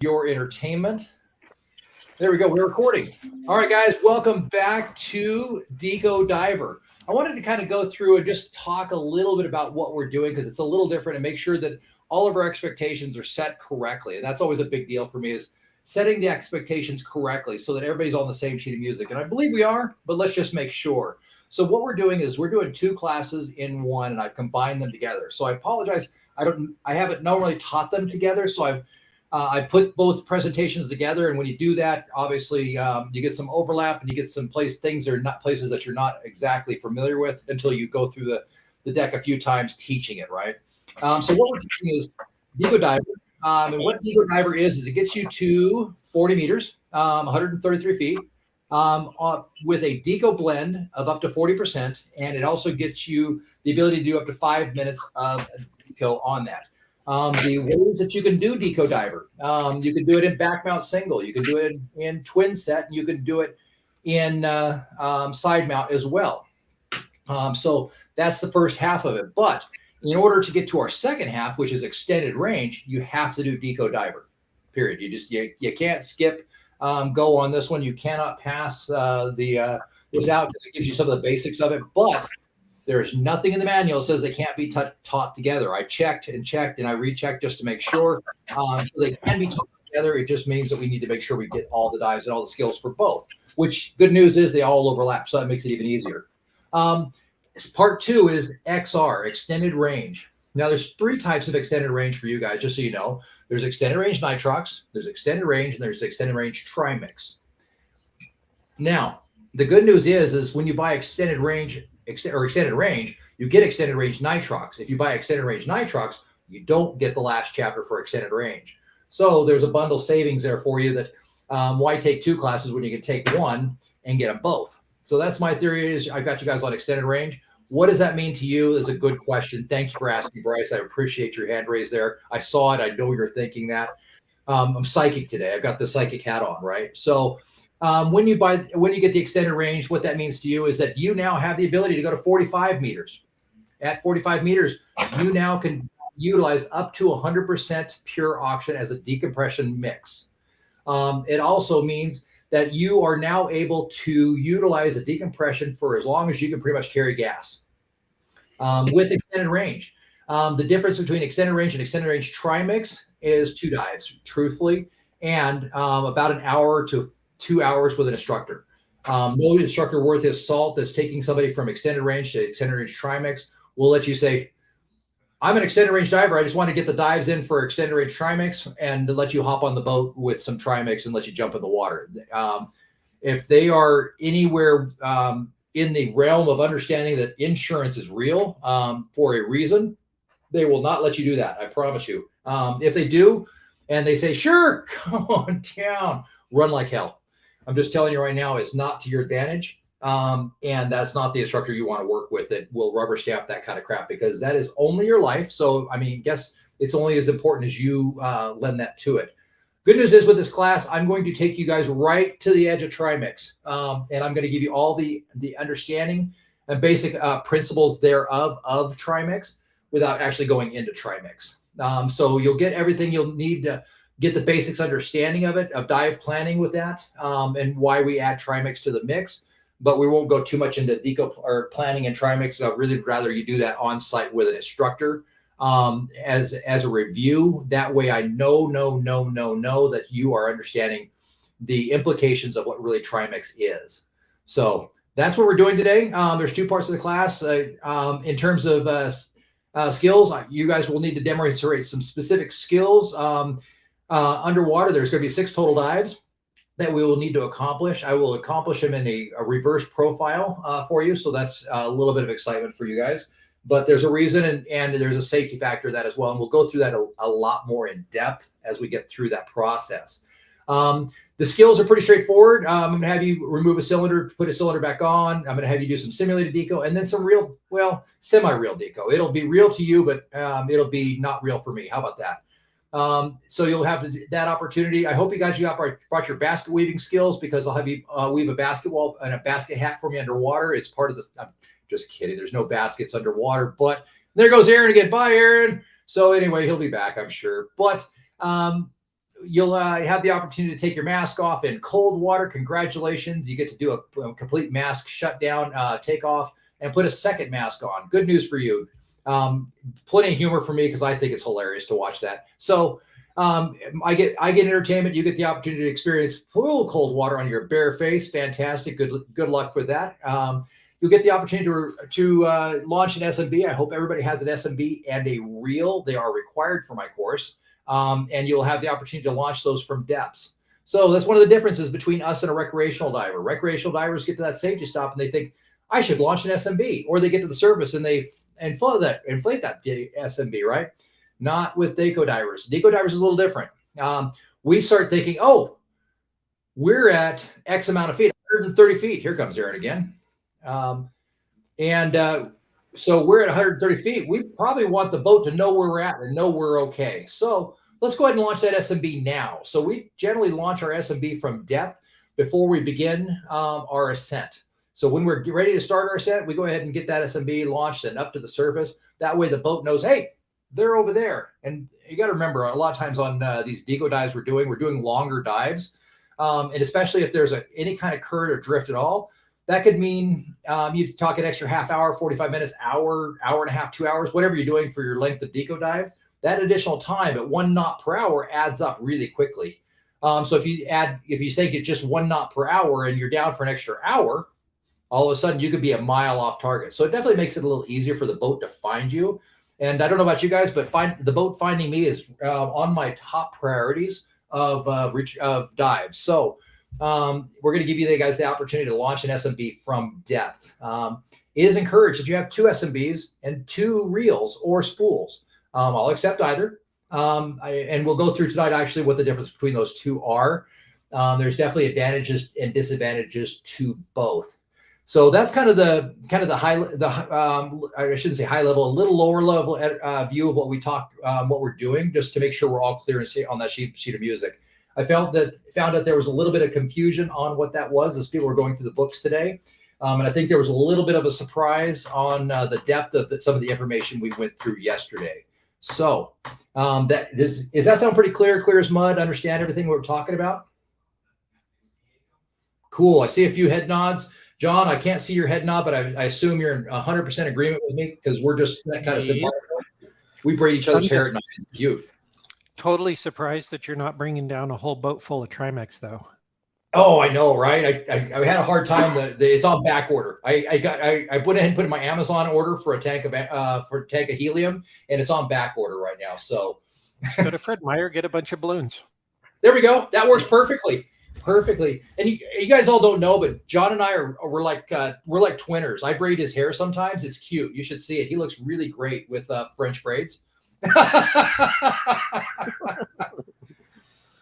your entertainment. There we go. We're recording. All right, guys, welcome back to Deco Diver. I wanted to kind of go through and just talk a little bit about what we're doing because it's a little different and make sure that all of our expectations are set correctly. And that's always a big deal for me is setting the expectations correctly so that everybody's on the same sheet of music. And I believe we are, but let's just make sure. So what we're doing is we're doing two classes in one and I've combined them together. So I apologize. I haven't normally taught them together. So I put both presentations together, and when you do that, obviously you get some overlap and you get some things that are not places that you're not exactly familiar with until you go through the deck a few times teaching it, right? So what we're teaching is Deco Diver, and what Deco Diver is it gets you to 40 meters, 133 feet, with a Deco blend of up to 40%, and it also gets you the ability to do up to 5 minutes of Deco on that. The ways that you can do Deco Diver, you can do it in back mount single, you can do it in twin set, and you can do it in side mount as well. So that's the first half of it. But in order to get to our second half, which is extended range, you have to do Deco Diver, period. You can't skip go on this one. You cannot pass without, because it gives you some of the basics of it. But there's nothing in the manual that says they can't be taught together. I checked and I rechecked just to make sure. So they can be taught together. It just means that we need to make sure we get all the dives and all the skills for both, which good news is they all overlap. So that makes it even easier. Part two is XR, extended range. Now there's three types of extended range for you guys, just so you know. There's extended range nitrox, there's extended range, and there's extended range trimix. Now, the good news is when you buy extended range, you get extended range nitrox. If you buy extended range nitrox, you don't get the last chapter for extended range. So there's a bundle savings there for you that why take two classes when you can take one and get them both. So that's my theory is I've got you guys on extended range. What does that mean to you is a good question. Thank you for asking, Bryce. I appreciate your hand raised there. I saw it. I know you're thinking that. I'm psychic today. I've got the psychic hat on, right? So when you get the extended range, what that means to you is that you now have the ability to go to 45 meters. At 45 meters, you now can utilize up to 100% pure oxygen as a decompression mix. It also means that you are now able to utilize a decompression for as long as you can pretty much carry gas with extended range. The difference between extended range and extended range trimix is 2 dives, truthfully, and about an hour to 2 hours with an instructor. No instructor worth his salt that's taking somebody from extended range to extended range trimix will let you say, I'm an extended range diver. I just want to get the dives in for extended range trimix and to let you hop on the boat with some trimix and let you jump in the water. If they are anywhere in the realm of understanding that insurance is real for a reason, they will not let you do that. I promise you. If they do, and they say, sure, come on down, run like hell. I'm just telling you right now, it's not to your advantage. And that's not the instructor you want to work with that will rubber stamp that kind of crap because that is only your life. So, I mean, guess it's only as important as you lend that to it. Good news is with this class, I'm going to take you guys right to the edge of trimix. And I'm going to give you all the understanding and basic principles thereof of trimix without actually going into trimix. So you'll get everything you'll need to get the basics understanding of it, of dive planning with that, and why we add trimix to the mix. But we won't go too much into deco or planning and trimix. I'd really rather you do that on site with an instructor as a review. That way I know that you are understanding the implications of what really trimix is. So that's what we're doing today. There's two parts of the class. In terms of skills, you guys will need to demonstrate some specific skills. Underwater, there's going to be 6 total dives that we will need to accomplish. I will accomplish them in a reverse profile for you. So that's a little bit of excitement for you guys. But there's a reason and there's a safety factor to that as well. And we'll go through that a lot more in depth as we get through that process. The skills are pretty straightforward. I'm going to have you remove a cylinder, put a cylinder back on. I'm going to have you do some simulated deco and then some real, semi-real deco. It'll be real to you, but it'll be not real for me. How about that? So you'll have that opportunity. I hope you guys brought your basket weaving skills because I'll have you weave a basketball and a basket hat for me underwater. It's part of the, I'm just kidding. There's no baskets underwater, but there goes Aaron again. Bye, Aaron. So anyway, he'll be back, I'm sure. But you'll have the opportunity to take your mask off in cold water. Congratulations. You get to do a complete mask shutdown, take off, and put a second mask on. Good news for you. Plenty of humor for me because I think it's hilarious to watch that. So I get entertainment. You get the opportunity to experience full cold water on your bare face. Fantastic. Good luck with that. You'll get the opportunity to launch an SMB. I hope everybody has an SMB and a reel. They are required for my course. And you'll have the opportunity to launch those from depths. So that's one of the differences between us and a recreational diver. Recreational divers get to that safety stop and they think, I should launch an SMB. Or they get to the surface and they inflate that SMB, right? Not with Deco divers. Deco divers is a little different. We start thinking, oh, we're at X amount of feet, 130 feet. Here comes Aaron again. So we're at 130 feet. We probably want the boat to know where we're at and know we're okay. So let's go ahead and launch that SMB now. So we generally launch our SMB from depth before we begin our ascent. So when we're ready to start our ascent, we go ahead and get that SMB launched and up to the surface. That way the boat knows, hey, they're over there. And you got to remember, a lot of times on these Deco dives we're doing longer dives. And especially if there's any kind of current or drift at all, that could mean you talk an extra half hour, 45 minutes, hour and a half, 2 hours, whatever you're doing for your length of Deco dive. That additional time at 1 knot per hour adds up really quickly. So if you think it's just 1 knot per hour and you're down for an extra hour, all of a sudden you could be a mile off target. So it definitely makes it a little easier for the boat to find you. And I don't know about you guys, but the boat finding me is on my top priorities of dives. So we're going to give you guys the opportunity to launch an SMB from depth. It is encouraged that you have 2 SMBs and 2 reels or spools. I'll accept either. And we'll go through tonight actually what the difference between those 2 are. There's definitely advantages and disadvantages to both. So that's kind of the I shouldn't say high level, a little lower level view of what we talked, what we're doing, just to make sure we're all clear and see on that sheet of music. I found that there was a little bit of confusion on what that was as people were going through the books today. And I think there was a little bit of a surprise on the depth of some of the information we went through yesterday. So does that sound pretty clear as mud? Understand everything we're talking about? Cool. I see a few head nods. John, I can't see your head nod, but I assume you're in 100% agreement with me because we're just that kind of simple. We braid each other's hair at night. It's cute. Totally surprised that you're not bringing down a whole boat full of Trimex, though. Oh, I know, right? I had a hard time. It's on back order. I went ahead and put in my Amazon order for a tank of helium, and it's on back order right now. So go to Fred Meyer, get a bunch of balloons. There we go. That works perfectly. And you guys all don't know, but John and I we're like twinners. I braid his hair sometimes. It's cute. You should see it. He looks really great with French braids.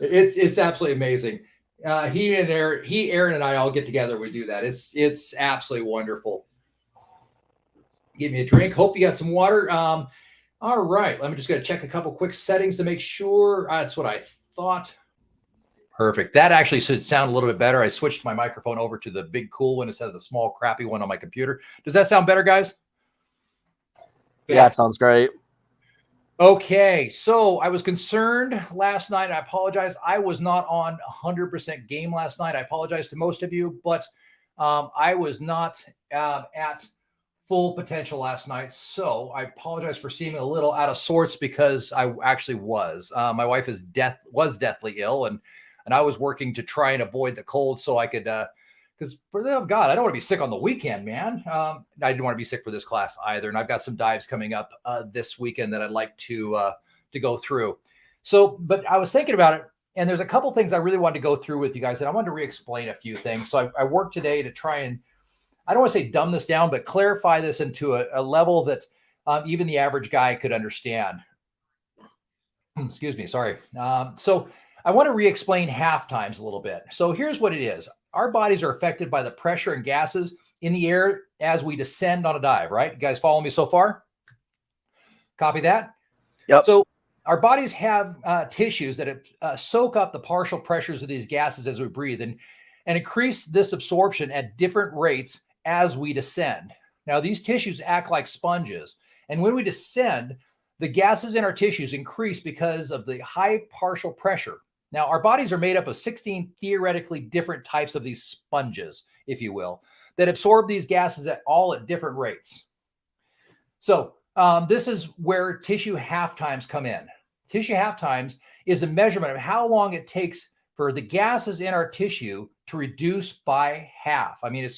It's absolutely amazing. Aaron and I all get together. We do that. It's absolutely wonderful. Give me a drink. Hope you got some water. All right. Let me just check a couple quick settings to make sure. That's what I thought. Perfect. That actually should sound a little bit better. I switched my microphone over to the big cool one instead of the small crappy one on my computer. Does that sound better, guys? Yeah, it sounds great. Okay, so I was concerned last night. I apologize. I was not on 100% game last night. I apologize to most of you, but I was not at full potential last night. So I apologize for seeming a little out of sorts because I actually was. My wife was deathly ill, and I was working to try and avoid the cold so I could, because for the love of God, I don't want to be sick on the weekend, man. I didn't want to be sick for this class either. And I've got some dives coming up this weekend that I'd like to go through. So, but I was thinking about it, and there's a couple things I really wanted to go through with you guys, and I wanted to re-explain a few things. So I worked today to try and, I don't want to say dumb this down, but clarify this into a level that even the average guy could understand. Excuse me, sorry. So I want to re-explain half times a little bit. So here's what it is. Our bodies are affected by the pressure and gases in the air as we descend on a dive, right? You guys follow me so far? Copy that? Yep. So our bodies have tissues that soak up the partial pressures of these gases as we breathe and increase this absorption at different rates as we descend. Now, these tissues act like sponges. And when we descend, the gases in our tissues increase because of the high partial pressure. Now, our bodies are made up of 16 theoretically different types of these sponges, if you will, that absorb these gases at different rates. So this is where tissue half times come in. Tissue half times is a measurement of how long it takes for the gases in our tissue to reduce by half. I mean,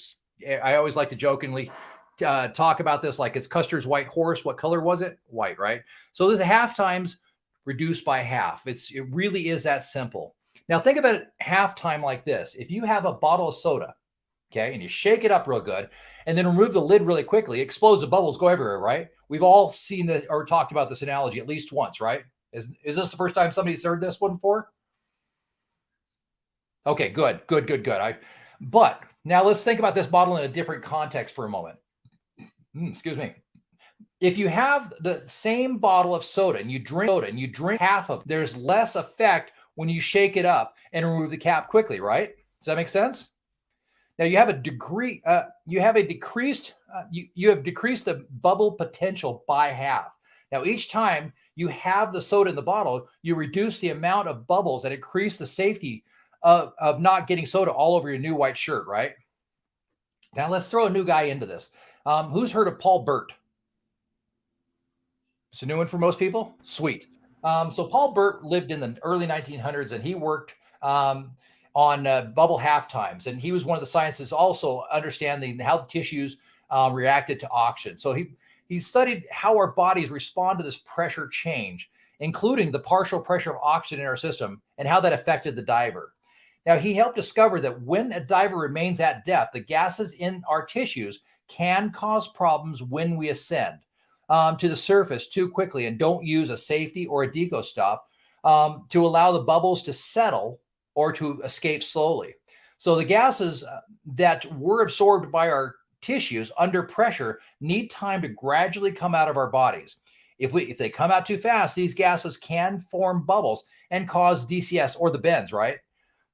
I always like to jokingly talk about this like it's Custer's white horse. What color was it? White, right? So this half times reduced by half. It really is that simple. Now think about it half time like this. If you have a bottle of soda, okay, and you shake it up real good, and then remove the lid really quickly, it explodes, the bubbles go everywhere, right? We've all seen this or talked about this analogy at least once, right? Is this the first time somebody's heard this one before? Okay, good. But now let's think about this bottle in a different context for a moment. Excuse me. If you have the same bottle of soda and you drink half of it, there's less effect when you shake it up and remove the cap quickly, right? Does that make sense? Now you have decreased the bubble potential by half. Now each time you have the soda in the bottle, you reduce the amount of bubbles and increase the safety of not getting soda all over your new white shirt, right? Now let's throw a new guy into this. Who's heard of Paul Burt? It's a new one for most people. Sweet. So Paul Burt lived in the early 1900s, and he worked on bubble half times, and he was one of the scientists also understanding how the tissues reacted to oxygen. So he studied how our bodies respond to this pressure change, including the partial pressure of oxygen in our system and how that affected the diver. Now, he helped discover that when a diver remains at depth, the gases in our tissues can cause problems when we ascend to the surface too quickly and don't use a safety or a deco stop to allow the bubbles to settle or to escape slowly. So the gases that were absorbed by our tissues under pressure need time to gradually come out of our bodies. If they come out too fast, these gases can form bubbles and cause DCS or the bends, right?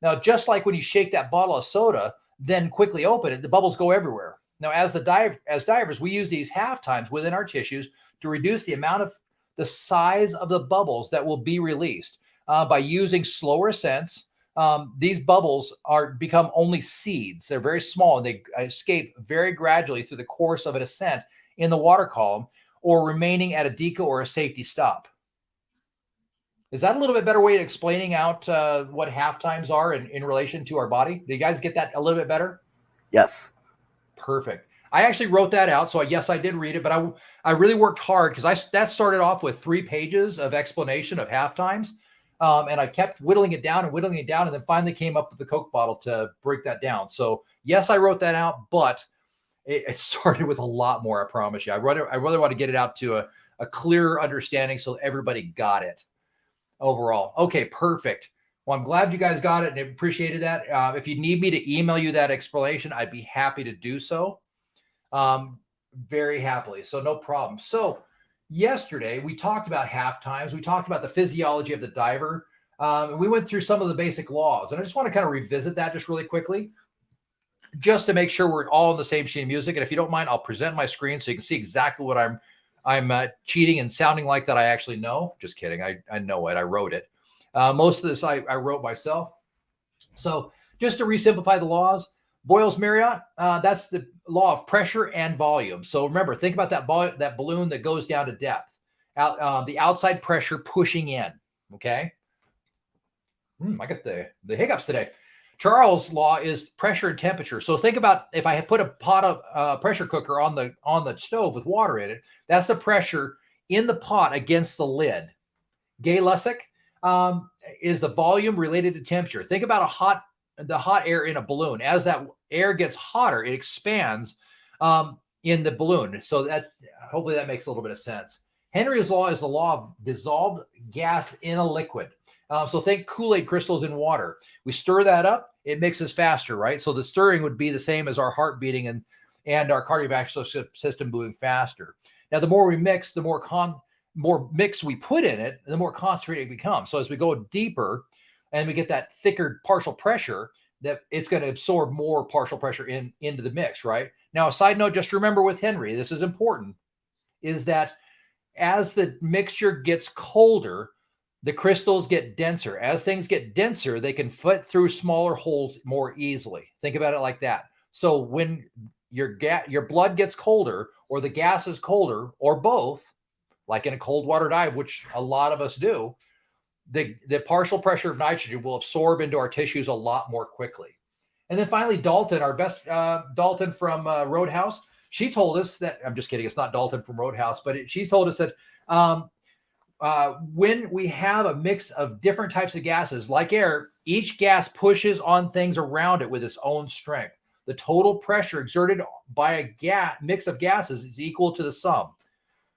Now, just like when you shake that bottle of soda, then quickly open it, the bubbles go everywhere. Now, as divers, we use these half times within our tissues to reduce the amount of the size of the bubbles that will be released by using slower ascents. These bubbles become only seeds. They're very small and they escape very gradually through the course of an ascent in the water column or remaining at a deco or a safety stop. Is that a little bit better way of explaining out what half times are in relation to our body? Do you guys get that a little bit better? Yes. Perfect. I actually wrote that out. So yes, I did read it, but I really worked hard because that started off with 3 pages of explanation of half times. And I kept whittling it down, and then finally came up with the Coke bottle to break that down. So yes, I wrote that out, but it started with a lot more, I promise you. I really want to get it out to a clearer understanding so everybody got it overall. Okay, perfect. Well, I'm glad you guys got it and appreciated that. If you need me to email you that explanation, I'd be happy to do so. Very happily. So no problem. So yesterday we talked about half times. We talked about the physiology of the diver. And we went through some of the basic laws. And I just want to kind of revisit that just really quickly, just to make sure we're all on the same sheet of music. And if you don't mind, I'll present my screen so you can see exactly what I'm cheating and sounding like that I actually know. Just kidding. I know it. I wrote it. Most of this I wrote myself. So just to re-simplify the laws, Boyle's Marriott, that's the law of pressure and volume. So remember, think about that balloon that goes down to depth. The outside pressure pushing in, okay? I got the hiccups today. Charles' law is pressure and temperature. So think about if I had put a pot of pressure cooker on the stove with water in it, that's the pressure in the pot against the lid. Gay-Lussac is the volume related to temperature. Think about the hot air in a balloon. As that air gets hotter, it expands in the balloon. So that hopefully that makes a little bit of sense. Henry's law is the law of dissolved gas in a liquid. So think Kool-Aid crystals in water. We stir that up, it mixes faster, right? So the stirring would be the same as our heart beating and our cardiovascular system moving faster. Now, the more we mix, the more mix we put in it, the more concentrated it becomes. So as we go deeper and we get that thicker partial pressure, that it's going to absorb more partial pressure into the mix, right? Now, a side note, just remember with Henry, this is important, is that as the mixture gets colder, the crystals get denser. As things get denser, they can fit through smaller holes more easily. Think about it like that. So when your blood gets colder, or the gas is colder, or both, like in a cold water dive, which a lot of us do, the partial pressure of nitrogen will absorb into our tissues a lot more quickly. And then finally, Dalton, our best Dalton from Roadhouse, she told us that, I'm just kidding, it's not Dalton from Roadhouse, but she told us that when we have a mix of different types of gases like air, each gas pushes on things around it with its own strength. The total pressure exerted by a mix of gases is equal to the sum.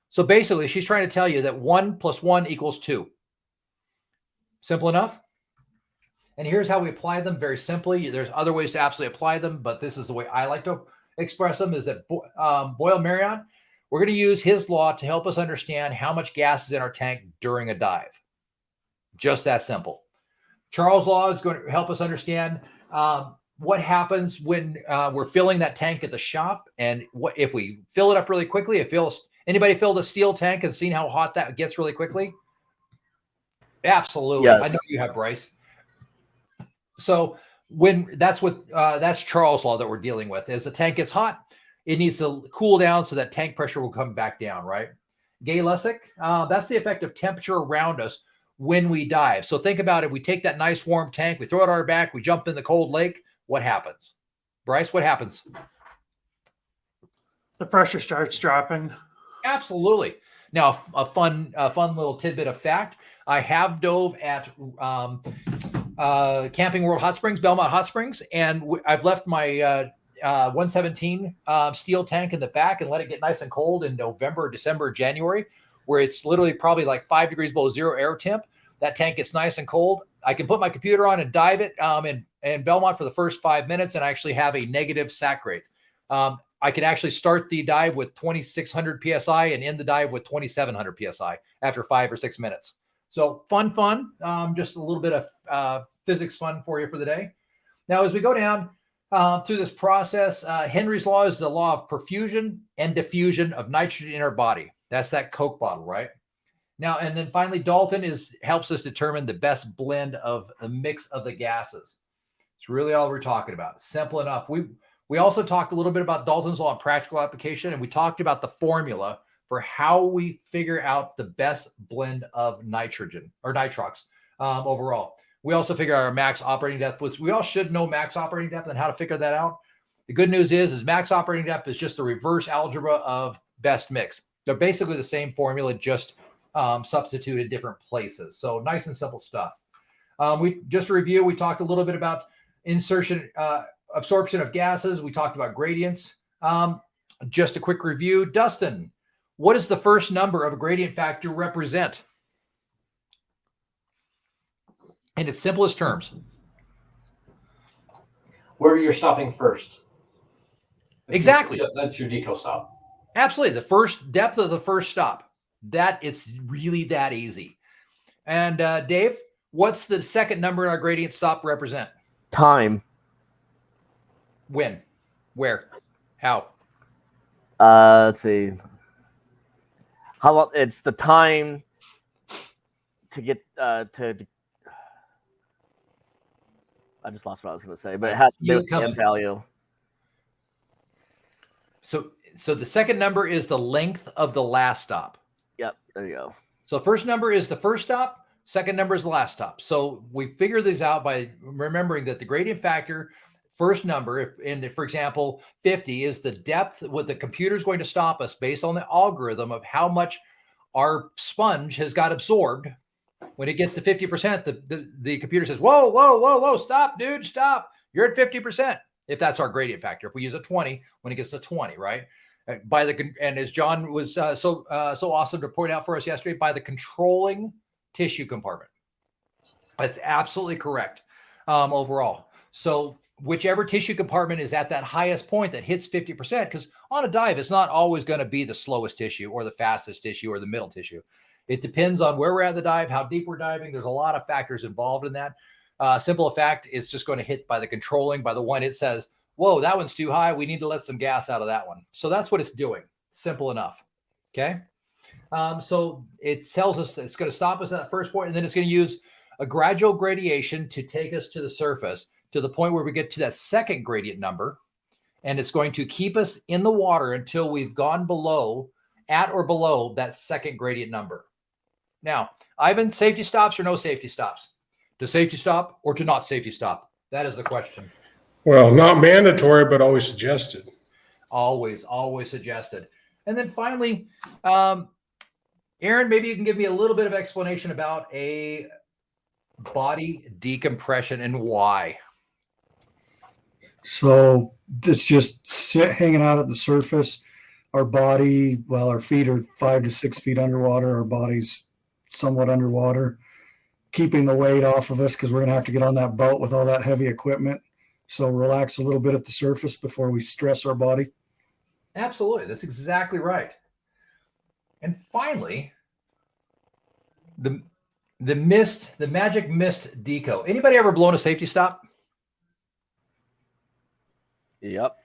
So basically, she's trying to tell you that 1 + 1 = 2. Simple enough? And here's how we apply them very simply. There's other ways to absolutely apply them, but this is the way I like to express them, is that Boyle-Marriott, we're going to use his law to help us understand how much gas is in our tank during a dive. Just that simple. Charles' law is going to help us understand what happens when we're filling that tank at the shop, and what if we fill it up really quickly. Anybody filled a steel tank and seen how hot that gets really quickly? Absolutely. Yes. I know you have, Bryce. So that's Charles' law that we're dealing with. As the tank gets hot, it needs to cool down so that tank pressure will come back down, right? Gay-Lussac, that's the effect of temperature around us when we dive. So think about it. We take that nice warm tank, we throw it on our back, we jump in the cold lake. What happens? Bryce, what happens? The pressure starts dropping. Absolutely. Now, a fun little tidbit of fact. I have dove at Camping World Hot Springs, Belmont Hot Springs, and I've left my 117 steel tank in the back and let it get nice and cold in November, December, January, where it's literally probably like 5 degrees below zero air temp. That tank gets nice and cold. I can put my computer on and dive it in Belmont for the first 5 minutes and actually have a negative sac rate. I can actually start the dive with 2,600 PSI and end the dive with 2,700 PSI after 5 or 6 minutes. So fun, just a little bit of physics fun for you for the day. Now, as we go down through this process, Henry's law is the law of perfusion and diffusion of nitrogen in our body. That's that Coke bottle, right? Now, and then finally, Dalton helps us determine the best blend of the mix of the gases. It's really all we're talking about. Simple enough. We also talked a little bit about Dalton's law in practical application, and we talked about the formula for how we figure out the best blend of nitrogen or nitrox overall. We also figure out our max operating depth, which we all should know max operating depth and how to figure that out. The good news is max operating depth is just the reverse algebra of best mix. They're basically the same formula, just substituted different places. So nice and simple stuff. Just to review, we talked a little bit about absorption of gases. We talked about gradients. Just a quick review. Dustin, what does the first number of a gradient factor represent? In its simplest terms. Where you're stopping first. Exactly. That's your deco stop. Absolutely. The first depth of the first stop. It's really that easy. And Dave, what's the second number in our gradient stop represent? Time. When? Where? How? Let's see. How long? It's the time to get to. I just lost what I was going to say, but it has to do with the M value. So the second number is the length of the last stop. Yep, there you go. So first number is the first stop. Second number is the last stop. So we figure these out by remembering that the gradient factor, first number, for example, 50 is the depth what the computer is going to stop us based on the algorithm of how much our sponge has got absorbed. When it gets to 50%, the computer says, whoa, stop, dude, stop. You're at 50%. If that's our gradient factor. If we use a 20, when it gets to 20, right? And as John was so awesome to point out for us yesterday, by the controlling tissue compartment. That's absolutely correct overall. So whichever tissue compartment is at that highest point that hits 50%, because on a dive, it's not always going to be the slowest tissue or the fastest tissue or the middle tissue. It depends on where we're at the dive, how deep we're diving. There's a lot of factors involved in that. Simple fact, it's just going to hit by the controlling, by the one it says, whoa, that one's too high. We need to let some gas out of that one. So that's what it's doing. Simple enough. Okay. So it tells us that it's going to stop us at that first point, and then it's going to use a gradual gradation to take us to the surface to the point where we get to that second gradient number. And it's going to keep us in the water until we've gone at or below that second gradient number. Now, Ivan, safety stops or no safety stops? To safety stop or to not safety stop? That is the question. Well, not mandatory, but always suggested. Always suggested. And then finally, Aaron, maybe you can give me a little bit of explanation about a body decompression and why. So it's just hanging out at the surface. Our body, well, our feet are 5 to 6 feet underwater. Our body's somewhat underwater, keeping the weight off of us because we're going to have to get on that boat with all that heavy equipment. So relax a little bit at the surface before we stress our body. Absolutely. That's exactly right. And finally, the magic mist deco. Anybody ever blown a safety stop? Yep.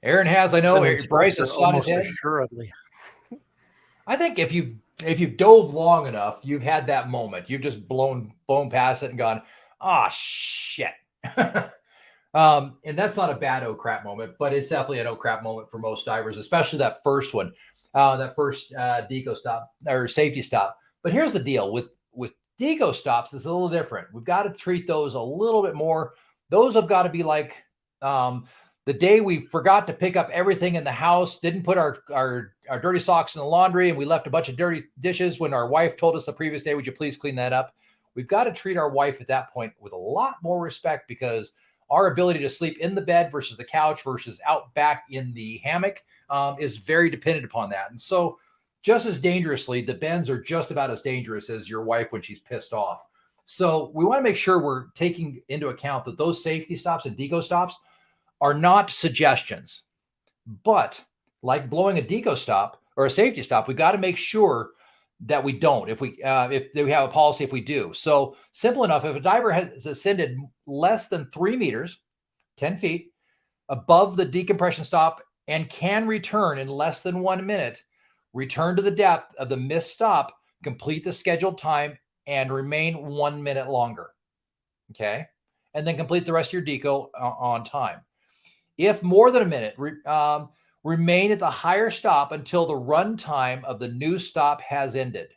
Aaron has, I know. Bryce has shot his almost head. assuredly. I think if you've dove long enough, you've had that moment. You've just blown past it and gone, shit. And that's not a bad oh crap moment, but it's definitely an oh crap moment for most divers, especially that first one, that first deco stop or safety stop. But here's the deal with deco stops, it's a little different. We've got to treat those a little bit more. Those have got to be like the day we forgot to pick up everything in the house, didn't put our dirty socks in the laundry, and we left a bunch of dirty dishes when our wife told us the previous day, would you please clean that up? We've got to treat our wife at that point with a lot more respect, because our ability to sleep in the bed versus the couch versus out back in the hammock is very dependent upon that. And so just as dangerously, the bends are just about as dangerous as your wife when she's pissed off. So we want to make sure we're taking into account that those safety stops and deco stops are not suggestions. But like blowing a deco stop or a safety stop, we got to make sure that we don't, if we have a policy, if we do. So simple enough, if a diver has ascended less than 3 meters, 10 feet above the decompression stop and can return in less than 1 minute, return to the depth of the missed stop, complete the scheduled time, and remain 1 minute longer. Okay. And then complete the rest of your deco on time. If more than a minute, remain at the higher stop until the run time of the new stop has ended.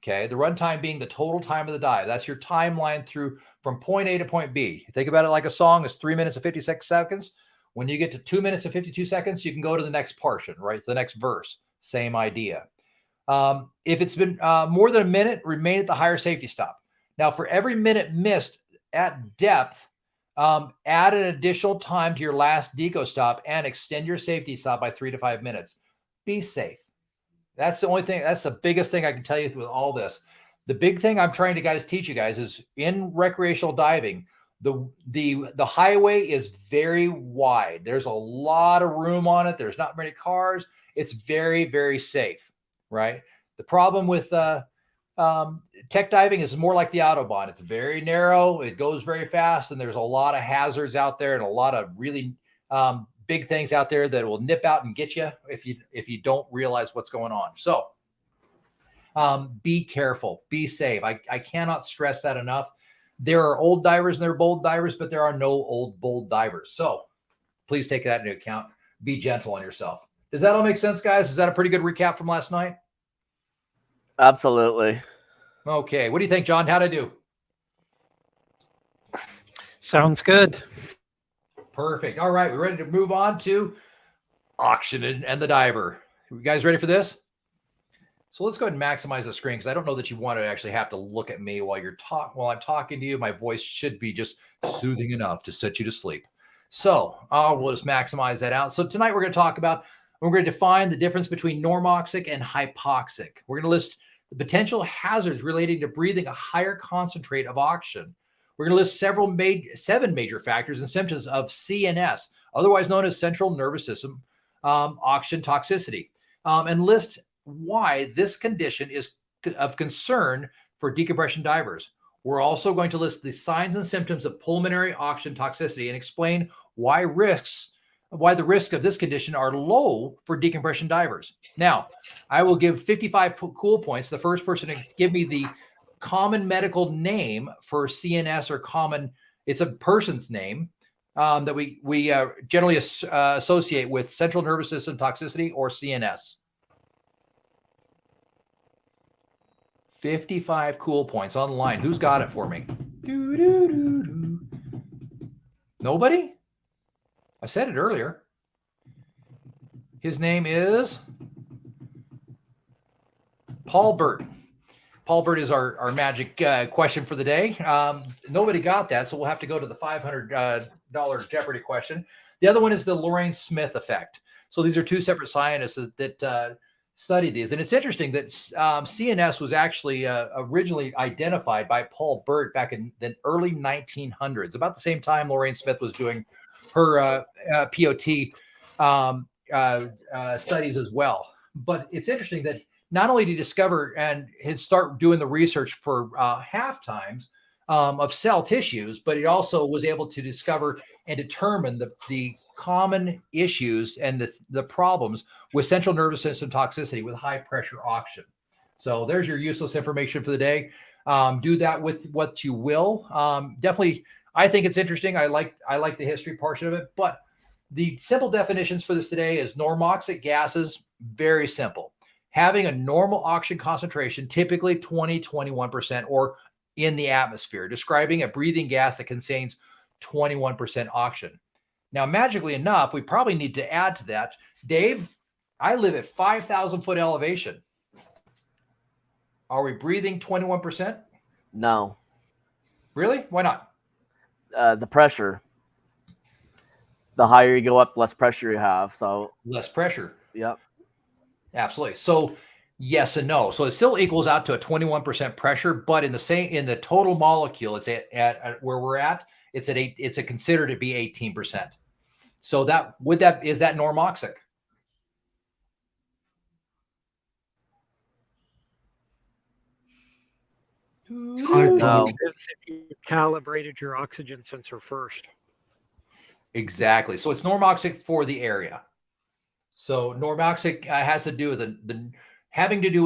Okay, the run time being the total time of the dive. That's your timeline through from point A to point B. Think about it like a song is 3 minutes and 56 seconds. When you get to 2 minutes and 52 seconds, you can go to the next portion, right? To the next verse. Same idea. If it's been more than a minute, remain at the higher safety stop. Now, for every minute missed at depth, add an additional time to your last deco stop and extend your safety stop by 3 to 5 minutes. Be safe. That's the only thing. That's the biggest thing I can tell you with all this. The big thing I'm trying to teach you guys is in recreational diving, the highway is very wide. There's a lot of room on it. There's not many cars. It's very, very safe, right? The problem with tech diving is more like the Autobahn. It's very narrow. It goes very fast, and there's a lot of hazards out there and a lot of really big things out there that will nip out and get you if you don't realize what's going on. So be careful, be safe. I cannot stress that enough. There are old divers and there are bold divers, but there are no old bold divers. So please take that into account. Be gentle on yourself. Does that all make sense, guys? Is that a pretty good recap from last night? Absolutely. Okay. What do you think, John? How'd I do? Sounds good. Perfect. All right. We're ready to move on to auction and the diver. You guys ready for this? So let's go ahead and maximize the screen, because I don't know that you want to actually have to look at me while I'm talking to you. My voice should be just soothing enough to set you to sleep. So we'll just maximize that out. So tonight we're going to define the difference between normoxic and hypoxic. We're going to list the potential hazards relating to breathing a higher concentrate of oxygen. We're going to list seven major factors and symptoms of CNS, otherwise known as central nervous system oxygen toxicity, and list why this condition is of concern for decompression divers. We're also going to list the signs and symptoms of pulmonary oxygen toxicity and explain why risks why the risks of this condition are low for decompression divers. Now, I will give 55 cool points. The first person to give me the common medical name for CNS or common, it's a person's name that we generally associate with central nervous system toxicity or CNS. 55 cool points on the line. Who's got it for me? Nobody? I said it earlier. His name is Paul Burt. Paul Burt is our magic question for the day. Nobody got that, so we'll have to go to the $500 Jeopardy question. The other one is the Lorraine Smith effect. So these are two separate scientists that study these. And it's interesting that CNS was actually originally identified by Paul Burt back in the early 1900s, about the same time Lorraine Smith was doing her POT studies as well. But it's interesting that not only did he discover and he'd start doing the research for half times of cell tissues, but he also was able to discover and determine the common issues and the problems with central nervous system toxicity with high pressure oxygen. So there's your useless information for the day. Do that with what you will. Definitely, I think it's interesting. I like the history portion of it, but the simple definitions for this today is normoxic gases, very simple. Having a normal oxygen concentration, typically 20-21%, or in the atmosphere, describing a breathing gas that contains 21% oxygen. Now, magically enough, we probably need to add to that. Dave, I live at 5,000 foot elevation. Are we breathing 21%? No. Really? Why not? The pressure. The higher you go up, less pressure you have. So less pressure. Yep. Absolutely. So yes and no. So it still equals out to a 21% pressure, but in the total molecule, it's at where we're at, it's considered to be 18%. So is that normoxic? It's high No. If you calibrated your oxygen sensor first. Exactly. So it's normoxic for the area. So normoxic has to do with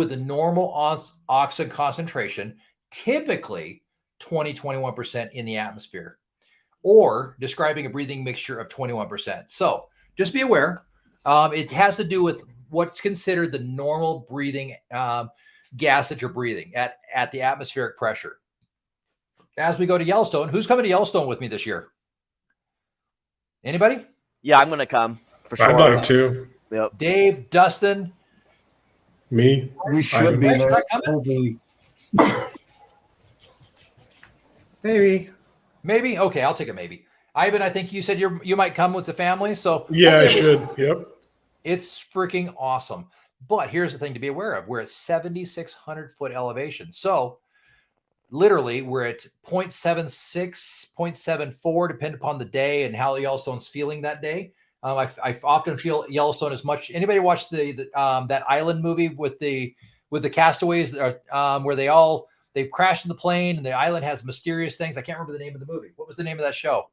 the normal oxygen concentration, typically 20-21% in the atmosphere, or describing a breathing mixture of 21%. So just be aware, it has to do with what's considered the normal breathing gas that you're breathing at the atmospheric pressure. As we go to Yellowstone, who's coming to Yellowstone with me this year? Anybody? Yeah, I'm going to come for sure. I'd like to. Yep. Dave, Dustin. Me. We should be there. Hopefully. Maybe. Okay, I'll take a maybe. Ivan, I think you said you might come with the family. So Yeah, I should. Yep. It's freaking awesome. But here's the thing to be aware of. We're at 7,600 foot elevation. So literally we're at 0.76, 0.74, depending upon the day and how Yellowstone's feeling that day. I often feel Yellowstone as much. Anybody watch that island movie with the castaways where they've crashed in the plane and the island has mysterious things? I can't remember the name of the movie. What was the name of that show?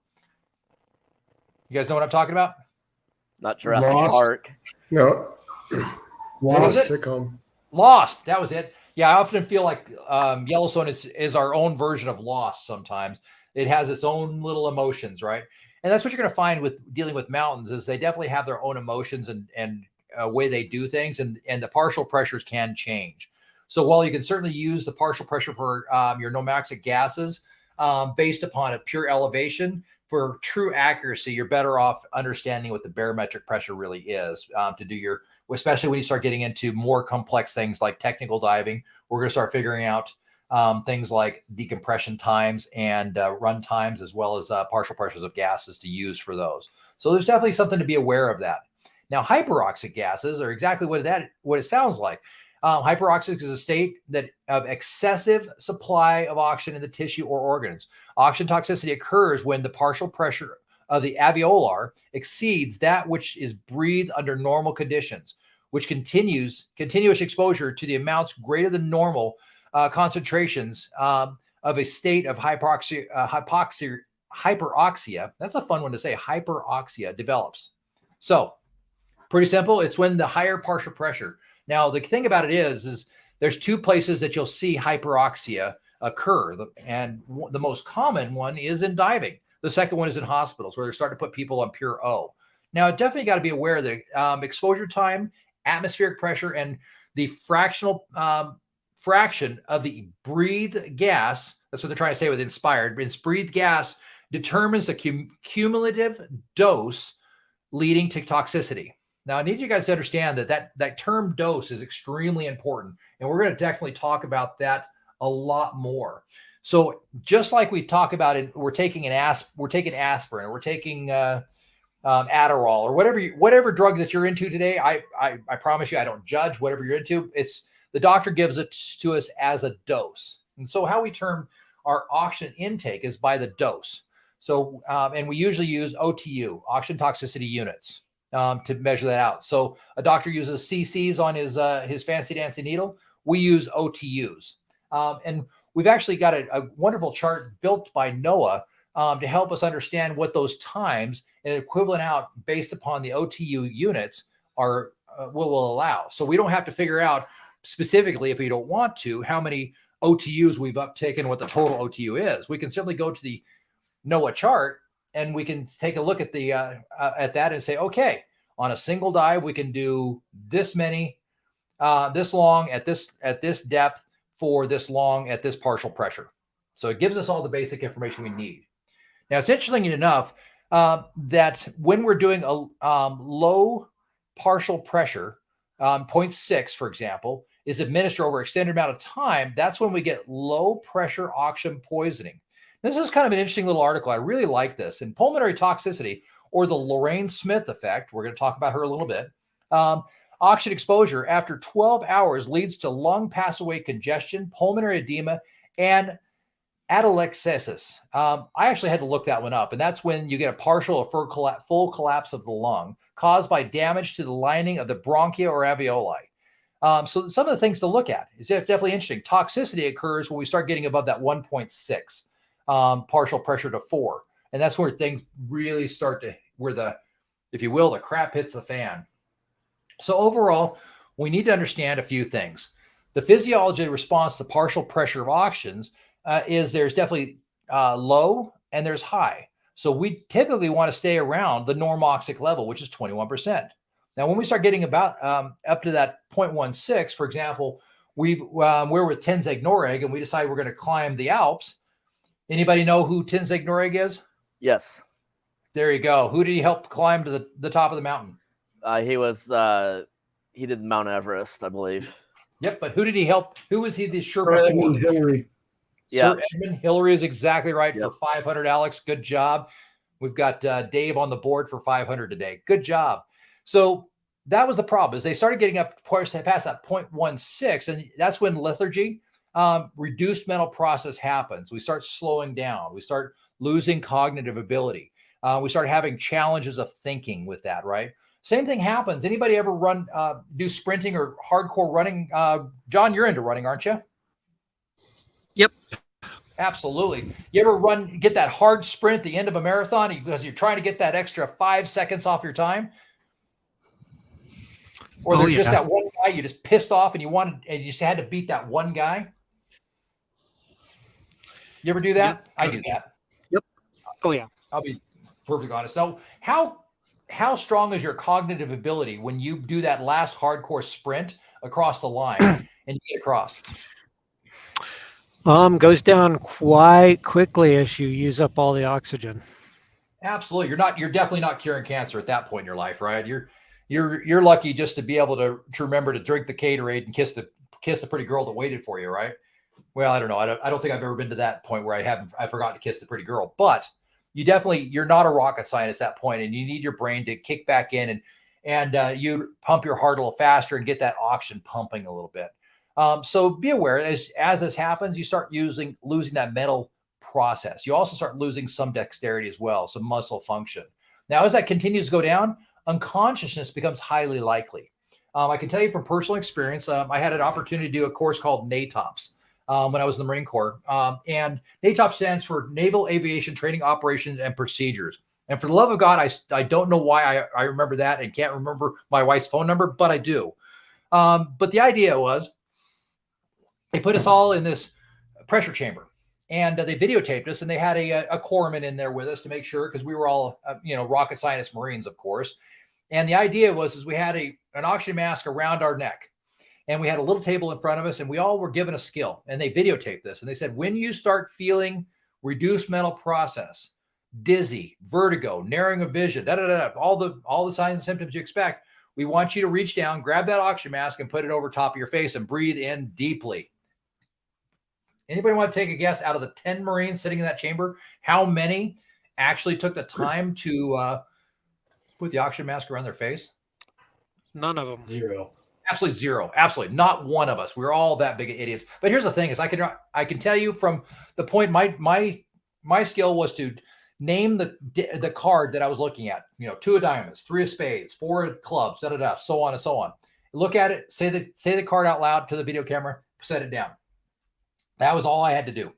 You guys know what I'm talking about? Not Jurassic Lost. Park. No. Lost. Sitcom. Lost. That was it. Yeah, I often feel like Yellowstone is our own version of Lost sometimes. It has its own little emotions, right? And that's what you're going to find with dealing with mountains is they definitely have their own emotions and way they do things, and the partial pressures can change. So while you can certainly use the partial pressure for your normoxic gases based upon a pure elevation, for true accuracy, you're better off understanding what the barometric pressure really is to do especially when you start getting into more complex things like technical diving. We're going to start figuring out things like decompression times and run times, as well as partial pressures of gases to use for those. So there's definitely something to be aware of that. Now, hyperoxic gases are exactly what it sounds like. Hyperoxic is a state of excessive supply of oxygen in the tissue or organs. Oxygen toxicity occurs when the partial pressure of the alveolar exceeds that which is breathed under normal conditions, which continuous exposure to the amounts greater than normal concentrations of a state of hyperoxia. That's a fun one to say. Hyperoxia develops. So pretty simple. It's when the higher partial pressure. Now, the thing about it is there's two places that you'll see hyperoxia occur. And the most common one is in diving. The second one is in hospitals where they're starting to put people on pure O. Now, definitely got to be aware that exposure time, atmospheric pressure, and the fractional fraction of the breathed gas, that's what they're trying to say with inspired, it's breathed gas determines the cumulative dose leading to toxicity. Now, I need you guys to understand that term dose is extremely important, and we're going to definitely talk about that a lot more. So just like we talk about it, we're taking aspirin, or we're taking Adderall, or whatever drug that you're into today. I promise you, I don't judge whatever you're into. It's the doctor gives it to us as a dose. And so how we term our oxygen intake is by the dose. So, and we usually use OTU, oxygen toxicity units, to measure that out. So a doctor uses cc's on his fancy dancy needle. We use OTUs. And we've actually got a wonderful chart built by NOAA to help us understand what those times and equivalent out based upon the OTU units are will allow. So we don't have to figure out specifically, if we don't want to, how many OTUs we've uptaken, what the total OTU is. We can simply go to the NOAA chart and we can take a look at the at that and say, okay, on a single dive we can do this many, this long at this depth for this long at this partial pressure. So it gives us all the basic information we need. Now, it's interesting enough that when we're doing a low partial pressure, 0.6, for example, is administered over an extended amount of time, that's when we get low pressure oxygen poisoning. This is kind of an interesting little article. I really like this. In pulmonary toxicity, or the Lorraine Smith effect, we're going to talk about her a little bit, oxygen exposure after 12 hours leads to lung pass-away congestion, pulmonary edema, and atelectasis. I actually had to look that one up, and that's when you get a partial or full collapse of the lung caused by damage to the lining of the bronchia or alveoli. So some of the things to look at is definitely interesting. Toxicity occurs when we start getting above that 1.6 partial pressure to 4. And that's where things really start to, where if you will, the crap hits the fan. So overall, we need to understand a few things. The physiology response to partial pressure of oxygens is there's definitely low and there's high. So we typically want to stay around the normoxic level, which is 21%. Now, when we start getting about up to that 0.16, for example, we're with Tenzing Noreg and we decide we're going to climb the Alps. Anybody know who Tenzing Noreg is? Yes. There you go. Who did he help climb to the top of the mountain? He did Mount Everest, I believe. Yep, but who did he help? Who was he the Sherpa Edmund for? Hillary. Yeah. Sir Edmund Hillary is exactly right. Yep. For 500, Alex. Good job. We've got Dave on the board for 500 today. Good job. So that was the problem, is they started getting up past that 0.16, and that's when lethargy, reduced mental process happens. We start slowing down. We start losing cognitive ability. We start having challenges of thinking with that, right? Same thing happens. Anybody ever do sprinting or hardcore running? John, you're into running, aren't you? Yep. Absolutely. You ever get that hard sprint at the end of a marathon because you're trying to get that extra 5 seconds off your time? Or there's just that one guy you just pissed off and you just had to beat that one guy? You ever do that? Yep. I do that. Yep. Oh, yeah. I'll be perfectly honest. Now, how strong is your cognitive ability when you do that last hardcore sprint across the line and you get across? Goes down quite quickly as you use up all the oxygen. Absolutely. You're definitely not curing cancer at that point in your life, right? You're lucky just to be able to remember to drink the Gatorade and kiss the pretty girl that waited for you, right? Well, I don't know. I don't think I've ever been to that point where I forgot to kiss the pretty girl, but you're not a rocket scientist at that point, and you need your brain to kick back in and you pump your heart a little faster and get that oxygen pumping a little bit. So be aware as this happens, you start losing that mental process. You also start losing some dexterity as well, some muscle function. Now, as that continues to go down, unconsciousness becomes highly likely. I can tell you from personal experience, I had an opportunity to do a course called NATOPS when I was in the Marine Corps. And NATOPS stands for Naval Aviation Training Operations and Procedures. And for the love of God, I don't know why I remember that and can't remember my wife's phone number, but I do. But the idea was they put us all in this pressure chamber, and they videotaped us, and they had a corpsman in there with us to make sure, because we were all, rocket scientist Marines, of course. And the idea was we had an oxygen mask around our neck, and we had a little table in front of us, and we all were given a skill, and they videotaped this. And they said, when you start feeling reduced mental process, dizzy, vertigo, narrowing of vision, all the signs and symptoms you expect, we want you to reach down, grab that oxygen mask, and put it over top of your face and breathe in deeply. Anybody want to take a guess, out of the 10 Marines sitting in that chamber, how many actually took the time to put the oxygen mask around their face? None of them. 0. Absolutely zero. Absolutely not one of us. We're all that big of idiots. But here's the thing: is I can tell you from the point my skill was to name the card that I was looking at. 2 of diamonds, 3 of spades, 4 of clubs, so on and so on. Look at it, say the card out loud to the video camera, set it down. That was all I had to do.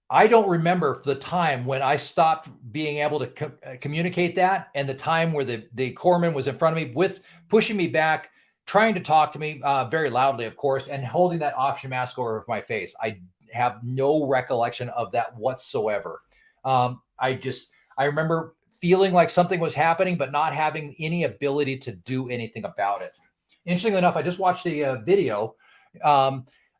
I don't remember the time when I stopped being able to communicate that, and the time where the corpsman was in front of me with pushing me back, trying to talk to me very loudly, of course, and holding that oxygen mask over my face. I have no recollection of that whatsoever. I remember feeling like something was happening, but not having any ability to do anything about it. Interestingly enough, I just watched a video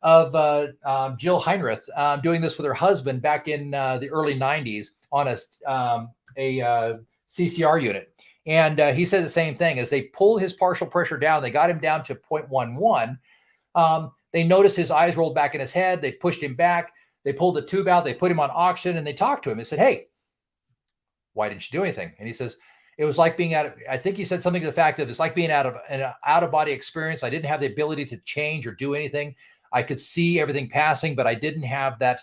of Jill Heinrich doing this with her husband back in the early 90s on a CCR unit. And he said the same thing. As they pulled his partial pressure down, they got him down to 0.11. They noticed his eyes rolled back in his head. They pushed him back. They pulled the tube out. They put him on oxygen, and they talked to him and said, "Hey, why didn't you do anything?" And he says, it was like being I think he said something to the fact that it's like being out of an out-of-body experience. I didn't have the ability to change or do anything. I could see everything passing, but I didn't have that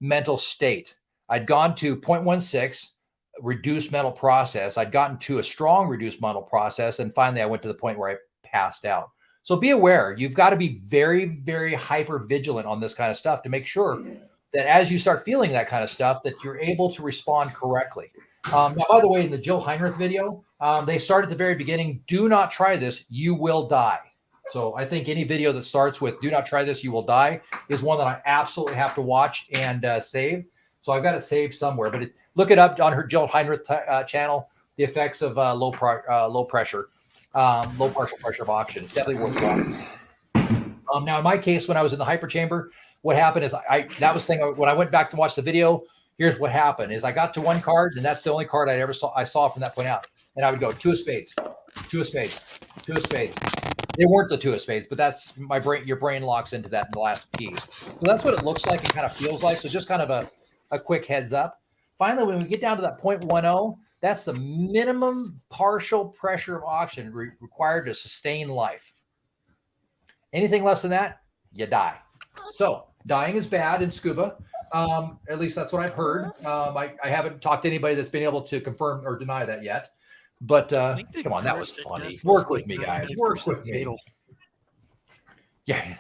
mental state. I'd gone to 0.16, reduced mental process. I'd gotten to a strong reduced mental process. And finally, I went to the point where I passed out. So be aware. You've got to be very, very hyper vigilant on this kind of stuff to make sure that as you start feeling that kind of stuff, that you're able to respond correctly. Now, by the way, in the Jill Heinrich video, they start at the very beginning. Do not try this. You will die. So I think any video that starts with "do not try this, you will die" is one that I absolutely have to watch and save. So I've got it saved somewhere. But look it up on her Jill Heinrich channel, the effects of low partial pressure of oxygen. It's definitely worth watching. Now, in my case, when I was in the hyperchamber, what happened is when I went back to watch the video, here's what happened: is I got to one card, and that's the only card I saw from that point out. And I would go 2 of spades, 2 of spades, 2 of spades. They weren't the 2 of spades, but that's my brain. Your brain locks into that in the last key. So that's what it looks like and kind of feels like. So just kind of a quick heads up. Finally, when we get down to that 0.10, that's the minimum partial pressure of oxygen required to sustain life. Anything less than that, you die. So dying is bad in scuba. At least that's what I've heard. I haven't talked to anybody that's been able to confirm or deny that yet. But come on, that was funny. Work with me, guys. Work with me. Yeah,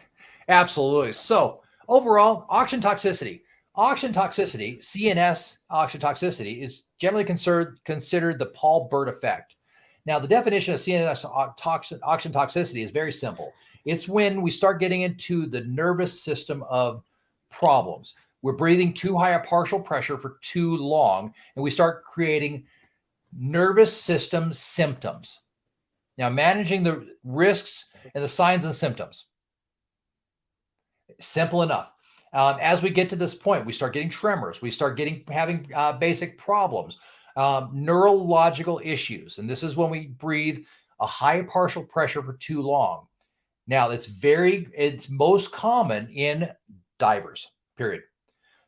absolutely. So overall, oxygen toxicity. Oxygen toxicity, CNS oxygen toxicity, is generally considered the Paul Bert effect. Now, the definition of CNS oxygen toxicity is very simple. It's when we start getting into the nervous system of problems. We're breathing too high a partial pressure for too long, and we start creating nervous system symptoms. Now, managing the risks and the signs and symptoms. Simple enough. As we get to this point, we start getting tremors. We start having basic problems, neurological issues. And this is when we breathe a high partial pressure for too long. Now, it's most common in divers, period.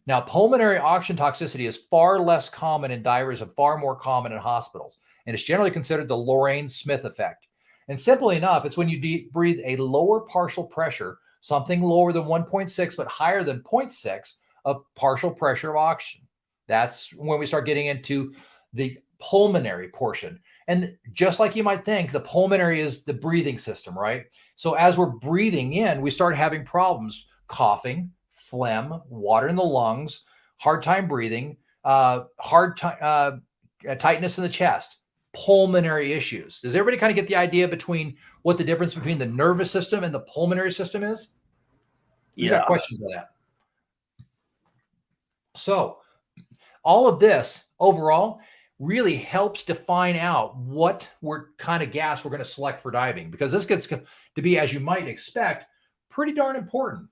Now, pulmonary oxygen toxicity is far less common in divers and far more common in hospitals. And it's generally considered the Lorraine-Smith effect. And simply enough, it's when you breathe a lower partial pressure, something lower than 1.6, but higher than 0.6 of partial pressure of oxygen. That's when we start getting into the pulmonary portion. And just like you might think, the pulmonary is the breathing system, right? So as we're breathing in, we start having problems, coughing, phlegm, water in the lungs, hard time breathing, tightness in the chest, pulmonary issues. Does everybody kind of get the idea between what the difference between the nervous system and the pulmonary system is? Who's got questions on that? So all of this overall really helps define out what kind of gas we're going to select for diving, because this gets to be, as you might expect, pretty darn important.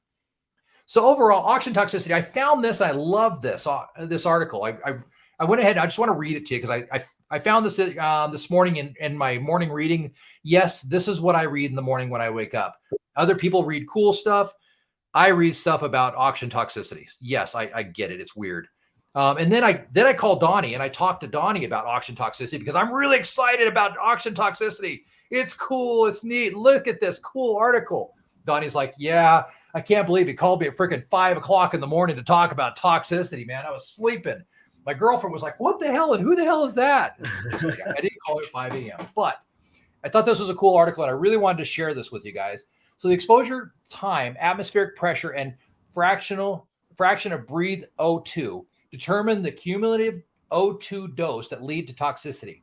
So overall, oxygen toxicity, I found this, I love this article. I went ahead, I just want to read it to you because I found this this morning in my morning reading. Yes, this is what I read in the morning when I wake up. Other people read cool stuff. I read stuff about oxygen toxicity. Yes, I get it. It's weird. And then I called Donnie and I talked to Donnie about oxygen toxicity because I'm really excited about oxygen toxicity. It's cool. It's neat. Look at this cool article. Donnie's like, yeah, I can't believe he called me at freaking 5 o'clock in the morning to talk about toxicity, man. I was sleeping. My girlfriend was like, what the hell? And who the hell is that? I didn't call her at 5 a.m. But I thought this was a cool article and I really wanted to share this with you guys. So the exposure time, atmospheric pressure, and fraction of breathed O2 determine the cumulative O2 dose that lead to toxicity.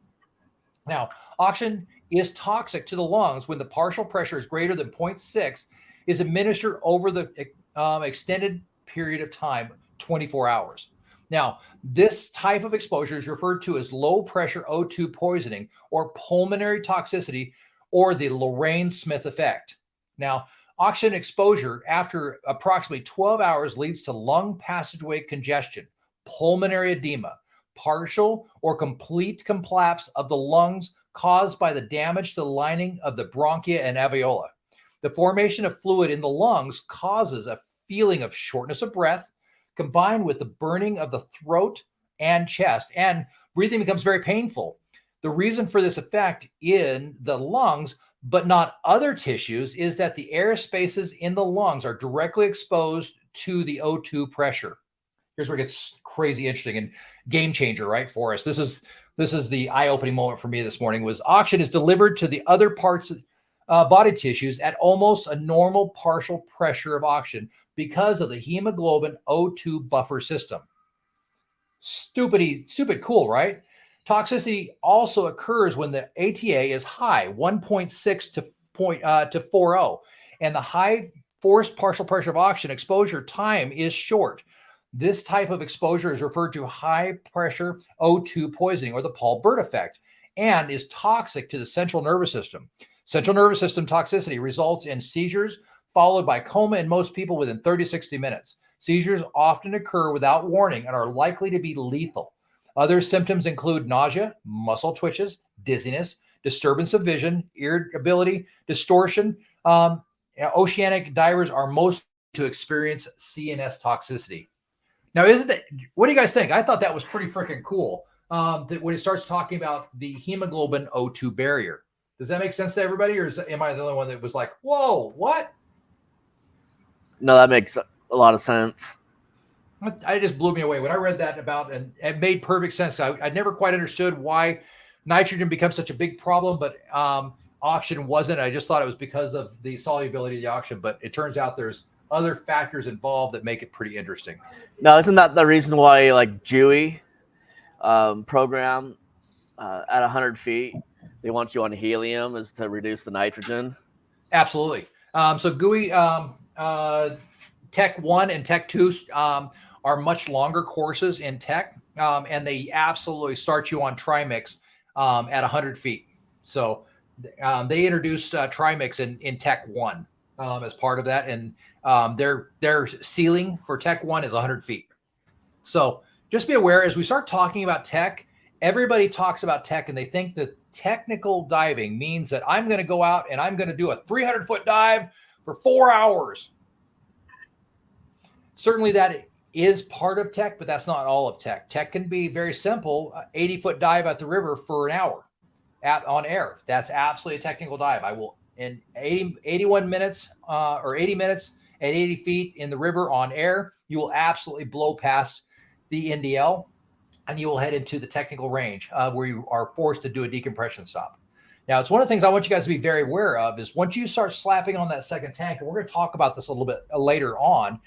Now, oxygen is toxic to the lungs when the partial pressure is greater than 0.6 is administered over the extended period of time, 24 hours. Now, this type of exposure is referred to as low pressure O2 poisoning or pulmonary toxicity, or the Lorraine-Smith effect. Now, oxygen exposure after approximately 12 hours leads to lung passageway congestion, pulmonary edema, partial or complete collapse of the lungs caused by the damage to the lining of the bronchia and alveoli. The formation of fluid in the lungs causes a feeling of shortness of breath, combined with the burning of the throat and chest, and breathing becomes very painful. The reason for this effect in the lungs, but not other tissues, is that the air spaces in the lungs are directly exposed to the O2 pressure. Here's where it gets crazy interesting and game changer, right, for us. This is the eye-opening moment for me this morning. Was oxygen is delivered to the other parts of body tissues at almost a normal partial pressure of oxygen because of the hemoglobin O2 buffer system. Stupid cool, right? Toxicity also occurs when the ATA is high, 1.6 to 4.0, and the high forced partial pressure of oxygen exposure time is short. This type of exposure is referred to high pressure O2 poisoning, or the Paul Bert effect, and is toxic to the central nervous system. Central nervous system toxicity results in seizures followed by coma in most people within 30 to 60 minutes. Seizures often occur without warning and are likely to be lethal. Other symptoms include nausea, muscle twitches, dizziness, disturbance of vision, irritability, distortion. Oceanic divers are most to experience CNS toxicity. Now, what do you guys think? I thought that was pretty freaking cool. That when it starts talking about the hemoglobin O2 barrier. Does that make sense to everybody, or am I the only one that was like, whoa, what? No, that makes a lot of sense. I just blew me away when I read that about, and it made perfect sense. I never quite understood why nitrogen becomes such a big problem, but oxygen wasn't. I just thought it was because of the solubility of the oxygen, but it turns out there's other factors involved that make it pretty interesting. Now, isn't that the reason why, like, Dewey program at 100 feet, they want you on helium is to reduce the nitrogen? Absolutely. So GUI Tech 1 and Tech 2 are much longer courses in Tech, and they absolutely start you on trimix at 100 feet. So they introduced trimix in Tech 1 as part of that, and their ceiling for Tech 1 is 100 feet. So just be aware, as we start talking about Tech, everybody talks about Tech and they think that technical diving means that I'm going to go out and I'm going to do a 300-foot dive for 4 hours. Certainly that is part of Tech, but that's not all of Tech. Tech can be very simple, 80-foot dive at the river for an hour on air. That's absolutely a technical dive. I will, in 81 minutes or 80 minutes at 80 feet in the river on air, you will absolutely blow past the NDL and you will head into the technical range where you are forced to do a decompression stop. Now, it's one of the things I want you guys to be very aware of is once you start slapping on that second tank, and we're going to talk about this a little bit later on,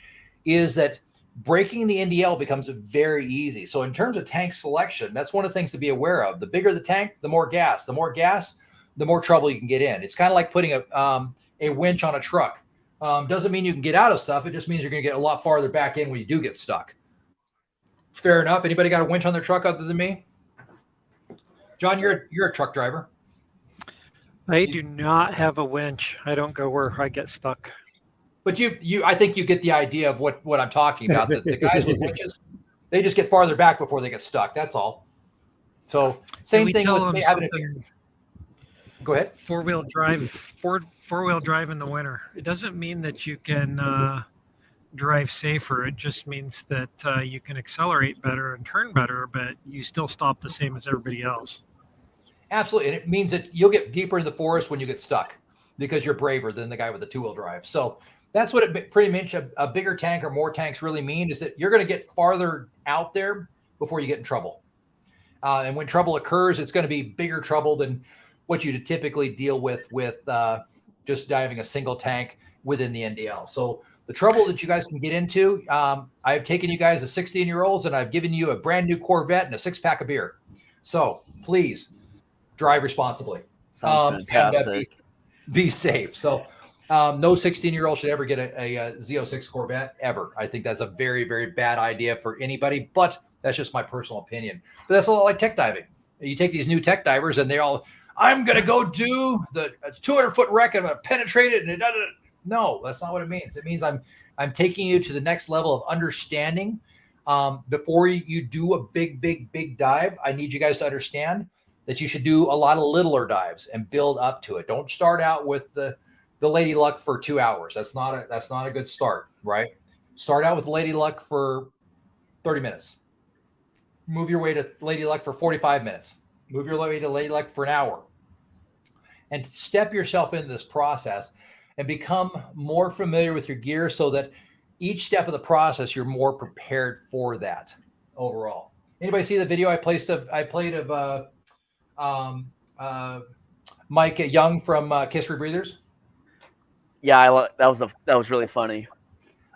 is that breaking the NDL becomes very easy. So in terms of tank selection, that's one of the things to be aware of. The bigger the tank, the more gas. The more gas, the more trouble you can get in. It's kind of like putting a winch on a truck. Doesn't mean you can get out of stuff. It just means you're going to get a lot farther back in when you do get stuck. Fair enough. Anybody got a winch on their truck other than me? John, you're a truck driver. I do not have a winch. I don't go where I get stuck. But I think you get the idea of what I'm talking about. The guys with winches, they just get farther back before they get stuck. That's all. So same thing with having a. Go ahead. Four-wheel drive in the winter. It doesn't mean that you can drive safer. It just means that you can accelerate better and turn better, but you still stop the same as everybody else. Absolutely. And it means that you'll get deeper in the forest when you get stuck because you're braver than the guy with the two-wheel drive. So that's what it pretty much a bigger tank or more tanks really mean, is that you're going to get farther out there before you get in trouble. And when trouble occurs, it's going to be bigger trouble than what you'd typically deal with just diving a single tank within the NDL. So the trouble that you guys can get into, I've taken you guys as 16-year-olds and I've given you a brand new Corvette and a 6-pack of beer. So please drive responsibly. Sounds fantastic. And be safe. So no 16-year-old should ever get a Z06 Corvette ever. I think that's a very, very bad idea for anybody, but that's just my personal opinion. But that's a lot like tech diving. You take these new tech divers and I'm going to go do the 200-foot wreck and I'm going to penetrate it. And no, that's not what it means. It means I'm taking you to the next level of understanding. Before you do a big dive, I need you guys to understand that you should do a lot of littler dives and build up to it. Don't start out with the Lady Luck for 2 hours. That's not a good start, right? Start out with Lady Luck for 30 minutes. Move your way to Lady Luck for 45 minutes. Move your way to Lady Luck for an hour. And step yourself into this process and become more familiar with your gear so that each step of the process, you're more prepared for that overall. Anybody see the video I played of Mike Young from Kiss Rebreathers? Yeah, that was really funny.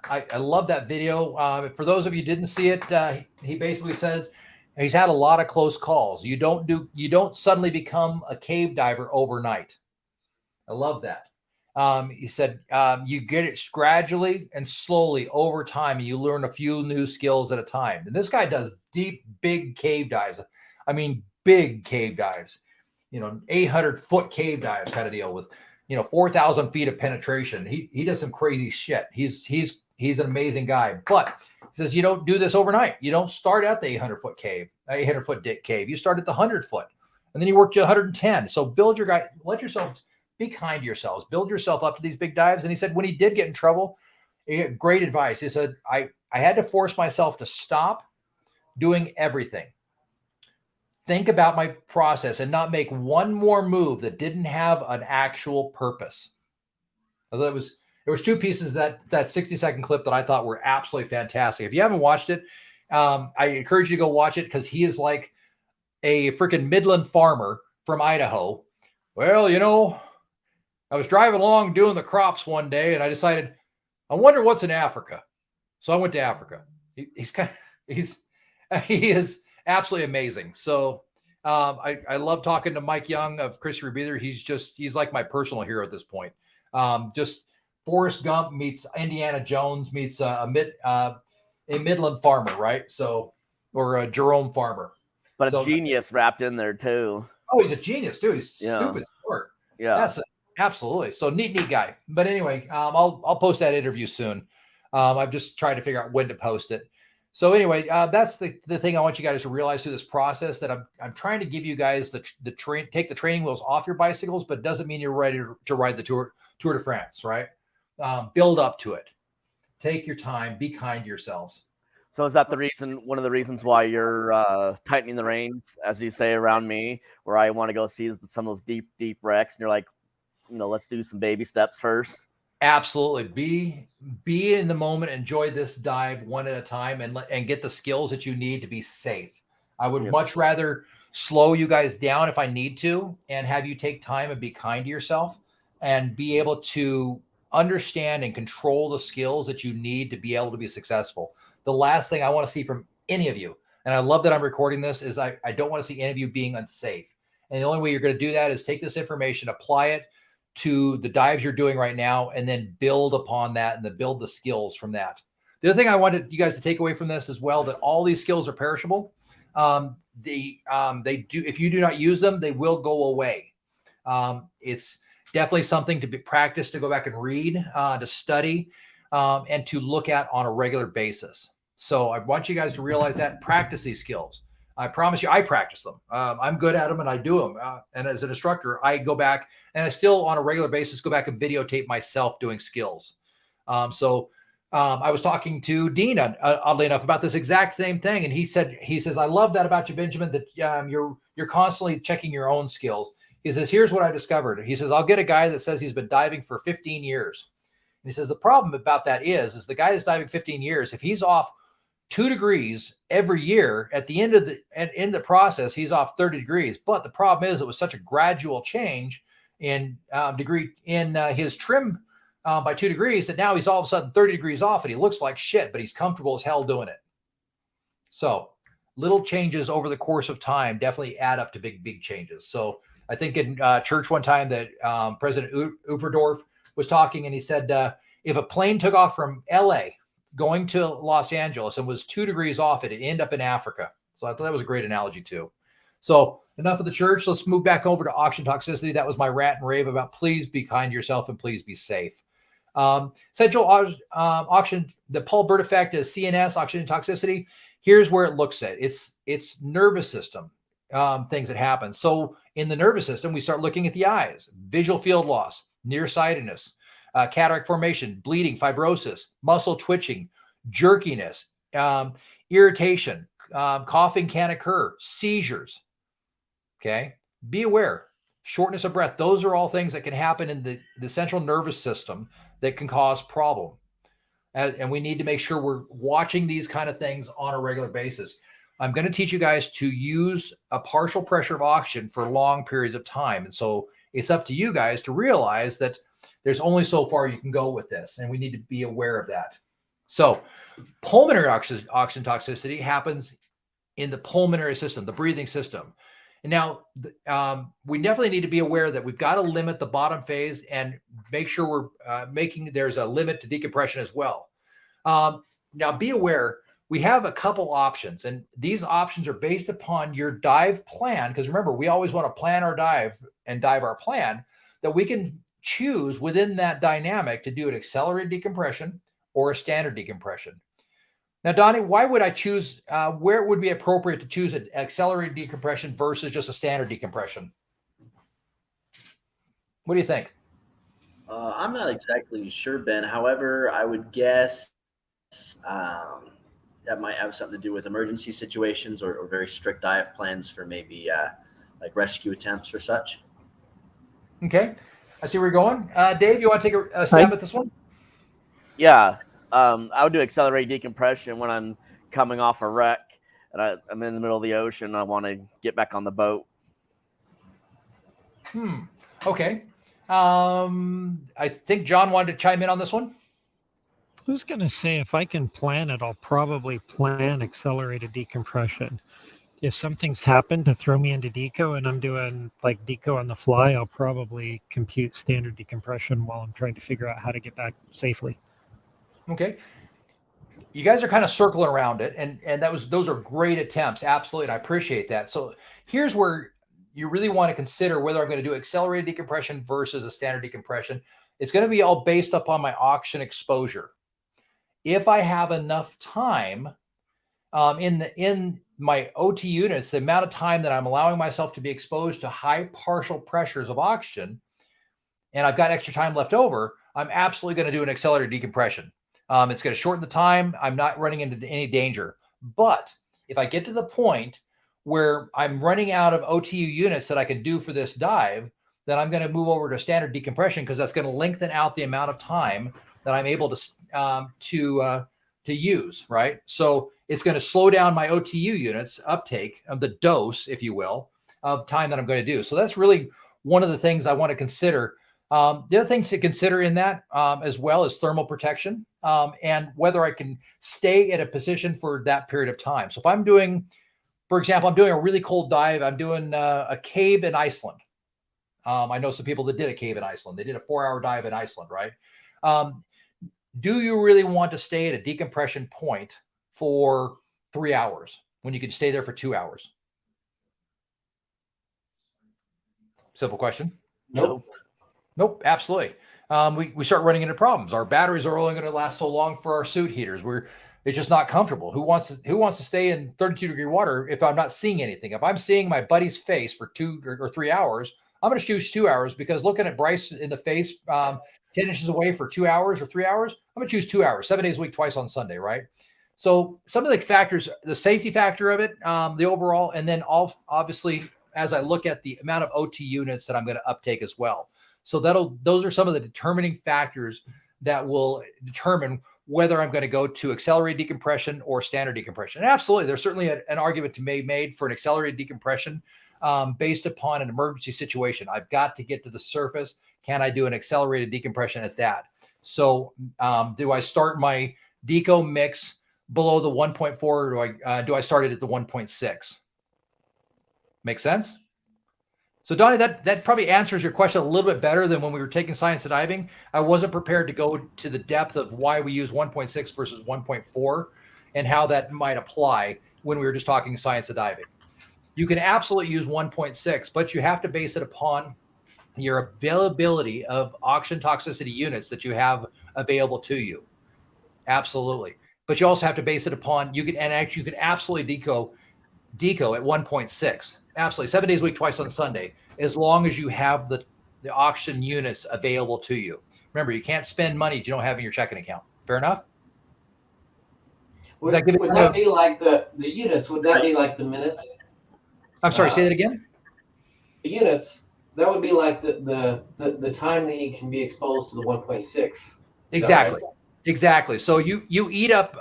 I love that video. For those of you who didn't see it, he basically says he's had a lot of close calls. You don't suddenly become a cave diver overnight. I love that. He said you get it gradually and slowly over time, and you learn a few new skills at a time. And this guy does deep, big cave dives. I mean, big cave dives. 800-foot cave dives kind of deal with 4,000 feet of penetration. He does some crazy shit. He's an amazing guy. But he says you don't do this overnight. You don't start at the 800-foot cave. You start at the 100-foot, and then you work to 110. So let yourselves be kind to yourselves. Build yourself up to these big dives. And he said when he did get in trouble, he had great advice. He said, I had to force myself to stop doing everything. Think about my process and not make one more move that didn't have an actual purpose. There was two pieces that 60-second clip that I thought were absolutely fantastic. If you haven't watched it, I encourage you to go watch it because he is like a freaking Midland farmer from Idaho. Well, I was driving along doing the crops one day and I decided, I wonder what's in Africa. So I went to Africa. He is absolutely amazing. So I love talking to Mike Young of Chris Rebreather. He's like my personal hero at this point. Just Forrest Gump meets Indiana Jones meets a Midland farmer, right? So, or a Jerome farmer. But a genius wrapped in there too. Oh, he's a genius too. He's stupid smart. Yeah. Absolutely. So neat guy. But anyway, I'll post that interview soon. I'm just trying to figure out when to post it. So anyway, that's the thing I want you guys to realize through this process, that I'm trying to give you guys take the training wheels off your bicycles, but it doesn't mean you're ready to ride the Tour de France, right? Build up to it. Take your time. Be kind to yourselves. So is that one of the reasons why you're tightening the reins, as you say, around me, where I want to go see some of those deep wrecks, and you're like, let's do some baby steps first? Absolutely. Be in the moment. Enjoy this dive one at a time, and get the skills that you need to be safe. I would much rather slow you guys down if I need to, and have you take time and be kind to yourself and be able to understand and control the skills that you need to be able to be successful. the last thing I want to see from any of you, and I love that I'm recording this, is I don't want to see any of you being unsafe. And the only way you're going to do that is take this information, apply it to the dives you're doing right now, and then build upon that and then build the skills from that. The other thing I wanted you guys to take away from this as well, that all these skills are perishable. They do, if you do not use them, they will go away. It's definitely something to be practiced, to go back and read, to study, and to look at on a regular basis. So I want you guys to realize that, practice these skills. I promise you, I practice them. I'm good at them and I do them. And as an instructor, I go back and I still on a regular basis go back and videotape myself doing skills. I was talking to Dean, oddly enough, about this exact same thing. And he says, I love that about you, Benjamin, that you're constantly checking your own skills. He says, here's what I discovered. He says, I'll get a guy that says he's been diving for 15 years. And he says, the problem about that is the guy that's diving 15 years, if he's off 2 degrees every year, at the end of the process, he's off 30 degrees. But the problem is it was such a gradual change in his trim by 2 degrees that now he's all of a sudden 30 degrees off and he looks like shit, but he's comfortable as hell doing it. So little changes over the course of time definitely add up to big changes. So I think in church one time that President Upperdorf was talking, and he said, if a plane took off from LA going to Los Angeles and was 2 degrees off, it'd end up in Africa. So I thought that was a great analogy too. So enough of the church. Let's move back over to auction toxicity. That was my rant and rave about please be kind to yourself and please be safe. Central auction, the Paul Burt effect is CNS, oxygen toxicity. Here's where it looks at. It's nervous system things that happen. So in the nervous system, we start looking at the eyes, visual field loss, nearsightedness, cataract formation, bleeding, fibrosis, muscle twitching, jerkiness, irritation, coughing can occur, seizures. Okay. Be aware. Shortness of breath. Those are all things that can happen in the central nervous system that can cause problem. And we need to make sure we're watching these kind of things on a regular basis. I'm going to teach you guys to use a partial pressure of oxygen for long periods of time. And so it's up to you guys to realize that there's only so far you can go with this. And we need to be aware of that. So pulmonary oxygen toxicity happens in the pulmonary system, the breathing system. And now we definitely need to be aware that we've got to limit the bottom phase and make sure we're there's a limit to decompression as well. Now be aware, we have a couple options, and these options are based upon your dive plan. Because remember, we always want to plan our dive and dive our plan, that we can choose within that dynamic to do an accelerated decompression or a standard decompression. Now, Donnie, why would I choose, where it would be appropriate to choose an accelerated decompression versus just a standard decompression? What do you think? I'm not exactly sure, Ben. However, I would guess that might have something to do with emergency situations or very strict dive plans for maybe like rescue attempts or such. Okay. I see where you're going. Dave, you want to take a stab at this one? Yeah. I would do accelerated decompression when I'm coming off a wreck and I'm in the middle of the ocean. I want to get back on the boat. Okay. I think John wanted to chime in on this one. I was going to say, if I can plan it, I'll probably plan accelerated decompression. If something's happened to throw me into deco and I'm doing like deco on the fly, I'll probably compute standard decompression while I'm trying to figure out how to get back safely. Okay. You guys are kind of circling around it, and those are great attempts. Absolutely. And I appreciate that. So here's where you really want to consider whether I'm going to do accelerated decompression versus a standard decompression. It's going to be all based upon my oxygen exposure. If I have enough time in my OT units, the amount of time that I'm allowing myself to be exposed to high partial pressures of oxygen, and I've got extra time left over, I'm absolutely going to do an accelerated decompression. It's going to shorten the time. I'm not running into any danger. But if I get to the point where I'm running out of OTU units that I can do for this dive, then I'm going to move over to standard decompression, because that's going to lengthen out the amount of time that I'm able to use, right? So it's going to slow down my OTU units uptake of the dose, if you will, of time that I'm going to do. So that's really one of the things I want to consider. The other things to consider in that as well is thermal protection and whether I can stay at a position for that period of time. So if I'm doing, for example, I'm doing a really cold dive, I'm doing a cave in Iceland. I know some people that did a cave in Iceland. They did a 4-hour dive in Iceland, right? Do you really want to stay at a decompression point for 3 hours when you can stay there for 2 hours? Simple question. Nope. Nope, absolutely. We start running into problems. Our batteries are only going to last so long for our suit heaters. It's just not comfortable. Who wants to stay in 32-degree water if I'm not seeing anything? If I'm seeing my buddy's face for 2 or 3 hours, I'm going to choose 2 hours, because looking at Bryce in the face 10 inches away for 2 hours or 3 hours, I'm going to choose 2 hours, 7 days a week, twice on Sunday, right? So some of the factors, the safety factor of it, the overall, and then obviously as I look at the amount of OT units that I'm going to uptake as well. So those are some of the determining factors that will determine whether I'm going to go to accelerated decompression or standard decompression. And absolutely, there's certainly an argument to be made for an accelerated decompression based upon an emergency situation. I've got to get to the surface. Can I do an accelerated decompression at that? So do I start my deco mix below the 1.4, or do I start it at the 1.6? Make sense? So Donnie, that probably answers your question a little bit better than when we were taking science of diving. I wasn't prepared to go to the depth of why we use 1.6 versus 1.4 and how that might apply when we were just talking science of diving. You can absolutely use 1.6, but you have to base it upon your availability of oxygen toxicity units that you have available to you. Absolutely. But you also have to base it upon, you can absolutely deco at 1.6. Absolutely. 7 days a week, twice on Sunday, as long as you have the oxygen units available to you. Remember, you can't spend money if you don't have in your checking account. Fair enough? Would that be like the units? Would that be like the minutes? I'm sorry, say that again? The units, that would be like the time that you can be exposed to the 1.6. Exactly. Right? Exactly. So you eat up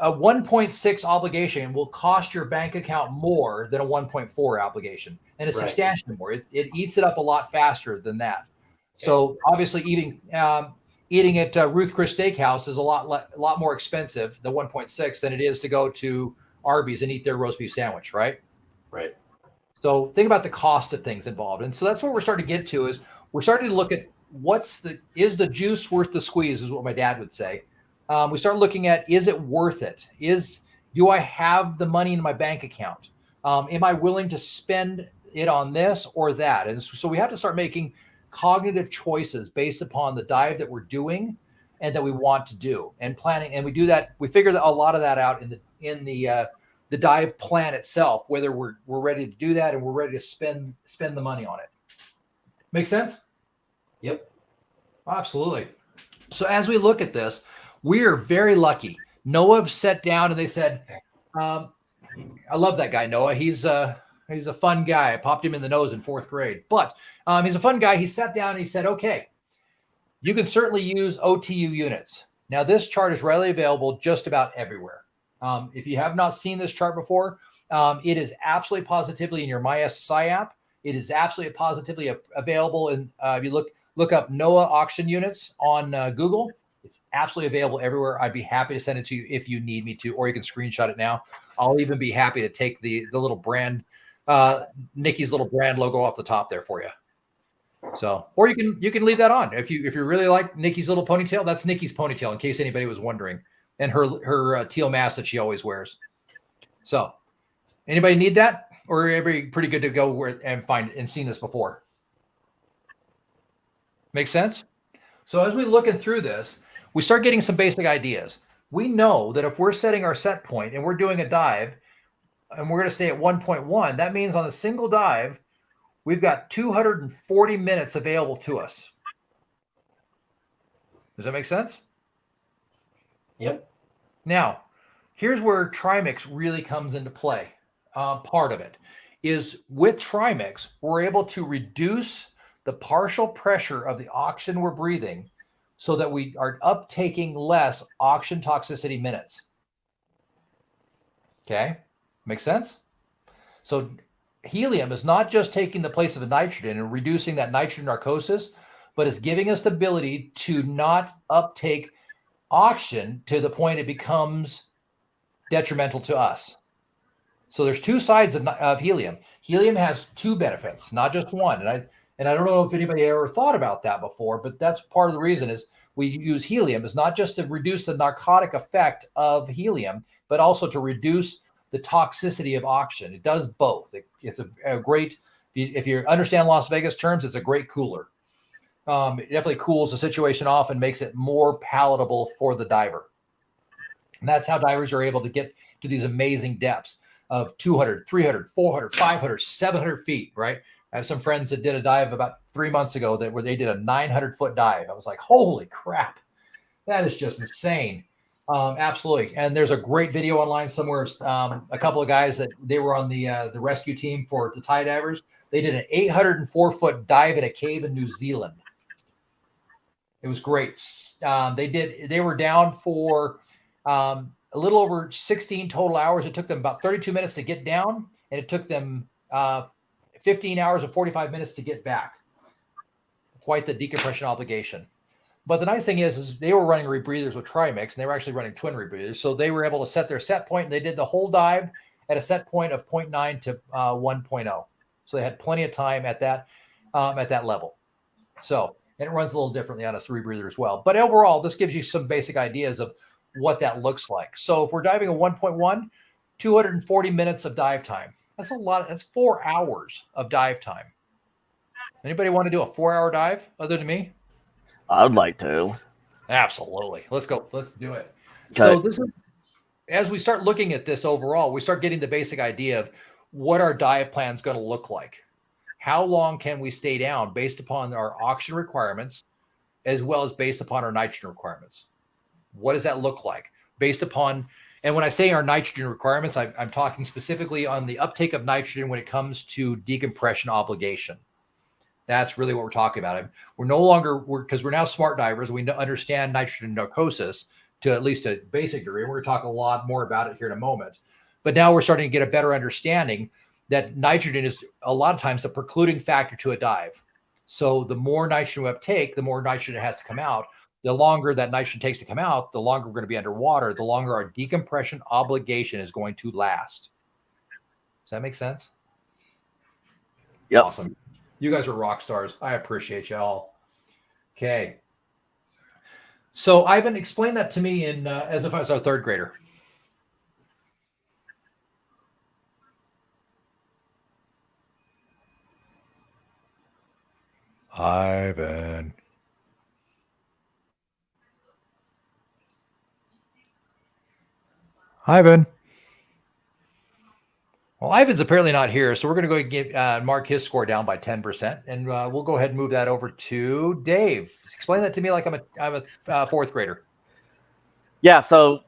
a 1.6 obligation will cost your bank account more than a 1.4 obligation, and it's substantially more. It eats it up a lot faster than that. So obviously eating at Ruth Chris Steakhouse is a lot more expensive, the 1.6, than it is to go to Arby's and eat their roast beef sandwich, right? Right. So think about the cost of things involved. And so that's what we're starting to get to, is we're starting to look at is the juice worth the squeeze, is what my dad would say. We start looking at, is it worth it? Do I have the money in my bank account? Am I willing to spend it on this or that? And so we have to start making cognitive choices based upon the dive that we're doing and that we want to do, and planning. And we do that. We figure a lot of that out in the dive plan itself, whether we're ready to do that and we're ready to spend the money on it. Make sense? Yep. Absolutely. So as we look at this, we are very lucky. Noah sat down and they said, I love that guy, Noah. He's a fun guy. I popped him in the nose in 4th grade, but he's a fun guy. He sat down and he said, okay, you can certainly use OTU units. Now, this chart is readily available just about everywhere. If you have not seen this chart before, it is absolutely positively in your MySSI app. It is absolutely positively available. And if you look up NOAA oxygen units on Google, it's absolutely available everywhere. I'd be happy to send it to you if you need me to, or you can screenshot it now. I'll even be happy to take the little brand, Nikki's little brand logo off the top there for you. So, or you can leave that on if you really like Nikki's little ponytail. That's Nikki's ponytail, in case anybody was wondering, and her teal mask that she always wears. So, anybody need that, or everybody pretty good to go and find and seen this before? Make sense? So as we looking through this, we start getting some basic ideas. We know that if we're setting our set point and we're doing a dive and we're going to stay at 1.1, that means on a single dive, we've got 240 minutes available to us. Does that make sense? Yep. Now, here's where Trimix really comes into play. Part of it is with Trimix, we're able to reduce the partial pressure of the oxygen we're breathing so that we are uptaking less oxygen toxicity minutes. Okay, makes sense? So helium is not just taking the place of the nitrogen and reducing that nitrogen narcosis, but it's giving us the ability to not uptake oxygen to the point it becomes detrimental to us. So there's two sides of helium. Helium has two benefits, not just one. And I don't know if anybody ever thought about that before, but that's part of the reason is we use helium is not just to reduce the narcotic effect of helium, but also to reduce the toxicity of oxygen. It does both. It's a great, if you understand Las Vegas terms, it's a great cooler. It definitely cools the situation off and makes it more palatable for the diver. And that's how divers are able to get to these amazing depths of 200, 300, 400, 500, 700 feet, right? I have some friends that did a dive about 3 months ago where they did a 900-foot dive. I was like, holy crap, that is just insane. Absolutely. And there's a great video online somewhere. A couple of guys that they were on the rescue team for the tie divers. They did an 804-foot dive in a cave in New Zealand. It was great. They were down for a little over 16 total hours. It took them about 32 minutes to get down, and it took them 15 hours and 45 minutes to get back. Quite the decompression obligation. But the nice thing is they were running rebreathers with Trimix, and they were actually running twin rebreathers. So they were able to set their set point, and they did the whole dive at a set point of 0.9 to 1.0. So they had plenty of time at that level. So, and it runs a little differently on a rebreather as well. But overall, this gives you some basic ideas of what that looks like. So if we're diving a 1.1, 240 minutes of dive time. That's a lot. That's 4 hours of dive time. Anybody want to do a 4-hour dive other than me? I would like to. Absolutely. Let's go. Let's do it. Okay. So this is, as we start looking at this overall, we start getting the basic idea of what our dive plan is going to look like. How long can we stay down based upon our oxygen requirements, as well as based upon our nitrogen requirements? What does that look like based upon, and when I say our nitrogen requirements, I'm talking specifically on the uptake of nitrogen when it comes to decompression obligation. That's really what we're talking about. We're no longer, because we're now smart divers. We understand nitrogen narcosis to at least a basic degree. We're going to talk a lot more about it here in a moment. But now we're starting to get a better understanding that nitrogen is a lot of times the precluding factor to a dive. So the more nitrogen we uptake, the more nitrogen has to come out. The longer that nitrogen takes to come out, the longer we're going to be underwater, the longer our decompression obligation is going to last. Does that make sense? Yep. Awesome. You guys are rock stars. I appreciate y'all. Okay. So Ivan, explain that to me in as if I was a third grader. Ivan. Ivan. Well, Ivan's apparently not here, so we're going to go and get mark his score down by 10%, and we'll go ahead and move that over to Dave. Explain that to me like I'm a fourth grader. Yeah, so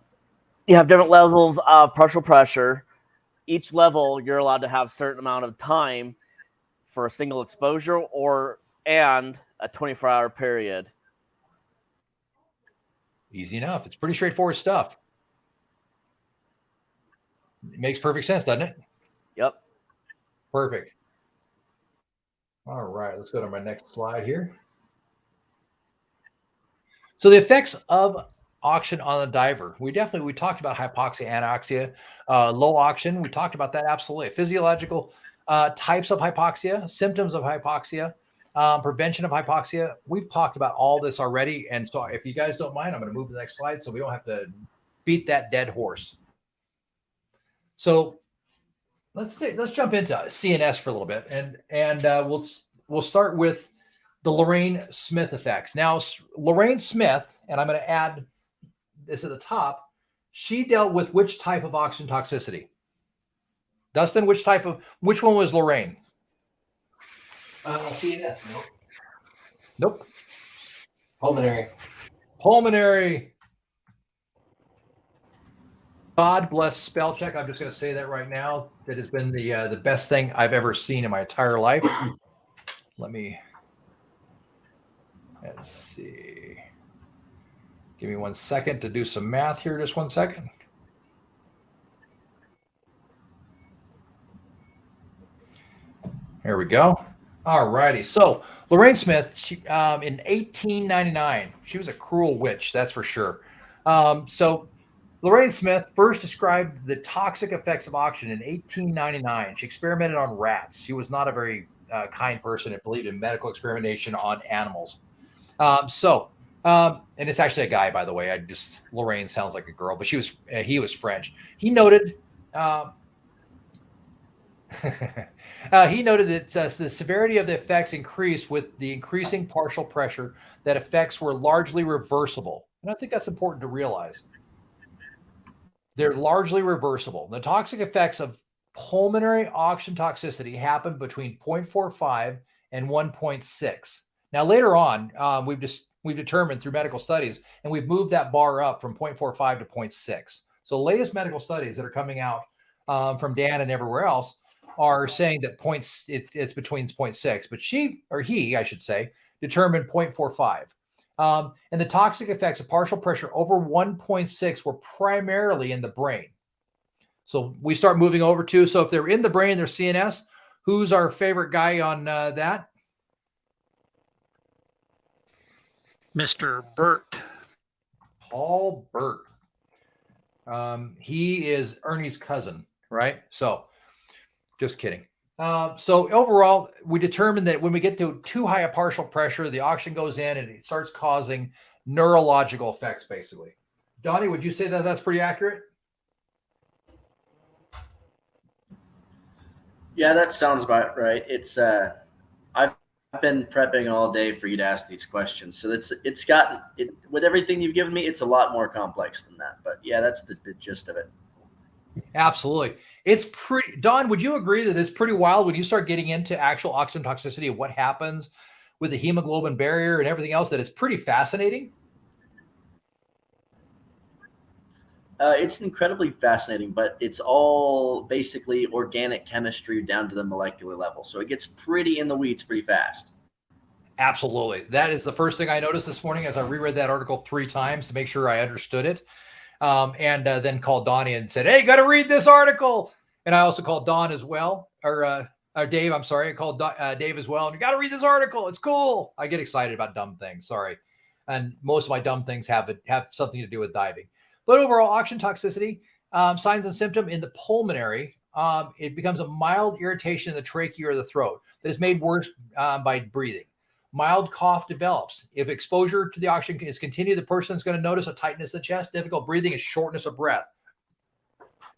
you have different levels of partial pressure. Each level, you're allowed to have a certain amount of time for a single exposure and a 24-hour period. Easy enough. It's pretty straightforward stuff. It makes perfect sense, doesn't it? Yep. Perfect. All right, let's go to my next slide here. So the effects of oxygen on a diver. We talked about hypoxia, anoxia, low oxygen. We talked about that absolutely. Physiological types of hypoxia, symptoms of hypoxia, prevention of hypoxia. We've talked about all this already. And so if you guys don't mind, I'm going to move to the next slide so we don't have to beat that dead horse. So let's jump into CNS for a little bit, and we'll start with the Lorraine Smith effects. Now, Lorraine Smith, and I'm going to add this at the top. She dealt with which type of oxygen toxicity? Dustin, which one was Lorraine? CNS, no. Nope. Pulmonary. God bless spell check. I'm just going to say that right now. That has been the best thing I've ever seen in my entire life. Let's see. Give me 1 second to do some math here. Just 1 second. Here we go. All righty. So Lorraine Smith, she, in 1899, she was a cruel witch, that's for sure. So Lorraine Smith first described the toxic effects of oxygen in 1899. She experimented on rats. She was not a very kind person and believed in medical experimentation on animals. And it's actually a guy, by the way. Lorraine sounds like a girl, but he was French. He noted he noted that the severity of the effects increased with the increasing partial pressure, that effects were largely reversible. And I think that's important to realize. They're largely reversible. The toxic effects of pulmonary oxygen toxicity happen between 0.45 and 1.6. Now, later on, we've determined through medical studies, and we've moved that bar up from 0.45 to 0.6. So latest medical studies that are coming out from Dan and everywhere else are saying that it's between 0.6, but he, I should say, determined 0.45. And the toxic effects of partial pressure over 1.6 were primarily in the brain. So we start moving over to, so if they're in the brain, they're CNS. Who's our favorite guy on that? Mr. Burt. Paul Burt. He is Ernie's cousin, right? So just kidding. So overall, we determined that when we get to too high a partial pressure, the oxygen goes in and it starts causing neurological effects, basically. Donnie, would you say that that's pretty accurate? Yeah, that sounds about right. It's I've been prepping all day for you to ask these questions, so it's gotten it with everything you've given me. It's a lot more complex than that, but yeah, that's the gist of it. Absolutely. It's pretty, Don, would you agree that it's pretty wild when you start getting into actual oxygen toxicity of what happens with the hemoglobin barrier and everything else, that it's pretty fascinating? It's incredibly fascinating, but it's all basically organic chemistry down to the molecular level. So it gets pretty in the weeds pretty fast. Absolutely. That is the first thing I noticed this morning as I reread that article 3 times to make sure I understood it. And then called Donnie and said, hey, got to read this article. And I also called Don as well, or Dave, I'm sorry. I called Dave as well. And you got to read this article. It's cool. I get excited about dumb things. Sorry. And most of my dumb things have something to do with diving. But overall, oxygen toxicity, signs and symptom in the pulmonary, it becomes a mild irritation in the trachea or the throat that is made worse by breathing. Mild cough develops. If exposure to the oxygen is continued, the person is going to notice a tightness in the chest, difficult breathing, and shortness of breath.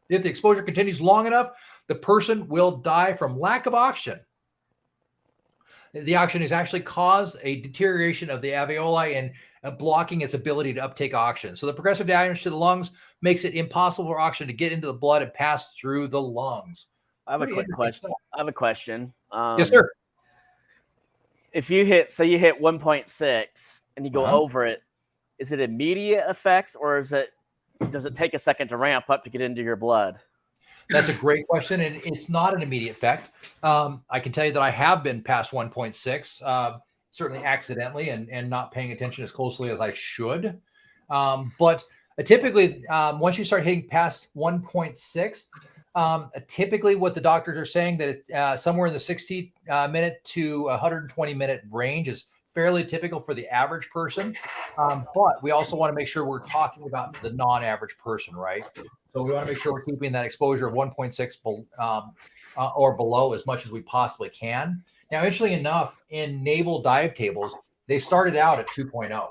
If the exposure continues long enough, the person will die from lack of oxygen. The oxygen has actually caused a deterioration of the alveoli and blocking its ability to uptake oxygen. So the progressive damage to the lungs makes it impossible for oxygen to get into the blood and pass through the lungs. I have a quick question. Yes, sir. If you hit 1.6 and you go over it, is it immediate effects, or does it take a second to ramp up to get into your blood? That's a great question, and it's not an immediate effect. I can tell you that I have been past 1.6, certainly accidentally and not paying attention as closely as I should. But typically, once you start hitting past 1.6, typically what the doctors are saying that somewhere in the 60 minute to 120 minute range is fairly typical for the average person. But we also want to make sure we're talking about the non-average person, right? So we want to make sure we're keeping that exposure of 1.6 or below as much as we possibly can. Now, interestingly enough, in naval dive tables, they started out at 2.0.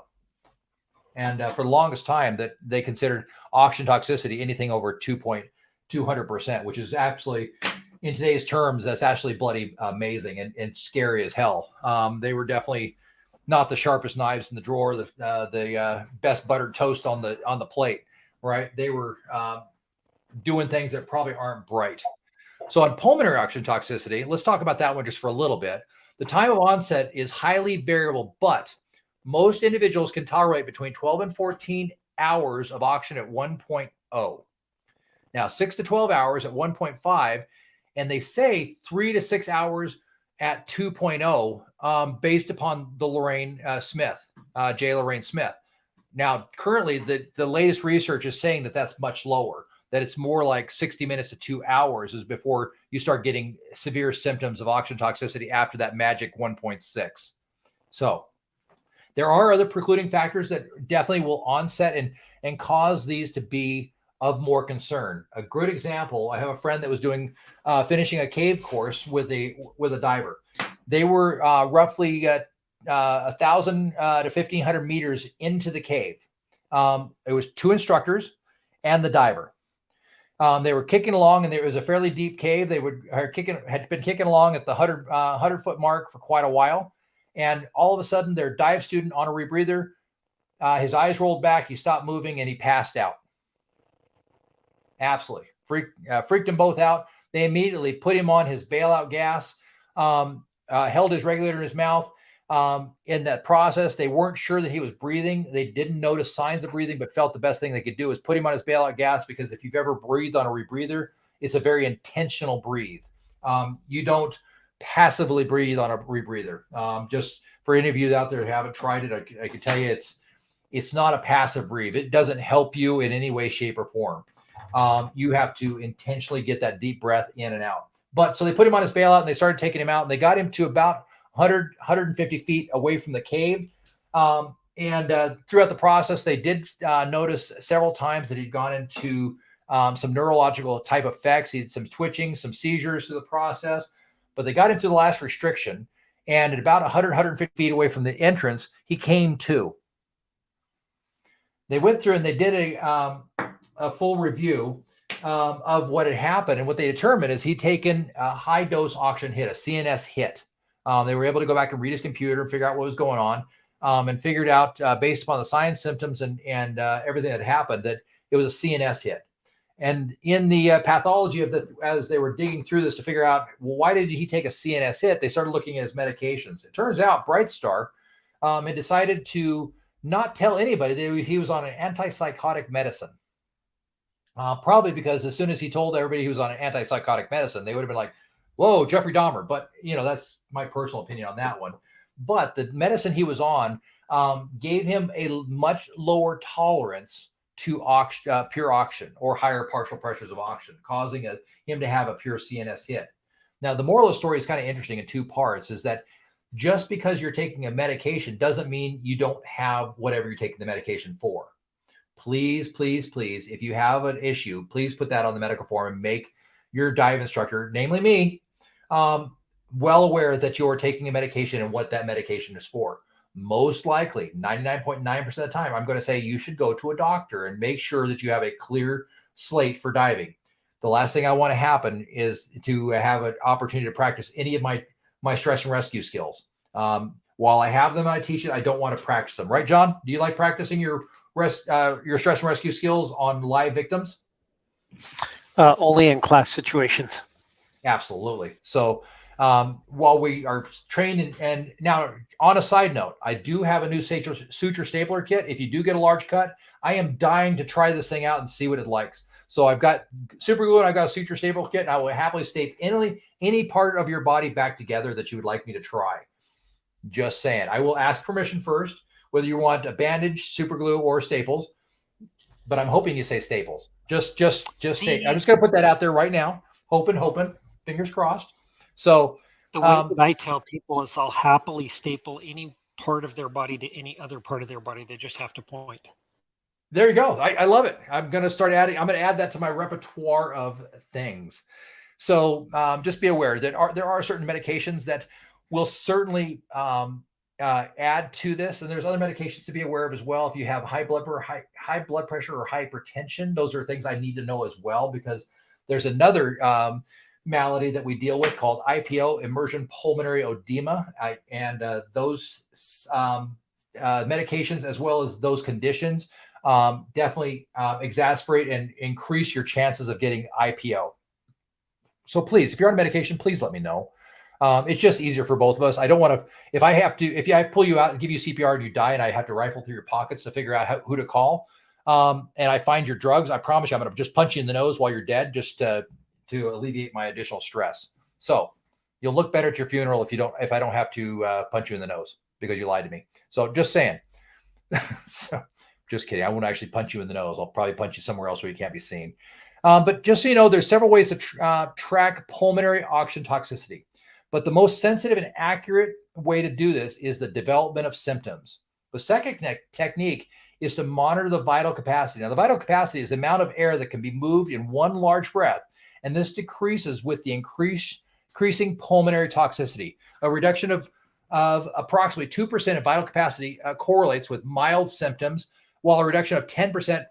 And for the longest time that they considered oxygen toxicity anything over 200%, which is absolutely, in today's terms, that's actually bloody amazing and scary as hell. They were definitely not the sharpest knives in the drawer, the best buttered toast on the plate, right? They were doing things that probably aren't bright. So on pulmonary oxygen toxicity, let's talk about that one just for a little bit. The time of onset is highly variable, but most individuals can tolerate between 12 and 14 hours of oxygen at 1.0. Now, 6 to 12 hours at 1.5, and they say 3 to 6 hours at 2.0, based upon the Lorraine Smith, J. Lorraine Smith. Now, currently, the latest research is saying that that's much lower, that it's more like 60 minutes to 2 hours is before you start getting severe symptoms of oxygen toxicity after that magic 1.6. So there are other precluding factors that definitely will onset and cause these to be of more concern. A good example, I have a friend that was doing finishing a cave course with a diver. They were roughly 1,000 to 1,500 meters into the cave. It was 2 instructors and the diver. They were kicking along, and it was a fairly deep cave. They had been kicking along at the 100-foot mark for quite a while. And all of a sudden, their dive student on a rebreather, his eyes rolled back, he stopped moving, and he passed out. Absolutely. Freaked them both out. They immediately put him on his bailout gas, held his regulator in his mouth. In that process, they weren't sure that he was breathing. They didn't notice signs of breathing, but felt the best thing they could do is put him on his bailout gas, because if you've ever breathed on a rebreather, it's a very intentional breathe. You don't passively breathe on a rebreather. Just for any of you out there who haven't tried it, I can tell you it's not a passive breathe. It doesn't help you in any way, shape, or form. You have to intentionally get that deep breath in and out. But so they put him on his bailout, and they started taking him out, and they got him to about 150 feet away from the cave. Throughout the process, they did notice several times that he'd gone into some neurological type effects. He had some twitching, some seizures through the process, but they got him to the last restriction. And at about 150 feet away from the entrance, he came to. They went through and they did a full review of what had happened. And what they determined is he'd taken a high dose oxygen hit, a CNS hit. They were able to go back and read his computer and figure out what was going on, and figured out based upon the signs, symptoms, and everything that happened, that it was a CNS hit. And in the pathology of as they were digging through this to figure out, well, why did he take a CNS hit? They started looking at his medications. It turns out Bright Star had decided to not tell anybody that he was on an antipsychotic medicine. Probably because as soon as he told everybody he was on an antipsychotic medicine, they would have been like, whoa, Jeffrey Dahmer. But, that's my personal opinion on that one. But the medicine he was on gave him a much lower tolerance to pure oxygen or higher partial pressures of oxygen, causing him to have a pure CNS hit. Now, the moral of the story is kind of interesting in 2 parts, is that just because you're taking a medication doesn't mean you don't have whatever you're taking the medication for. Please, please, please, if you have an issue, please put that on the medical form and make your dive instructor, namely me, well aware that you're taking a medication and what that medication is for. Most likely, 99.9% of the time, I'm going to say you should go to a doctor and make sure that you have a clear slate for diving. The last thing I want to happen is to have an opportunity to practice any of my stress and rescue skills. While I have them, I teach it. I don't want to practice them. Right, John? Do you like practicing your stress and rescue skills on live victims? Only in class situations. Absolutely. So while we are trained, and now on a side note, I do have a new suture stapler kit. If you do get a large cut, I am dying to try this thing out and see what it likes. So I've got super glue and I've got a suture stapler kit, and I will happily staple any part of your body back together that you would like me to try. Just saying. I will ask permission first, whether you want a bandage, super glue, or staples. But I'm hoping you say staples. Just say. I'm just going to put that out there right now. Hoping, fingers crossed. So the way that I tell people is I'll happily staple any part of their body to any other part of their body. They just have to point. There you go. I love it. I'm going to add that to my repertoire of things. So just be aware that there are certain medications that will certainly add to this. And there's other medications to be aware of as well. If you have high blood pressure or hypertension, those are things I need to know as well, because there's another malady that we deal with called IPO, immersion pulmonary edema. And those medications, as well as those conditions, definitely exacerbate and increase your chances of getting IPO. So please, if you're on medication, please let me know. It's just easier for both of us. I don't want to, if I pull you out and give you CPR and you die and I have to rifle through your pockets to figure out who to call, and I find your drugs, I promise you I'm going to just punch you in the nose while you're dead, just to alleviate my additional stress. So you'll look better at your funeral if I don't have to punch you in the nose because you lied to me. So just saying. So, just kidding. I won't actually punch you in the nose. I'll probably punch you somewhere else where you can't be seen. But just so you know, there's several ways to track pulmonary oxygen toxicity. But the most sensitive and accurate way to do this is the development of symptoms. The second technique is to monitor the vital capacity. Now, the vital capacity is the amount of air that can be moved in one large breath, and this decreases with the increasing pulmonary toxicity. A reduction of approximately 2% of vital capacity correlates with mild symptoms, while a reduction of 10%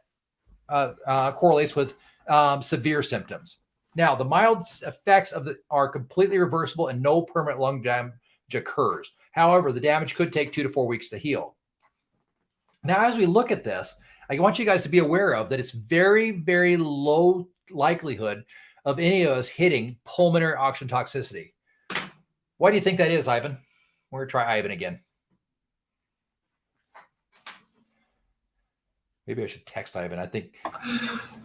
correlates with severe symptoms. Now, the mild effects are completely reversible and no permanent lung damage occurs. However, the damage could take 2 to 4 weeks to heal. Now, as we look at this, I want you guys to be aware of that it's very, very low likelihood of any of us hitting pulmonary oxygen toxicity. Why do you think that is, Ivan? We're going to try Ivan again. Maybe I should text Ivan. I think.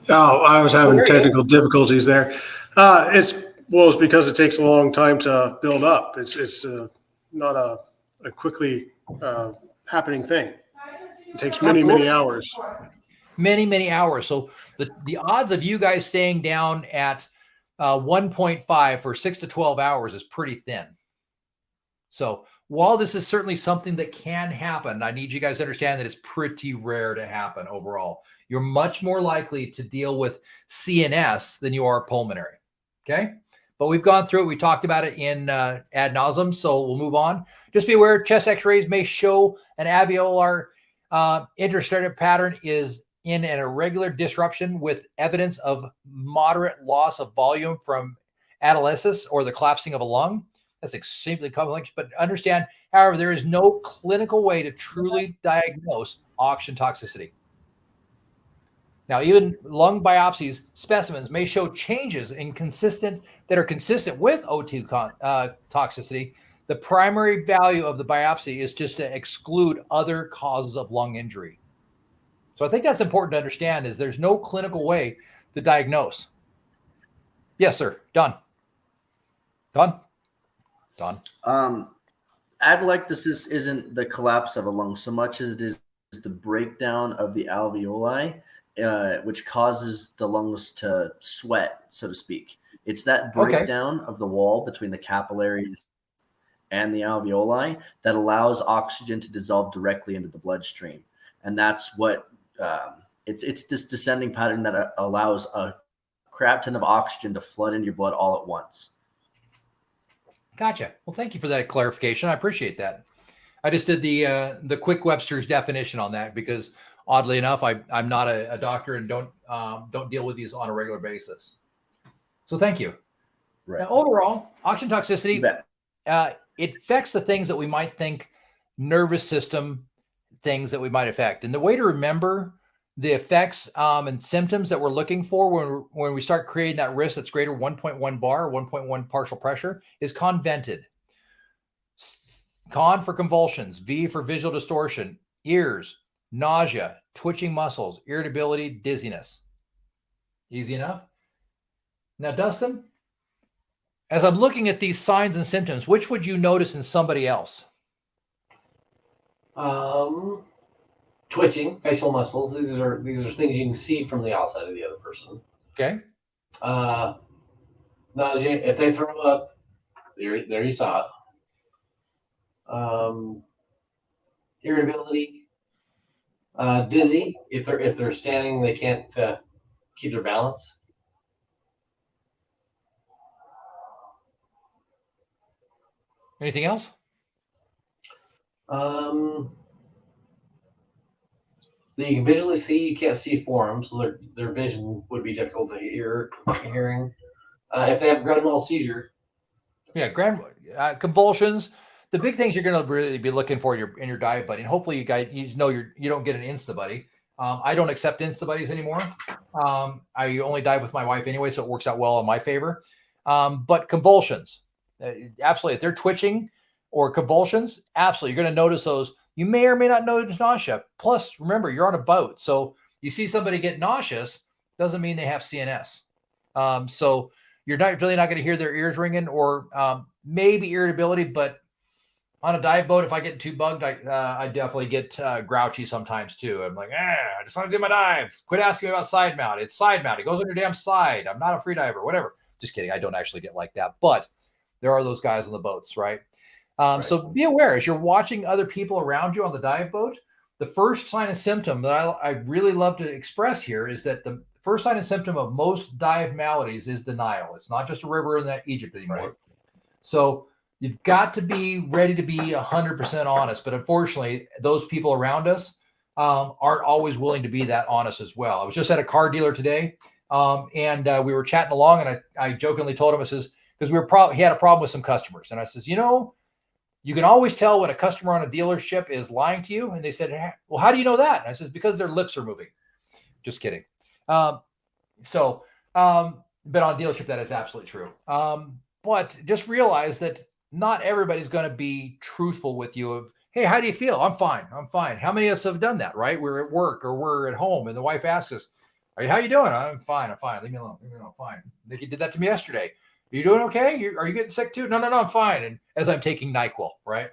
Oh, I was having there he technical difficulties there. It's because it takes a long time to build up. It's not a quickly happening thing. It takes many hours. Many hours. So the odds of you guys staying down at 1.5 for 6 to 12 hours is pretty thin. So while this is certainly something that can happen, I need you guys to understand that it's pretty rare to happen overall. You're much more likely to deal with CNS than you are pulmonary. Okay. But we've gone through it. We talked about it in ad nauseum. So we'll move on. Just be aware, chest x-rays may show an alveolar interstitial pattern is in an irregular disruption with evidence of moderate loss of volume from atelectasis or the collapsing of a lung. That's extremely common, but understand, however, there is no clinical way to truly diagnose oxygen toxicity. Now, even lung biopsies specimens may show changes that are consistent with O2 toxicity. The primary value of the biopsy is just to exclude other causes of lung injury. So I think that's important to understand is there's no clinical way to diagnose. Yes, sir. Don. Atelectasis isn't the collapse of a lung so much as it is the breakdown of the alveoli, which causes the lungs to sweat, so to speak. It's that breakdown of the wall between the capillaries and the alveoli that allows oxygen to dissolve directly into the bloodstream. And that's what it's this descending pattern that allows a crap ton of oxygen to flood into your blood all at once. Gotcha. Well, thank you for that clarification. I appreciate that. I just did the quick Webster's definition on that because oddly enough, I'm not a doctor and don't deal with these on a regular basis. So thank you. Right. Now, overall, oxygen toxicity, it affects the things that we might think nervous system things that we might affect. And the way to remember the effects and symptoms that we're looking for when we start creating that risk that's greater 1.1 bar, 1.1 partial pressure is convented. Con for convulsions, V for visual distortion, ears, nausea, twitching muscles, irritability, dizziness. Easy enough. Now, Dustin, as I'm looking at these signs and symptoms, which would you notice in somebody else? Twitching, facial muscles. These are things you can see from the outside of the other person. Okay. Nausea. If they throw up, there you saw it. Irritability. Dizzy. If they're standing, they can't keep their balance. Anything else? That you can visually see, you can't see for them, so their vision would be difficult to hearing. If they have grand mal seizure. Yeah, convulsions. The big things you're going to really be looking for in your diet buddy, and hopefully you know you don't get an Insta buddy. I don't accept Insta buddies anymore. I only dive with my wife anyway, so it works out well in my favor. But convulsions, absolutely. If they're twitching or convulsions, absolutely, you're going to notice those. You may or may not notice nausea. Plus, remember, you're on a boat. So you see somebody get nauseous, doesn't mean they have CNS. So you're really not going to hear their ears ringing or maybe irritability, but On a dive boat, if I get too bugged, I definitely get grouchy sometimes too. I'm like, I just want to do my dive. Quit asking me about side mount. It's side mount. It goes on your damn side. I'm not a free diver, whatever. Just kidding. I don't actually get like that. But there are those guys on the boats, right? Right. So be aware as you're watching other people around you on the dive boat. The first sign and symptom that I really love to express here is that the first sign and symptom of most dive maladies is denial. It's not just a river in that Egypt anymore. Right. So you've got to be ready to be 100% honest. But unfortunately, those people around us aren't always willing to be that honest as well. I was just at a car dealer today, and we were chatting along, and I jokingly told him, I says, because he had a problem with some customers. And I says, you can always tell when a customer on a dealership is lying to you. And they said, well, how do you know that? And I says, because their lips are moving. Just kidding. But on a dealership, that is absolutely true. But just realize that not everybody's going to be truthful with you of, hey, how do you feel? I'm fine. How many of us have done that, right? We're at work or we're at home and the wife asks us, how you doing? I'm fine. Leave me alone. Fine. Nikki did that to me yesterday. Are you doing okay? Are you getting sick too? No, I'm fine. And as I'm taking NyQuil, right?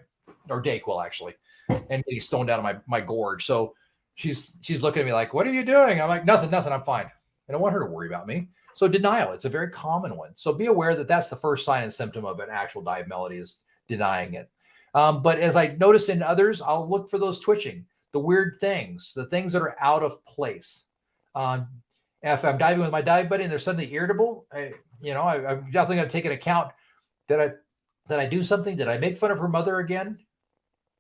Or Dayquil actually, and getting stoned out of my gorge. So she's looking at me like, what are you doing? I'm like, nothing. I'm fine. I don't want her to worry about me. So denial, it's a very common one. So be aware that that's the first sign and symptom of an actual dive malady is denying it. But as I notice in others, I'll look for those twitching, the weird things, the things that are out of place. If I'm diving with my dive buddy and they're suddenly irritable, I'm definitely going to take into account that I do something. Did I make fun of her mother again?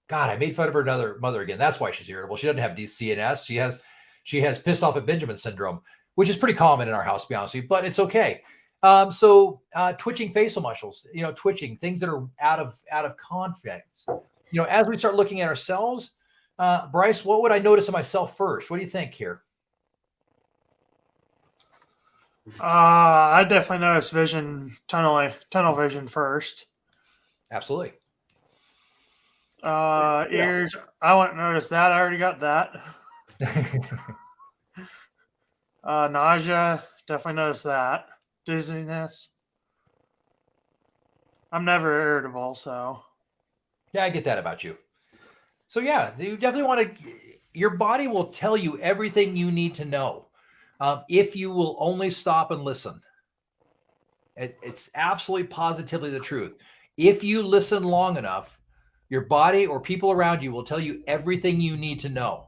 God, I made fun of her mother again. That's why she's irritable. She doesn't have CNS. She has pissed off at Benjamin syndrome, which is pretty common in our house, to be honest with you, but it's okay. Twitching facial muscles, twitching, things that are out of confidence. As we start looking at ourselves, Bryce, what would I notice in myself first? What do you think here? I definitely noticed tunnel vision first. Absolutely. Ears, I wouldn't notice that. I already got that. Nausea, definitely noticed that. Dizziness. I'm never irritable, so. Yeah, I get that about you. So yeah, you definitely want to, your body will tell you everything you need to know. If you will only stop and listen. It's absolutely positively the truth. If you listen long enough, your body or people around you will tell you everything you need to know.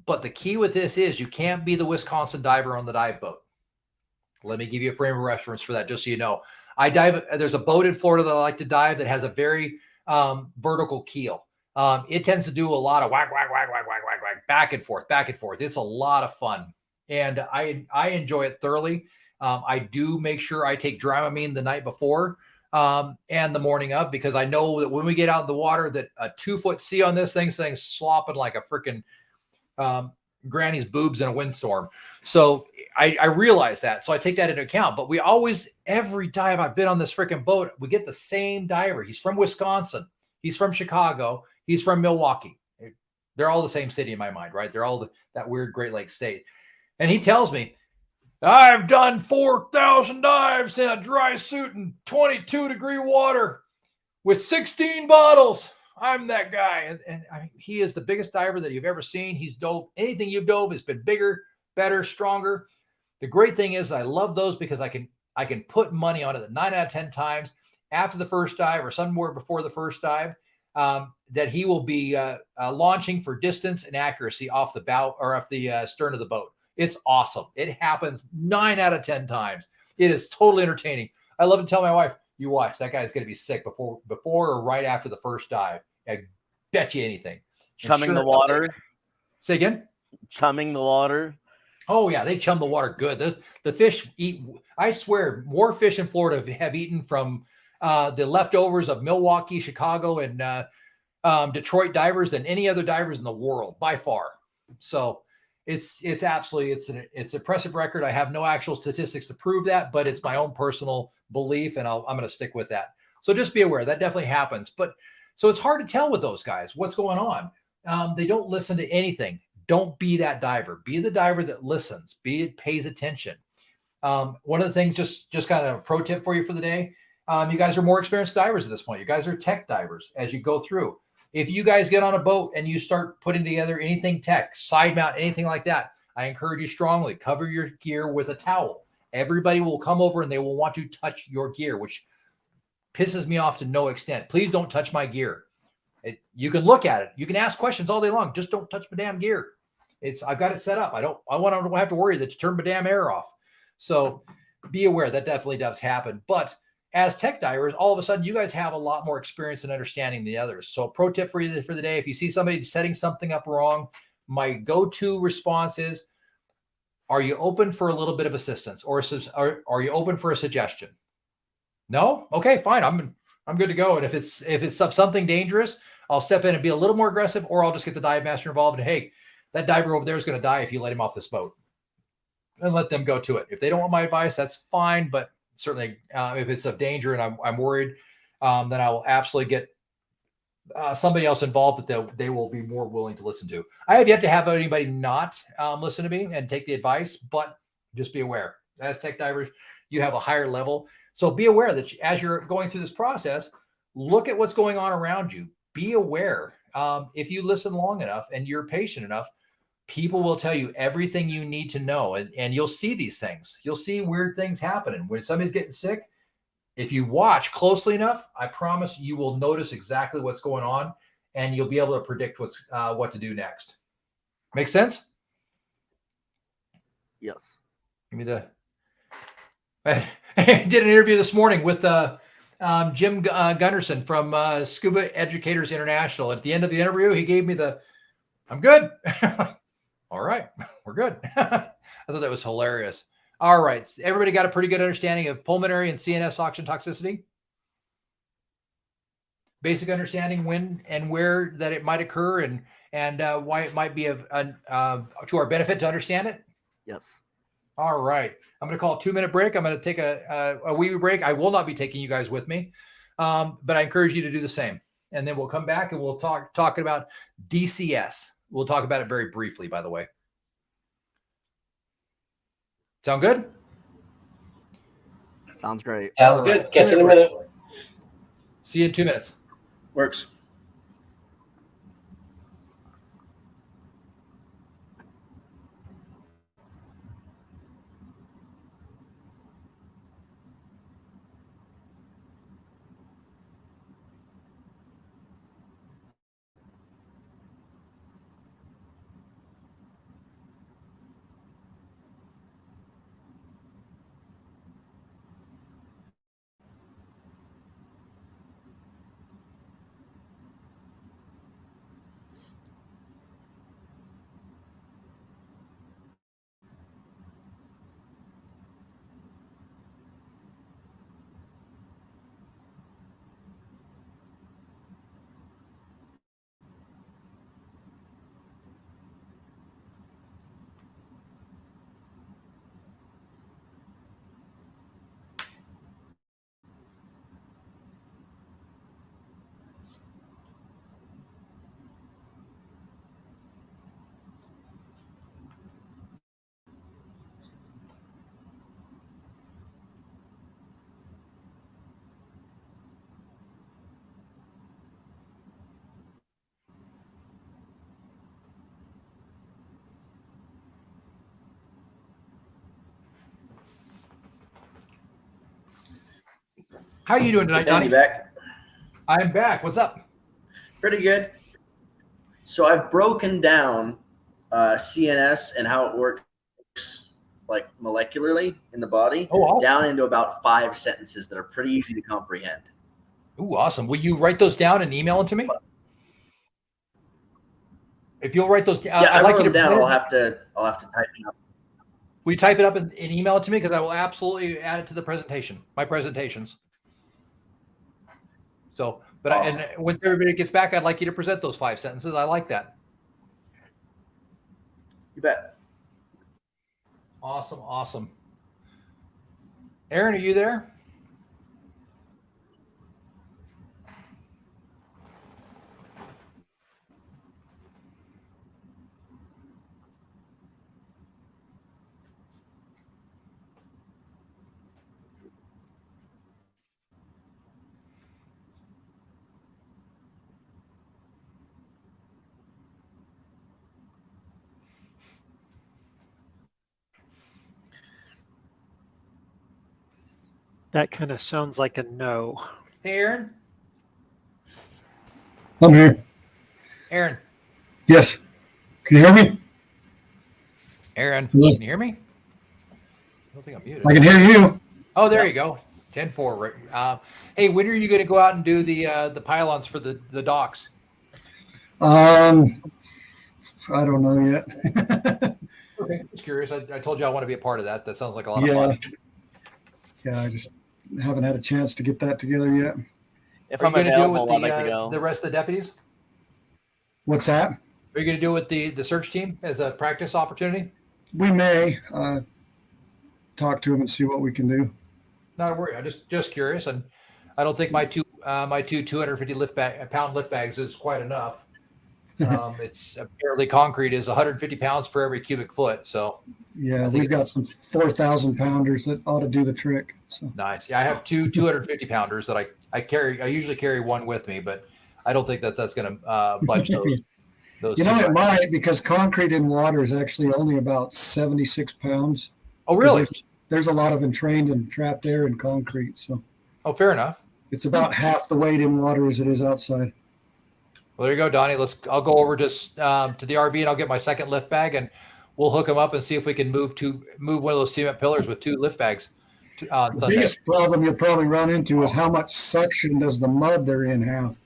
But the key with this is you can't be the Wisconsin diver on the dive boat. Let me give you a frame of reference for that, just so you know. There's a boat in Florida that I like to dive that has a very vertical keel. It tends to do a lot of whack, back and forth. It's a lot of fun. And I enjoy it thoroughly. I do make sure I take Dramamine the night before and the morning of, because I know that when we get out in the water that a 2-foot sea on this thing's slopping like a freaking granny's boobs in a windstorm. So I realize that. So I take that into account. But we always, every dive I've been on this freaking boat, we get the same diver. He's from Wisconsin. He's from Chicago. He's from Milwaukee. They're all the same city in my mind, right? They're all that weird Great Lakes state. And he tells me, I've done 4,000 dives in a dry suit in 22-degree water with 16 bottles. I'm that guy. And he is the biggest diver that you've ever seen. He's dove. Anything you've dove has been bigger, better, stronger. The great thing is I love those because I can put money on it that 9 out of 10 times after the first dive or somewhere before the first dive, that he will be launching for distance and accuracy off the bow or off the stern of the boat. It's awesome. It happens 9 out of 10 times. It is totally entertaining. I love to tell my wife, you watch, that guy's going to be sick before or right after the first dive. I bet you anything. Chumming the water. Say again? Chumming the water. Oh, yeah. They chum the water good. The fish eat, I swear, more fish in Florida have eaten from the leftovers of Milwaukee, Chicago, and Detroit divers than any other divers in the world, by far. So it's absolutely, it's an impressive record. I have no actual statistics to prove that, but it's my own personal belief, and I'm going to stick with that. So just be aware that definitely happens. But so it's hard to tell with those guys what's going on. They don't listen to anything. Don't be that diver. Be the diver that listens. Pays attention. One of the things, just kind of a pro tip for you for the day. You guys are more experienced divers at this point. You guys are tech divers as you go through. If you guys get on a boat and you start putting together anything tech, side mount, anything like that, I encourage you strongly, cover your gear with a towel. Everybody will come over and they will want to touch your gear, which pisses me off to no extent. Please don't touch my gear. You can look at it. You can ask questions all day long. Just don't touch my damn gear. I've got it set up. I want to have to worry that you turn my damn air off. So be aware that definitely does happen. But as tech divers, all of a sudden you guys have a lot more experience and understanding than the others. So pro tip for you for the day, if you see somebody setting something up wrong, my go-to response is, are you open for a little bit of assistance, or are you open for a suggestion? No? Okay, fine. I'm good to go. And if it's something dangerous, I'll step in and be a little more aggressive, or I'll just get the dive master involved and, hey, that diver over there is going to die if you let him off this boat, and let them go to it. If they don't want my advice, that's fine. But certainly if it's of danger and I'm worried, then I will absolutely get somebody else involved that they will be more willing to listen to. I have yet to have anybody not listen to me and take the advice, but just be aware. As tech divers, you have a higher level. So be aware that as you're going through this process, look at what's going on around you. Be aware. If you listen long enough and you're patient enough, people will tell you everything you need to know. And you'll see these things. You'll see weird things happening. When somebody's getting sick, if you watch closely enough, I promise you will notice exactly what's going on, and you'll be able to predict what to do next. Make sense? Yes. Give me the... I did an interview this morning with Jim Gunderson from Scuba Educators International. At the end of the interview, he gave me I'm good. All right, we're good. I thought that was hilarious. All right, everybody got a pretty good understanding of pulmonary and CNS oxygen toxicity? Basic understanding when and where that it might occur, and why it might be to our benefit to understand it? Yes. All right. I'm going to call a 2-minute break. I'm going to take a wee break. I will not be taking you guys with me, but I encourage you to do the same. And then we'll come back and we'll talk about DCS. We'll talk about it very briefly, by the way. Sound good? Sounds great. Sounds good. Catch you in a minute. See you in 2 minutes. Works. How are you doing tonight, Good to have Donnie? you back. I'm back. What's up? Pretty good. So I've broken down CNS and how it works, like molecularly in the body, awesome. down into about 5 sentences that are pretty easy to comprehend. Ooh, awesome. Will you write those down and email them to me? If you'll write those down, Yeah, I'd I like wrote you them to down. I'll have to type them up. Will you type it up and email it to me? Because I will absolutely add it to the presentation, my presentations. So, but Awesome. and when everybody gets back, I'd like you to present those 5 sentences. I like that. You bet. Awesome. Awesome. Aaron, are you there? That kind of sounds like a no. Hey, Aaron. I'm here. Aaron. Yes. Can you hear me? Aaron, Hello? can you hear me? I don't think I'm muted. I can hear you. Oh, there you go. 10-4. Right. Hey, when are you going to go out and do the pylons for the docks? I don't know yet. Okay, just curious. I told you I want to be a part of that. That sounds like a lot of Yeah. fun. Yeah, I just haven't had a chance to get that together yet. If Are you I'm going to do it available, with I'd like to go. the rest of the deputies? What's that? Are you going to do it with the search team as a practice opportunity? We may talk to him and see what we can do. Not a worry. I'm just curious, and I don't think my two 250 pound lift bags is quite enough. It's apparently concrete is 150 pounds per every cubic foot. So Yeah, I think we've got some 4,000 pounders that ought to do the trick. So nice. Yeah, I have two 250 pounders that I carry. I usually carry one with me, but I don't think that's going to budge those. you know, two it bags. might, because concrete in water is actually only about 76 pounds. Oh, really? There's a lot of entrained and trapped air in concrete. So Oh, fair enough. it's about half the weight in water as it is outside. Well, there you go, Donnie. I'll go over to the RV and I'll get my second lift bag and we'll hook them up and see if we can move one of those cement pillars with two lift bags. The biggest problem you'll probably run into is how much suction does the mud they're in have.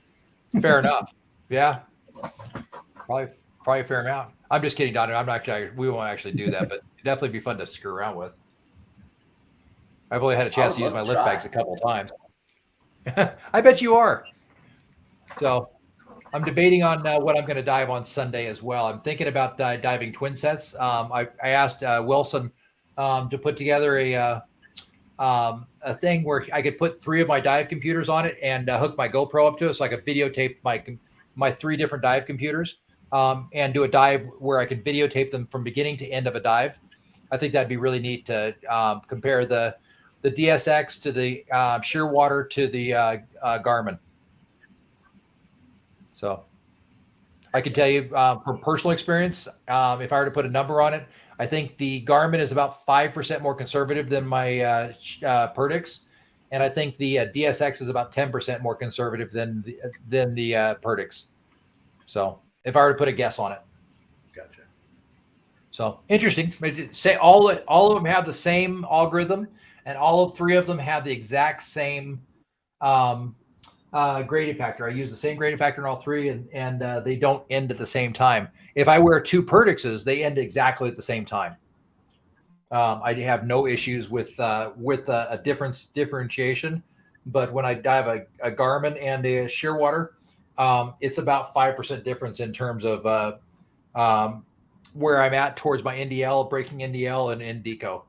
Fair enough. Yeah. Probably a fair amount. I'm just kidding, Donnie. We won't actually do that, but it'd definitely be fun to screw around with. I've only had a chance to use my lift bags a couple of times. I bet you are. So I'm debating on what I'm going to dive on Sunday as well. I'm thinking about diving twin sets. I asked Wilson to put together a thing where I could put 3 of my dive computers on it and hook my GoPro up to it, so I could videotape my 3 different dive computers and do a dive where I could videotape them from beginning to end of a dive. I think that'd be really neat to compare the DSX to the Shearwater to the Garmin. So I can tell you from personal experience, if I were to put a number on it, I think the Garmin is about 5% more conservative than my Perdix. And I think the DSX is about 10% more conservative than the Perdix. So if I were to put a guess on it. Gotcha. So interesting. Say all of them have the same algorithm, and all 3 of them have the exact same gradient factor. I use the same gradient factor in all 3, and they don't end at the same time. If I wear 2 Perdixes, they end exactly at the same time. I have no issues with a differentiation, but when I dive a Garmin and a Shearwater, it's about 5% difference in terms of where I'm at towards my NDL, breaking NDL, and deco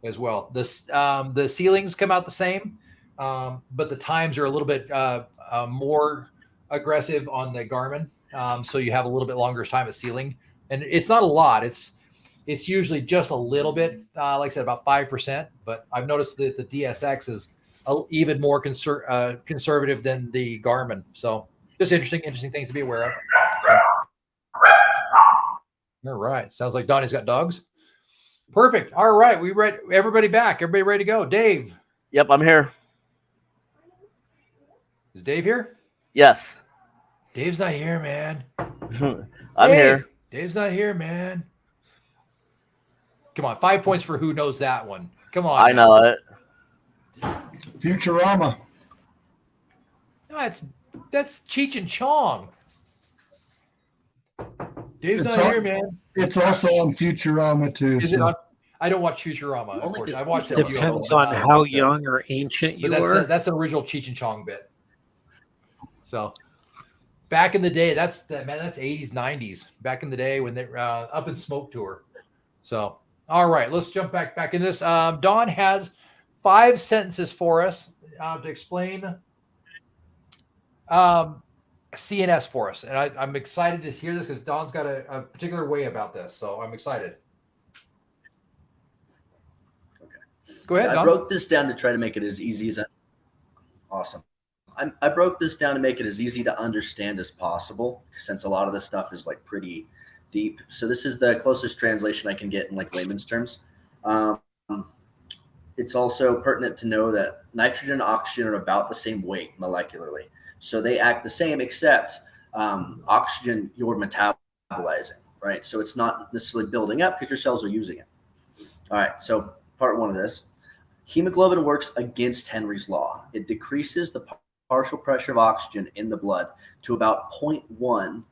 as well. The ceilings come out the same, but the times are a little bit more aggressive on the Garmin, so you have a little bit longer time at sealing, and it's not a lot. It's usually just a little bit, like I said, about 5%. But I've noticed that the DSX is even more conservative than the Garmin. So just interesting things to be aware of. All right. Sounds like Donnie's got dogs. Perfect. All right. We read everybody back. Everybody ready to go? Dave. Yep, I'm here. Is Dave here? Yes. Dave's not here, man. I'm here. Dave's not here, man. Come on. 5 points for who knows that one. Come on. I know it. Futurama. No, that's Cheech and Chong. Dave's It's not on- here, man. It's also on Futurama too. Is it on? I don't watch Futurama. Of Only course, because I watched it. Futurama- Depends on how young or ancient you But are. that's an original Cheech and Chong bit. So back in the day, that's 80s, 90s. Back in the day when they Up in Smoke Tour. So all right, let's jump back in this. Dawn has 5 sentences for us to explain CNS for us, and I'm excited to hear this because Dawn's got a particular way about this. So I'm excited. Go ahead, I Don. broke this down to try to make it as easy as awesome. I broke this down to make it as easy to understand as possible, since a lot of this stuff is like pretty deep. So this is the closest translation I can get in like layman's terms. it's also pertinent to know that nitrogen and oxygen are about the same weight molecularly. So they act the same, except oxygen you're metabolizing, right? So it's not necessarily building up because your cells are using it. All right, so part one of this. Hemoglobin works against Henry's law. It decreases the partial pressure of oxygen in the blood to about 0.1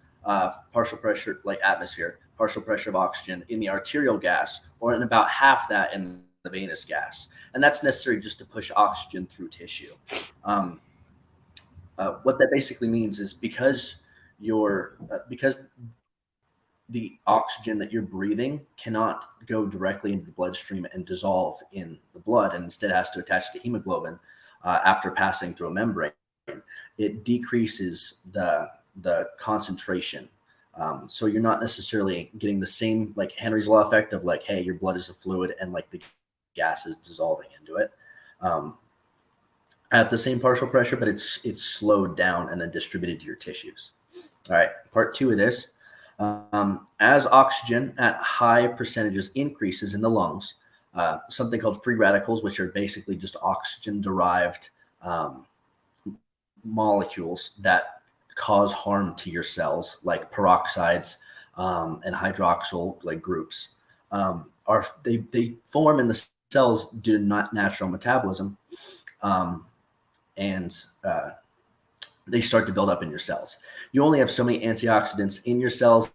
partial pressure, like atmosphere, partial pressure of oxygen in the arterial gas, or in about half that in the venous gas. And that's necessary just to push oxygen through tissue. What that basically means is because the oxygen that you're breathing cannot go directly into the bloodstream and dissolve in the blood, and instead has to attach to hemoglobin after passing through a membrane, it decreases the concentration. So you're not necessarily getting the same like Henry's law effect of like, hey, your blood is a fluid and like the gas is dissolving into it at the same partial pressure, but it's slowed down and then distributed to your tissues. All right, part two of this. As oxygen at high percentages increases in the lungs, something called free radicals, which are basically just oxygen-derived molecules that cause harm to your cells, like peroxides and hydroxyl like groups, they form in the cells due to not natural metabolism, and they start to build up in your cells. You only have so many antioxidants in your cells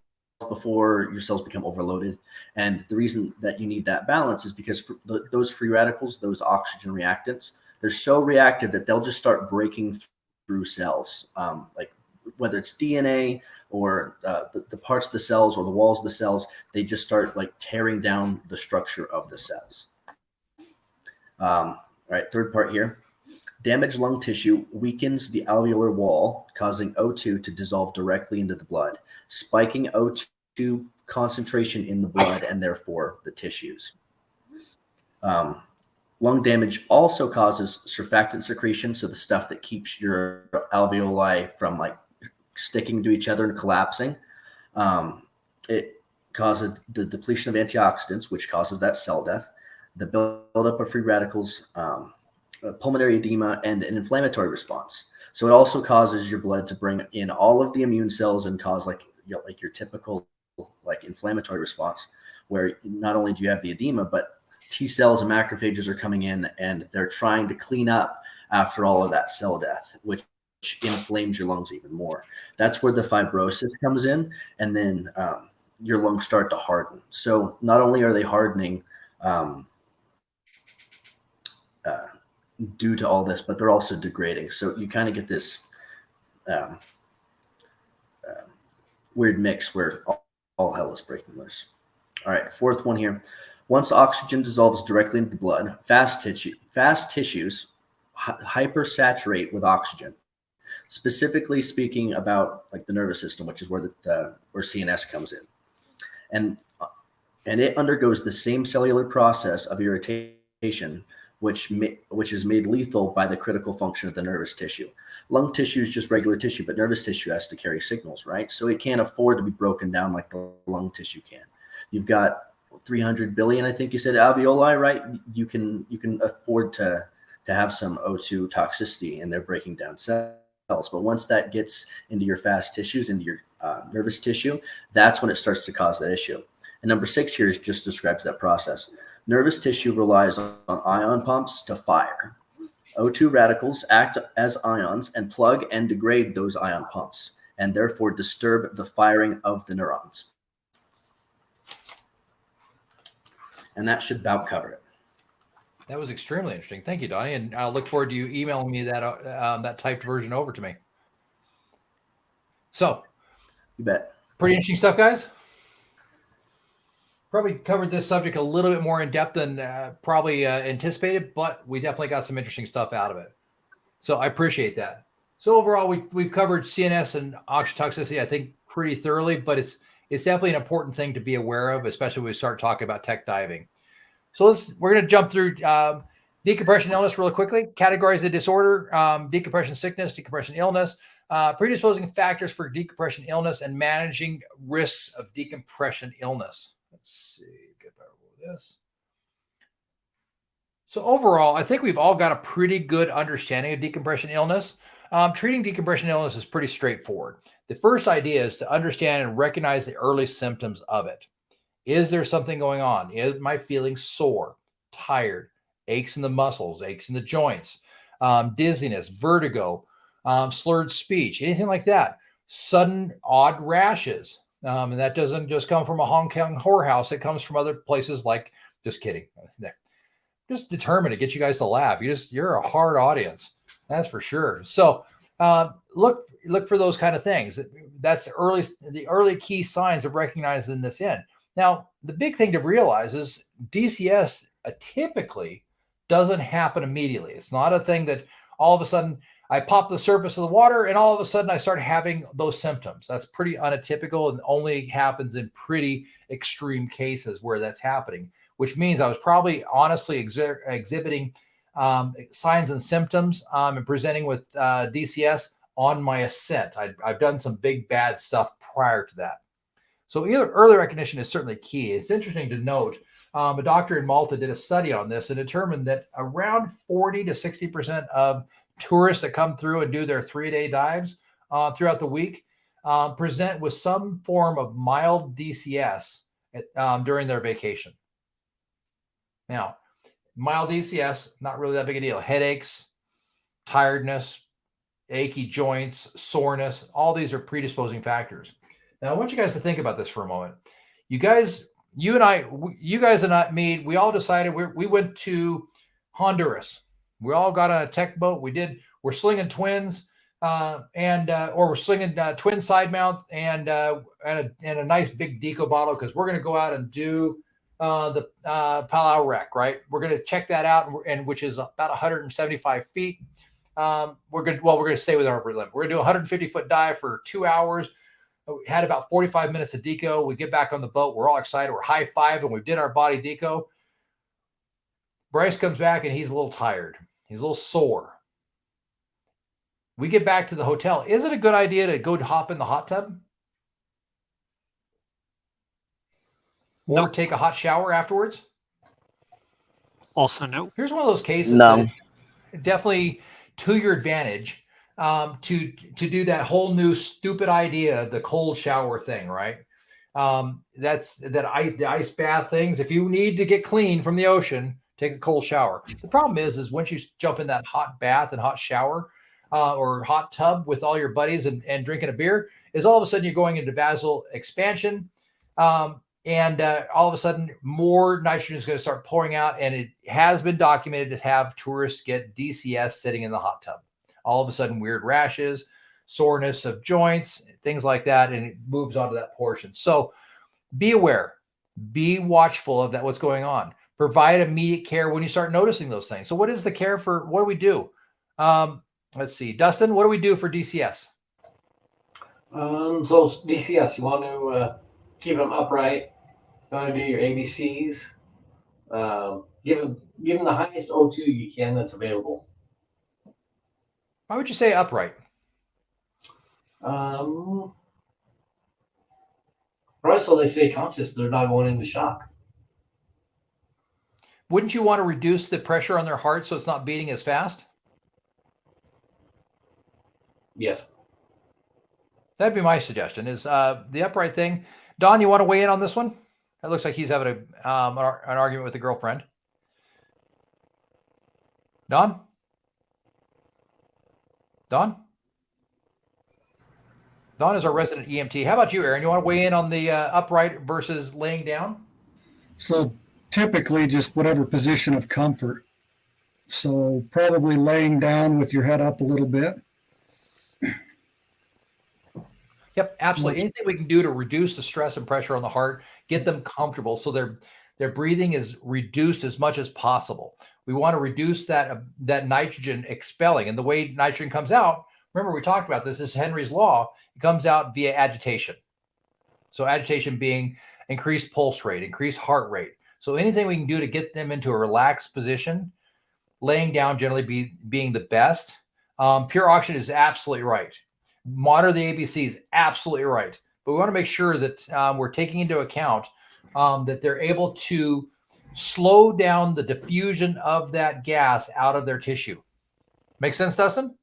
before your cells become overloaded. And the reason that you need that balance is because those free radicals, those oxygen reactants, they're so reactive that they'll just start breaking through cells, like whether it's DNA or the parts of the cells or the walls of the cells, they just start like tearing down the structure of the cells. All right, third part here. Damaged lung tissue weakens the alveolar wall, causing O2 to dissolve directly into the blood, spiking O2 concentration in the blood and therefore the tissues. Lung damage also causes surfactant secretion, so the stuff that keeps your alveoli from like sticking to each other and collapsing. It causes the depletion of antioxidants, which causes that cell death, the buildup of free radicals, pulmonary edema, and an inflammatory response. So it also causes your blood to bring in all of the immune cells and cause like your typical like inflammatory response, where not only do you have the edema, but T cells and macrophages are coming in and they're trying to clean up after all of that cell death, which inflames your lungs even more. That's where the fibrosis comes in, and then your lungs start to harden. So not only are they hardening due to all this, but they're also degrading. So you kind of get this weird mix where all hell is breaking loose. All right, fourth one here. Once oxygen dissolves directly into the blood, fast tissues hypersaturate with oxygen. Specifically speaking about like the nervous system, which is where where CNS comes in, and it undergoes the same cellular process of irritation, which is made lethal by the critical function of the nervous tissue. Lung tissue is just regular tissue, but nervous tissue has to carry signals, right? So it can't afford to be broken down like the lung tissue can. You've got 300 billion, I think you said, alveoli, right? You can afford to have some O2 toxicity, and they're breaking down cells. But once that gets into your fast tissues, into your nervous tissue, that's when it starts to cause that issue. And number 6 here just describes that process. Nervous tissue relies on ion pumps to fire. O2 radicals act as ions and plug and degrade those ion pumps, and therefore disturb the firing of the neurons. And that should about cover it. That was extremely interesting. Thank you, Donnie. And I'll look forward to you emailing me that typed version over to me. So, You bet. pretty interesting stuff, guys. Probably covered this subject a little bit more in depth than probably anticipated, but we definitely got some interesting stuff out of it. So I appreciate that. So overall, we've covered CNS and oxytoxicity, I think, pretty thoroughly, but it's definitely an important thing to be aware of, especially when we start talking about tech diving. So we're going to jump through decompression illness really quickly. Categorize the disorder: decompression sickness, decompression illness, predisposing factors for decompression illness, and managing risks of decompression illness. Let's see, get better with this. So overall, I think we've all got a pretty good understanding of decompression illness. Treating decompression illness is pretty straightforward. The first idea is to understand and recognize the early symptoms of it. Is there something going on? Am I feeling sore, tired, aches in the muscles, aches in the joints, dizziness, vertigo, slurred speech, anything like that? Sudden odd rashes. And that doesn't just come from a Hong Kong whorehouse. It comes from other places like, just kidding. Just determined to get you guys to laugh. You're a hard audience. That's for sure. So look for those kind of things. That's the early key signs of recognizing this in. Now, the big thing to realize is DCS typically doesn't happen immediately. It's not a thing that all of a sudden I pop the surface of the water and all of a sudden I start having those symptoms. That's pretty unatypical and only happens in pretty extreme cases where that's happening, which means I was probably honestly exhibiting signs and symptoms and presenting with DCS on my ascent. I've done some big bad stuff prior to that. So early recognition is certainly key. It's interesting to note, a doctor in Malta did a study on this and determined that around 40 to 60% of tourists that come through and do their 3-day dives throughout the week present with some form of mild DCS during their vacation. Now, mild DCS, not really that big a deal. Headaches, tiredness, achy joints, soreness, all these are predisposing factors. Now, I want you guys to think about this for a moment. You guys and me, we all decided we went to Honduras. We all got on a tech boat. We're slinging twins or we're slinging twin side mounts and a nice big deco bottle because we're going to go out and do the Palau wreck, right? We're going to check that out, and which is about 175 feet. We're going to stay with our upper limit. We're going to do a 150-foot dive for 2 hours. We had about 45 minutes of deco. We get back on the boat. We're all excited. We're high-fiving, and we did our body deco. Bryce comes back, and he's a little tired. He's a little sore. We get back to the hotel. Is it a good idea to go hop in the hot tub? Or take a hot shower afterwards? Also, no. Here's one of those cases No. that definitely to your advantage to do that whole new stupid idea, the cold shower thing, right? The ice bath things. If you need to get clean from the ocean, take a cold shower. The problem is once you jump in that hot bath and hot shower or hot tub with all your buddies and drinking a beer, is all of a sudden you're going into vasal expansion. And all of a sudden, more nitrogen is going to start pouring out. And it has been documented to have tourists get DCS sitting in the hot tub. All of a sudden, weird rashes, soreness of joints, things like that. And it moves on to that portion. So be aware, be watchful of that, what's going on. Provide immediate care when you start noticing those things. So what is the care for? What do we do? Let's see. Dustin, what do we do for DCS? So DCS, you want to keep them upright. You want to do your ABCs. Give them the highest O2 you can that's available. Why would you say upright? Probably so they stay conscious. They're not going into shock. Wouldn't you want to reduce the pressure on their heart so it's not beating as fast? Yes. That'd be my suggestion, is the upright thing. Don, you want to weigh in on this one? It looks like he's having an argument with a girlfriend. Don? Don is our resident EMT. How about you, Aaron? You want to weigh in on the upright versus laying down? So typically just whatever position of comfort. So probably laying down with your head up a little bit. Yep, absolutely. Anything we can do to reduce the stress and pressure on the heart, get them comfortable so their breathing is reduced as much as possible. We want to reduce that nitrogen expelling. And the way nitrogen comes out, remember we talked about this is Henry's law. It comes out via agitation. So agitation being increased pulse rate, increased heart rate. So anything we can do to get them into a relaxed position, laying down generally being the best. Pure oxygen is absolutely right. Monitor the ABCs, absolutely right. But we want to make sure that we're taking into account that they're able to slow down the diffusion of that gas out of their tissue. Make sense, Dustin?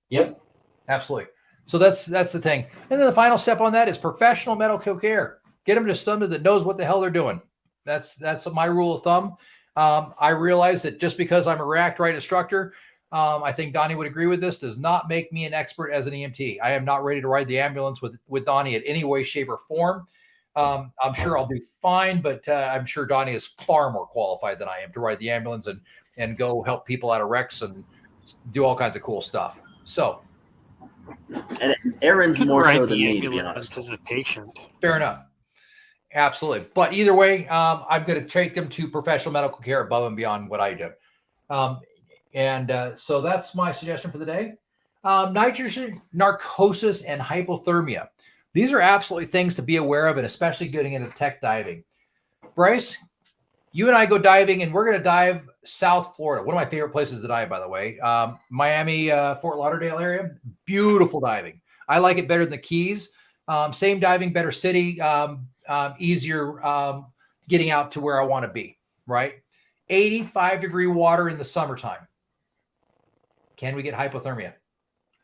Yep. Absolutely. So that's the thing. And then the final step on that is professional medical care. Get them to somebody that knows what the hell they're doing. That's my rule of thumb. I realize that just because I'm a react right instructor, I think Donnie would agree with this, does not make me an expert as an EMT. I am not ready to ride the ambulance with Donnie in any way, shape, or form. I'm sure I'll do fine, but I'm sure Donnie is far more qualified than I am to ride the ambulance and go help people out of wrecks and do all kinds of cool stuff. So, And Aaron's more Ride so the than me, to be ambulance honest. as a patient. fair enough. Absolutely. But either way, I'm going to take them to professional medical care above and beyond what I do. So that's my suggestion for the day. Nitrogen narcosis and hypothermia. These are absolutely things to be aware of, and especially getting into tech diving. Bryce, you and I go diving, and we're going to dive South Florida. One of my favorite places to dive, by the way. Miami, Fort Lauderdale area. Beautiful diving. I like it better than the Keys. Same diving, better city, easier getting out to where I want to be, right? 85-degree water in the summertime. Can we get hypothermia?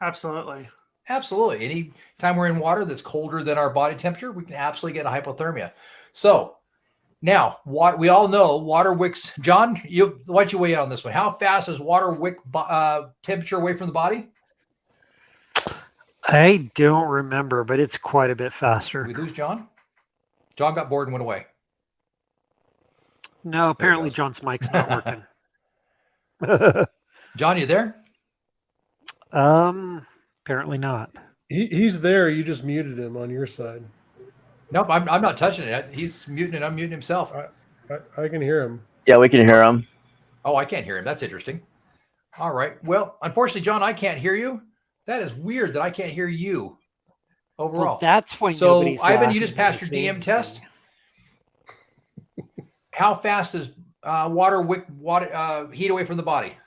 Absolutely. Absolutely. Any time we're in water that's colder than our body temperature, we can absolutely get a hypothermia. So now, what we all know, water wicks. John, why don't you weigh in on this one? How fast is water wick temperature away from the body? I don't remember, but it's quite a bit faster. Did we lose John? John got bored and went away. No, apparently goes. John's mic's not working. John, you there? Apparently not. He's there. You just muted him on your side. Nope, I'm not touching it. He's muting and unmuting himself. I can hear him. Yeah, we can hear him. Oh, I can't hear him. That's interesting. All right. Well, unfortunately, John, I can't hear you. That is weird that I can't hear you overall. Well, that's why So, nobody's Ivan, you laughing just passed your at the DM same test. thing. How fast does water heat away from the body?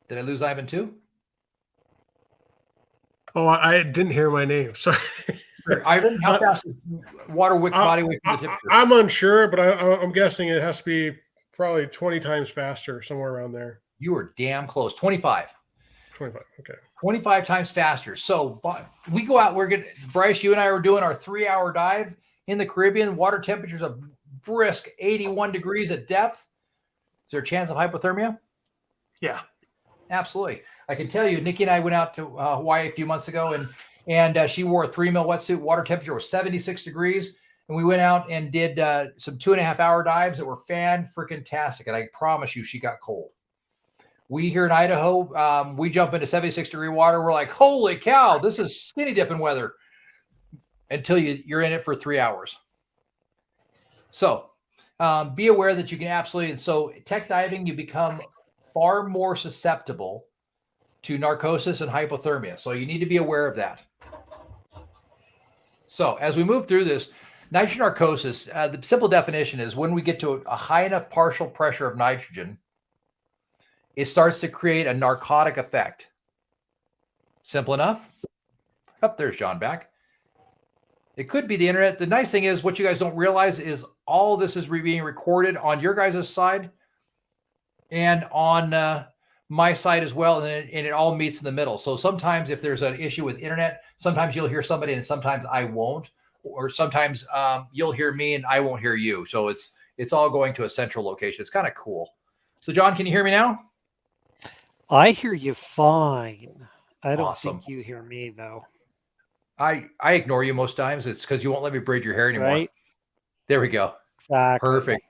Did I lose Ivan too? Oh, I didn't hear my name. Sorry. Ivan, how fast does water wick body away from the temperature? I'm unsure, but I'm guessing it has to be probably 20 times faster, somewhere around there. You were damn close. 25. 25. Okay. 25 times faster. So we go out, Bryce, you and I were doing our 3-hour dive in the Caribbean, water temperatures of brisk 81 degrees at depth. Is there a chance of hypothermia? Yeah. Absolutely. I can tell you, Nikki and I went out to Hawaii a few months ago, and she wore a 3-mil wetsuit. Water temperature was 76 degrees. And we went out and did some 2.5-hour dives that were fan-freaking-tastic. And I promise you, she got cold. We here in Idaho, we jump into 76-degree water. We're like, holy cow, this is skinny dipping weather until you're in it for 3 hours. So be aware that you can absolutely, and so tech diving, you become far more susceptible to narcosis and hypothermia. So you need to be aware of that. So as we move through this, nitrogen narcosis, the simple definition is when we get to a high enough partial pressure of nitrogen, it starts to create a narcotic effect. Simple enough. Oh, there's John back. It could be the internet. The nice thing is what you guys don't realize is all this is being recorded on your guys' side and on my side as well. And it all meets in the middle. So sometimes if there's an issue with internet, sometimes you'll hear somebody and sometimes I won't. Or sometimes you'll hear me and I won't hear you. So it's all going to a central location. It's kind of cool. So John, can you hear me now? I hear you fine. I don't Awesome. think you hear me, though. I ignore you most times. It's because you won't let me braid your hair anymore. Right? There we go. Exactly. Perfect.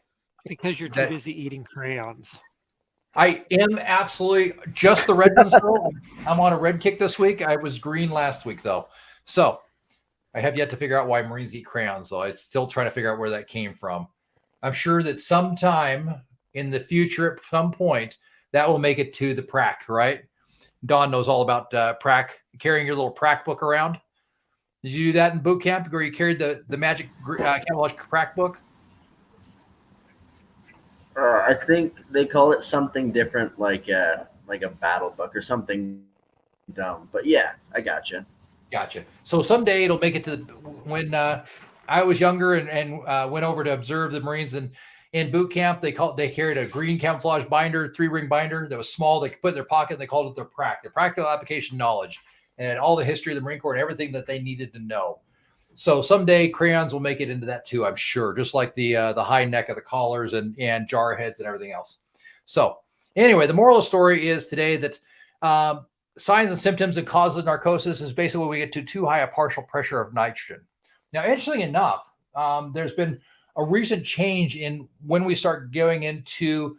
Because you're too busy eating crayons. I am absolutely just the red ones. Though. I'm on a red kick this week. I was green last week, though. So I have yet to figure out why Marines eat crayons, though. I'm still trying to figure out where that came from. I'm sure that sometime in the future, at some point, that will make it to the prac, right? Don knows all about prac, carrying your little prac book around. Did you do that in boot camp where you carried the magic camouflage prac book? I think they call it something different, like a battle book or something dumb. But yeah, I gotcha. Gotcha. So someday it'll make it to when I was younger and went over to observe the Marines in boot camp. They carried a green camouflage binder, 3-ring binder that was small. They could put in their pocket. And they called it their prac, their practical application knowledge, and all the history of the Marine Corps and everything that they needed to know. So someday crayons will make it into that too, I'm sure, just like the high neck of the collars and jar heads and everything else. So anyway, the moral of the story is today that signs and symptoms and causes of narcosis is basically when we get to too high a partial pressure of nitrogen. Now, interestingly enough, there's been a recent change in when we start going into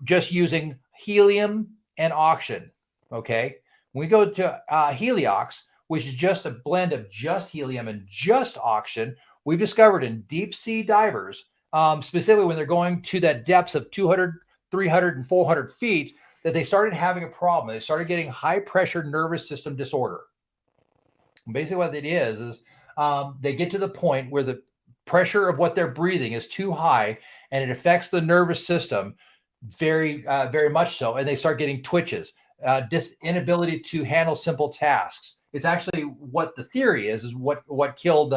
just using helium and oxygen. Okay, when we go to heliox, which is just a blend of just helium and just oxygen, we've discovered in deep sea divers, specifically when they're going to that depths of 200, 300, and 400 feet, that they started having a problem. They started getting high pressure nervous system disorder. Basically what it is they get to the point where the pressure of what they're breathing is too high and it affects the nervous system very, very much so. And they start getting twitches, inability to handle simple tasks. It's actually what the theory is what killed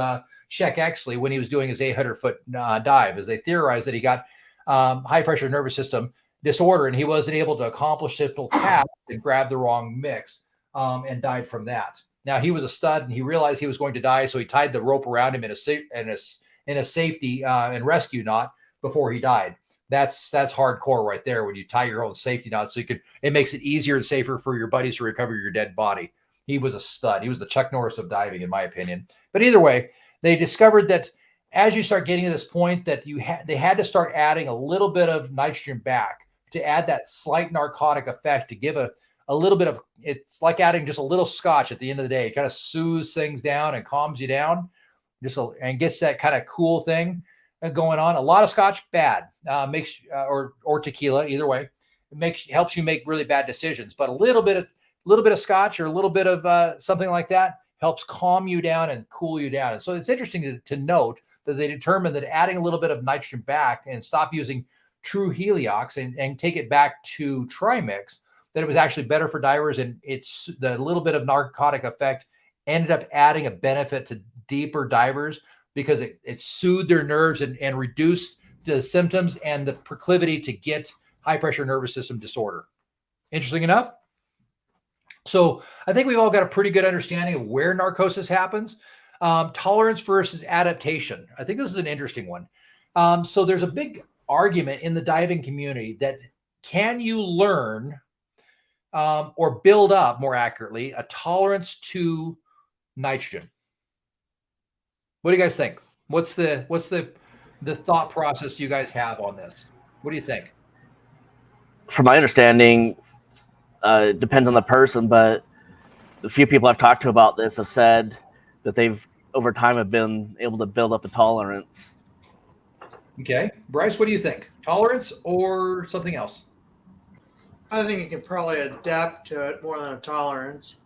Sheck Exley when he was doing his 800-foot dive, is they theorized that he got high pressure nervous system disorder and he wasn't able to accomplish simple tasks and grabbed the wrong mix and died from that. Now, he was a stud and he realized he was going to die, so he tied the rope around him in a safety and rescue knot before he died. That's hardcore right there, when you tie your own safety knot so it makes it easier and safer for your buddies to recover your dead body. He was a stud. He was the Chuck Norris of diving, in my opinion. But either way, they discovered that as you start getting to this point that they had to start adding a little bit of nitrogen back to add that slight narcotic effect, to give a little bit of, it's like adding just a little scotch at the end of the day. It kind of soothes things down and calms you down and gets that kind of cool thing going on. A lot of scotch, bad, makes or tequila, either way, helps you make really bad decisions. But a little bit of scotch or a little bit of something like that helps calm you down and cool you down. And so it's interesting to note that they determined that adding a little bit of nitrogen back and stop using true heliox and take it back to trimix, that it was actually better for divers, and it's the little bit of narcotic effect ended up adding a benefit to deeper divers because it soothed their nerves and reduced the symptoms and the proclivity to get high pressure nervous system disorder. Interesting enough. So I think we've all got a pretty good understanding of where narcosis happens. Tolerance versus adaptation. I think this is an interesting one. So there's a big argument in the diving community that can you learn or build up, more accurately, a tolerance to nitrogen? What do you guys think? What's the thought process you guys have on this? What do you think? From my understanding, it depends on the person, but the few people I've talked to about this have said that they've over time have been able to build up a tolerance. Okay, Bryce, what do you think? Tolerance or something else? I think you can probably adapt to it more than a tolerance.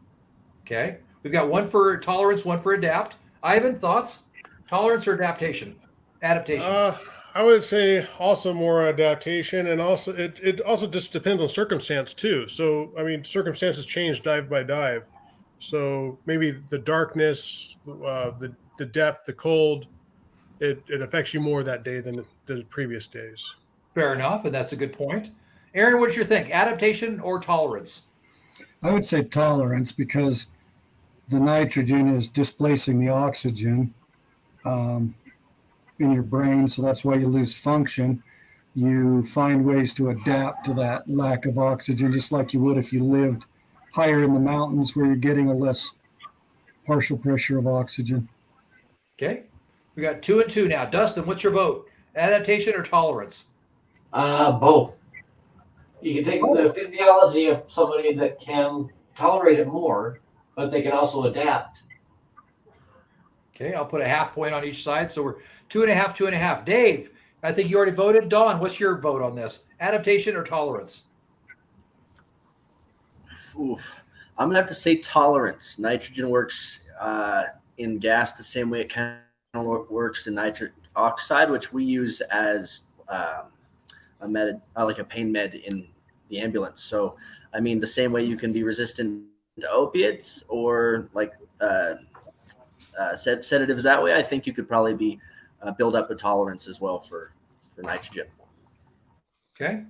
Okay, we've got one for tolerance, one for adapt. Ivan, thoughts? Tolerance or adaptation? Adaptation. I would say also more adaptation, and also it also just depends on circumstance too. So I mean, circumstances change dive by dive. So maybe the darkness, the depth, the cold, it affects you more that day than the previous days. Fair enough, and that's a good point. Aaron, what's your think? Adaptation or tolerance? I would say tolerance, because the nitrogen is displacing the oxygen in your brain, so that's why you lose function. You find ways to adapt to that lack of oxygen, just like you would if you lived higher in the mountains where you're getting a less partial pressure of oxygen. Okay, we got 2 and 2 now. Dustin, what's your vote? Adaptation or tolerance? Both. You can take the physiology of somebody that can tolerate it more, but they can also adapt. Okay, I'll put a half point on each side. So we're 2.5, 2.5. Dave, I think you already voted. Dawn, what's your vote on this? Adaptation or tolerance? Oof. I'm going to have to say tolerance. Nitrogen works in gas the same way it kind of works in nitric oxide, which we use as like a pain med in the ambulance. So, I mean, the same way you can be resistant to opiates or like sedatives that way, I think you could probably be build up a tolerance as well for nitrogen. Okay.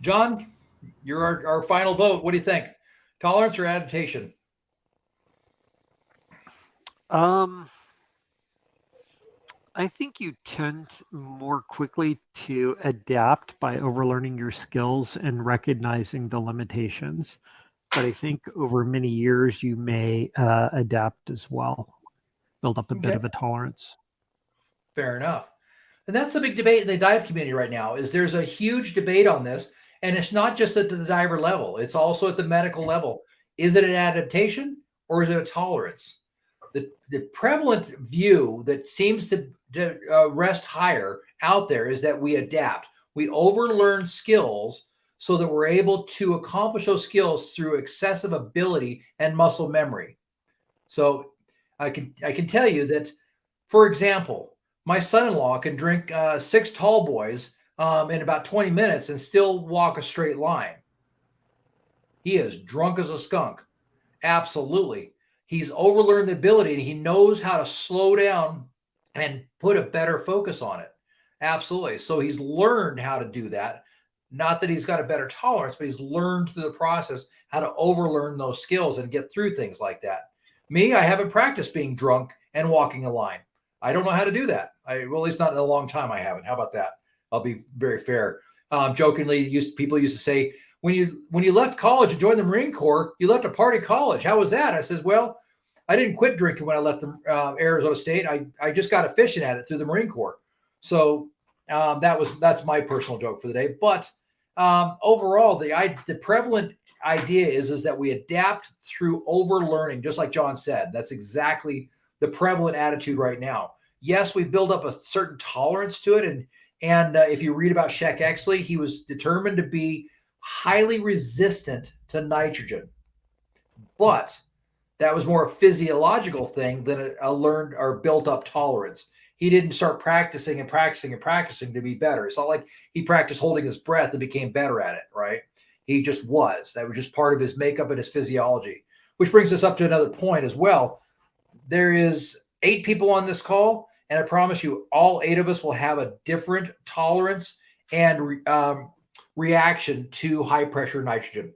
John, you're our final vote. What do you think? Tolerance or adaptation? I think you tend more quickly to adapt by overlearning your skills and recognizing the limitations. But I think over many years, you may adapt as well, build up a bit of a tolerance. Fair enough. And that's the big debate in the dive community right now is there's a huge debate on this. And it's not just at the diver level. It's also at the medical level. Is it an adaptation or is it a tolerance? The prevalent view that seems to rest higher out there is that we adapt. We overlearn skills so that we're able to accomplish those skills through excessive ability and muscle memory. So I can tell you that, for example, my son-in-law can drink 6 tall boys in about 20 minutes and still walk a straight line. He is drunk as a skunk. Absolutely. He's overlearned the ability and he knows how to slow down and put a better focus on it. Absolutely. So he's learned how to do that. Not that he's got a better tolerance, but he's learned through the process how to overlearn those skills and get through things like that. Me, I haven't practiced being drunk and walking a line. I don't know how to do that. Well, at least not in a long time I haven't. How about that? I'll be very fair. Jokingly, people used to say, when you left college and joined the Marine Corps, you left a party college. How was that? I says, well, I didn't quit drinking when I left Arizona State. I just got efficient at it through the Marine Corps. So that's my personal joke for the day. But overall, the prevalent idea is that we adapt through overlearning, just like John said. That's exactly the prevalent attitude right now. Yes, we build up a certain tolerance to it, and if you read about Sheck Exley, he was determined to be highly resistant to nitrogen, but that was more a physiological thing than a learned or built up tolerance. He didn't start practicing to be better. It's not like he practiced holding his breath and became better at it, right? He just was. That was just part of his makeup and his physiology, which brings us up to another point as well. There is 8 people on this call, and I promise you all 8 of us will have a different tolerance and reaction to high pressure nitrogen.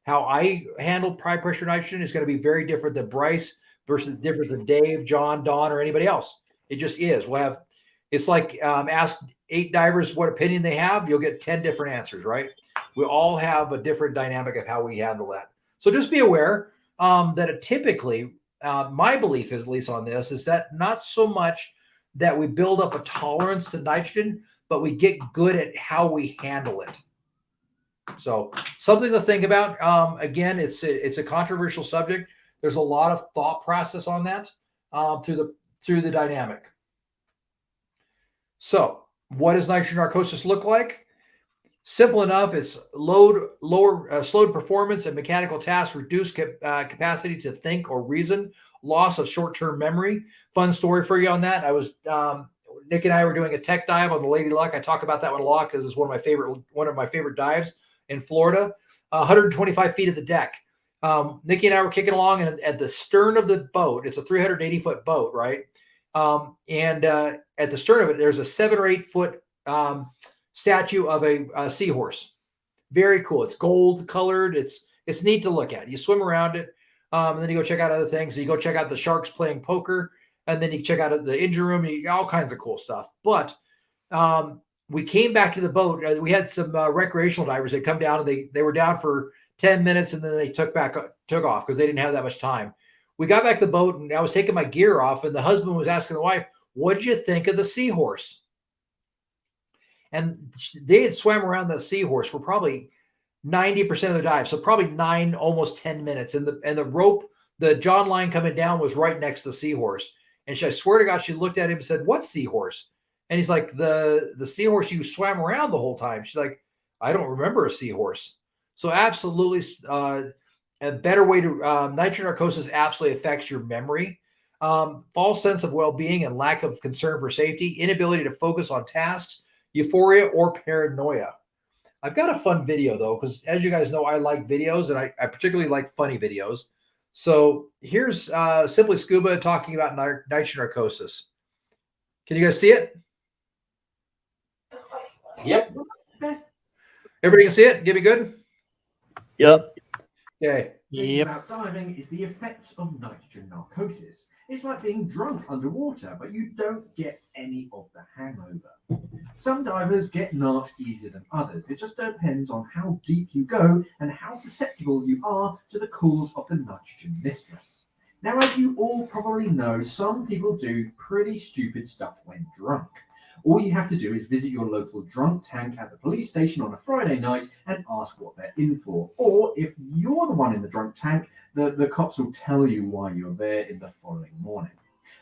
How I handle high pressure nitrogen is going to be very different than Bryce versus different than Dave, John, Don, or anybody else. It just is. It's like ask 8 divers what opinion they have. You'll get 10 different answers, right? We all have a different dynamic of how we handle that. So just be aware that it typically, my belief is, at least on this, is that not so much that we build up a tolerance to nitrogen, but we get good at how we handle it. So something to think about. Again, it's a controversial subject. There's a lot of thought process on that through the dynamic. So what does nitrogen narcosis look like? Simple enough. It's slowed performance and mechanical tasks, reduced capacity to think or reason, loss of short-term memory. Fun story for you on that. I was Nick and I were doing a tech dive on the Lady Luck. I talk about that one a lot because it's one of my favorite dives in Florida. 125 feet of the deck. Nikki and I were kicking along, and at the stern of the boat, it's a 380-foot boat, right? And at the stern of it, there's a 7 or 8 foot statue of a seahorse. Very cool. It's gold colored. It's neat to look at. You swim around it, and then you go check out other things. So you go check out the sharks playing poker, and then you check out the engine room, and all kinds of cool stuff. But we came back to the boat. We had some recreational divers. They come down, and they were down for 10 minutes, and then they took off because they didn't have that much time. We got back to the boat, and I was taking my gear off, and the husband was asking the wife, "What did you think of the seahorse?" And they had swam around the seahorse for probably 90% of the dive, so probably 9, almost 10 minutes. And the rope, the John line coming down was right next to the seahorse. And I swear to God, she looked at him and said, "What seahorse?" And he's like, the seahorse you swam around the whole time. She's like, "I don't remember a seahorse." So absolutely, a better way to nitrogen narcosis absolutely affects your memory. False sense of well-being and lack of concern for safety, inability to focus on tasks, euphoria or paranoia. I've got a fun video though, because as you guys know, I like videos, and I particularly like funny videos. So here's Simply Scuba talking about nitrogen narcosis. Can you guys see it? Yep. Everybody can see it? Give me good? Yep. Okay. Thing about diving is the effects of nitrogen narcosis. It's like being drunk underwater, but you don't get any of the hangover. Some divers get narked easier than others. It just depends on how deep you go and how susceptible you are to the calls of the nitrogen mistress. Now, as you all probably know, some people do pretty stupid stuff when drunk. All you have to do is visit your local drunk tank at the police station on a Friday night and ask what they're in for. Or if you're the one in the drunk tank, the cops will tell you why you're there in the following morning.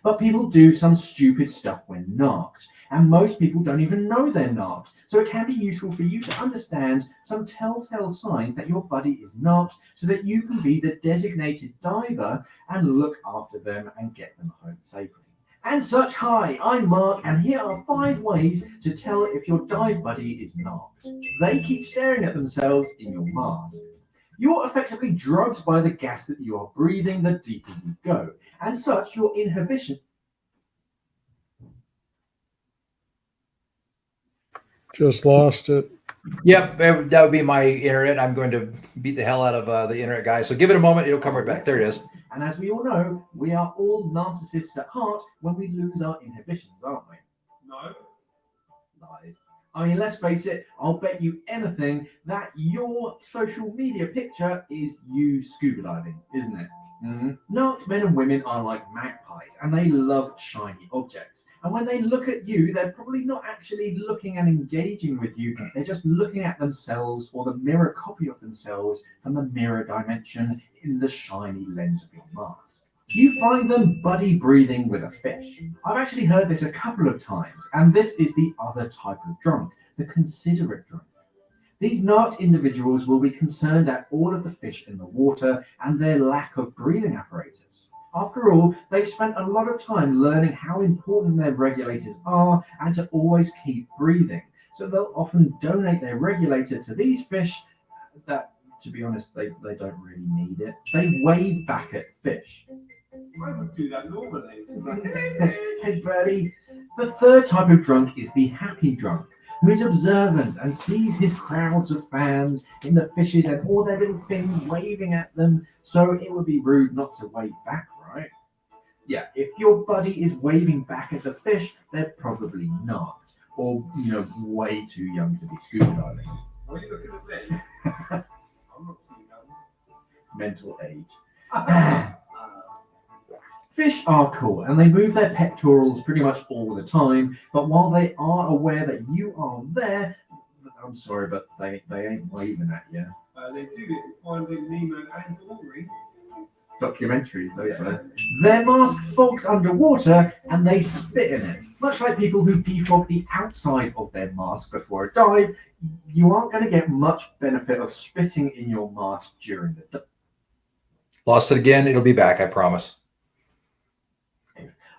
But people do some stupid stuff when narked, and most people don't even know they're narked. So it can be useful for you to understand some telltale signs that your buddy is narked so that you can be the designated diver and look after them and get them home safely. And such, hi, I'm Mark, and here are 5 ways to tell if your dive buddy is narked. They keep staring at themselves in your mask. You're effectively drugged by the gas that you are breathing the deeper you go, and such your inhibition. Just lost it. Yep, that would be my internet. I'm going to beat the hell out of the internet guy. So give it a moment. It'll come right back. There it is. And as we all know, we are all narcissists at heart when we lose our inhibitions, aren't we? No. Lies. I mean, let's face it, I'll bet you anything that your social media picture is you scuba diving, isn't it? Mm-hmm. Narked men and women are like magpies, and they love shiny objects. And when they look at you, they're probably not actually looking and engaging with you. They're just looking at themselves or the mirror copy of themselves from the mirror dimension in the shiny lens of your mask. You find them buddy breathing with a fish. I've actually heard this a couple of times, and this is the other type of drunk, the considerate drunk. These narked individuals will be concerned at all of the fish in the water and their lack of breathing apparatus. After all, they've spent a lot of time learning how important their regulators are and to always keep breathing. So they'll often donate their regulator to these fish that, to be honest, they don't really need it. They wave back at fish. I would do that normally. Hey, buddy. The third type of drunk is the happy drunk, who is observant and sees his crowds of fans in the fishes and all their little fins waving at them, so it would be rude not to wave back, right? Yeah, if your buddy is waving back at the fish, they're probably not, or, way too young to be scuba diving. Why are you looking at me? I'm not too young. Mental age. Fish are cool and they move their pectorals pretty much all the time, but while they are aware that you are there, I'm sorry, but they ain't waving at you. They do it Finding Nemo and Dory. Documentaries, those were. Their mask fogs underwater and they spit in it. Much like people who defog the outside of their mask before a dive, you aren't going to get much benefit of spitting in your mask during the dive. Lost it again. It'll be back, I promise.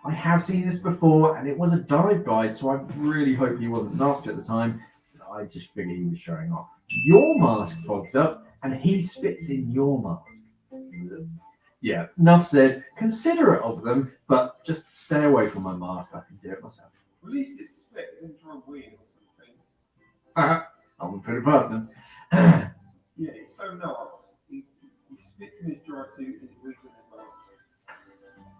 I have seen this before, and it was a dive guide, so I really hope he wasn't knocked at the time. I just figured he was showing off. Your mask fogs up, and he spits in your mask. Yeah, enough said. Considerate of them, but just stay away from my mask. I can do it myself. At least it's spit and try and wheel or something. I wouldn't put it past them. Yeah, it's so nice. He spits in his dry suit and he wheels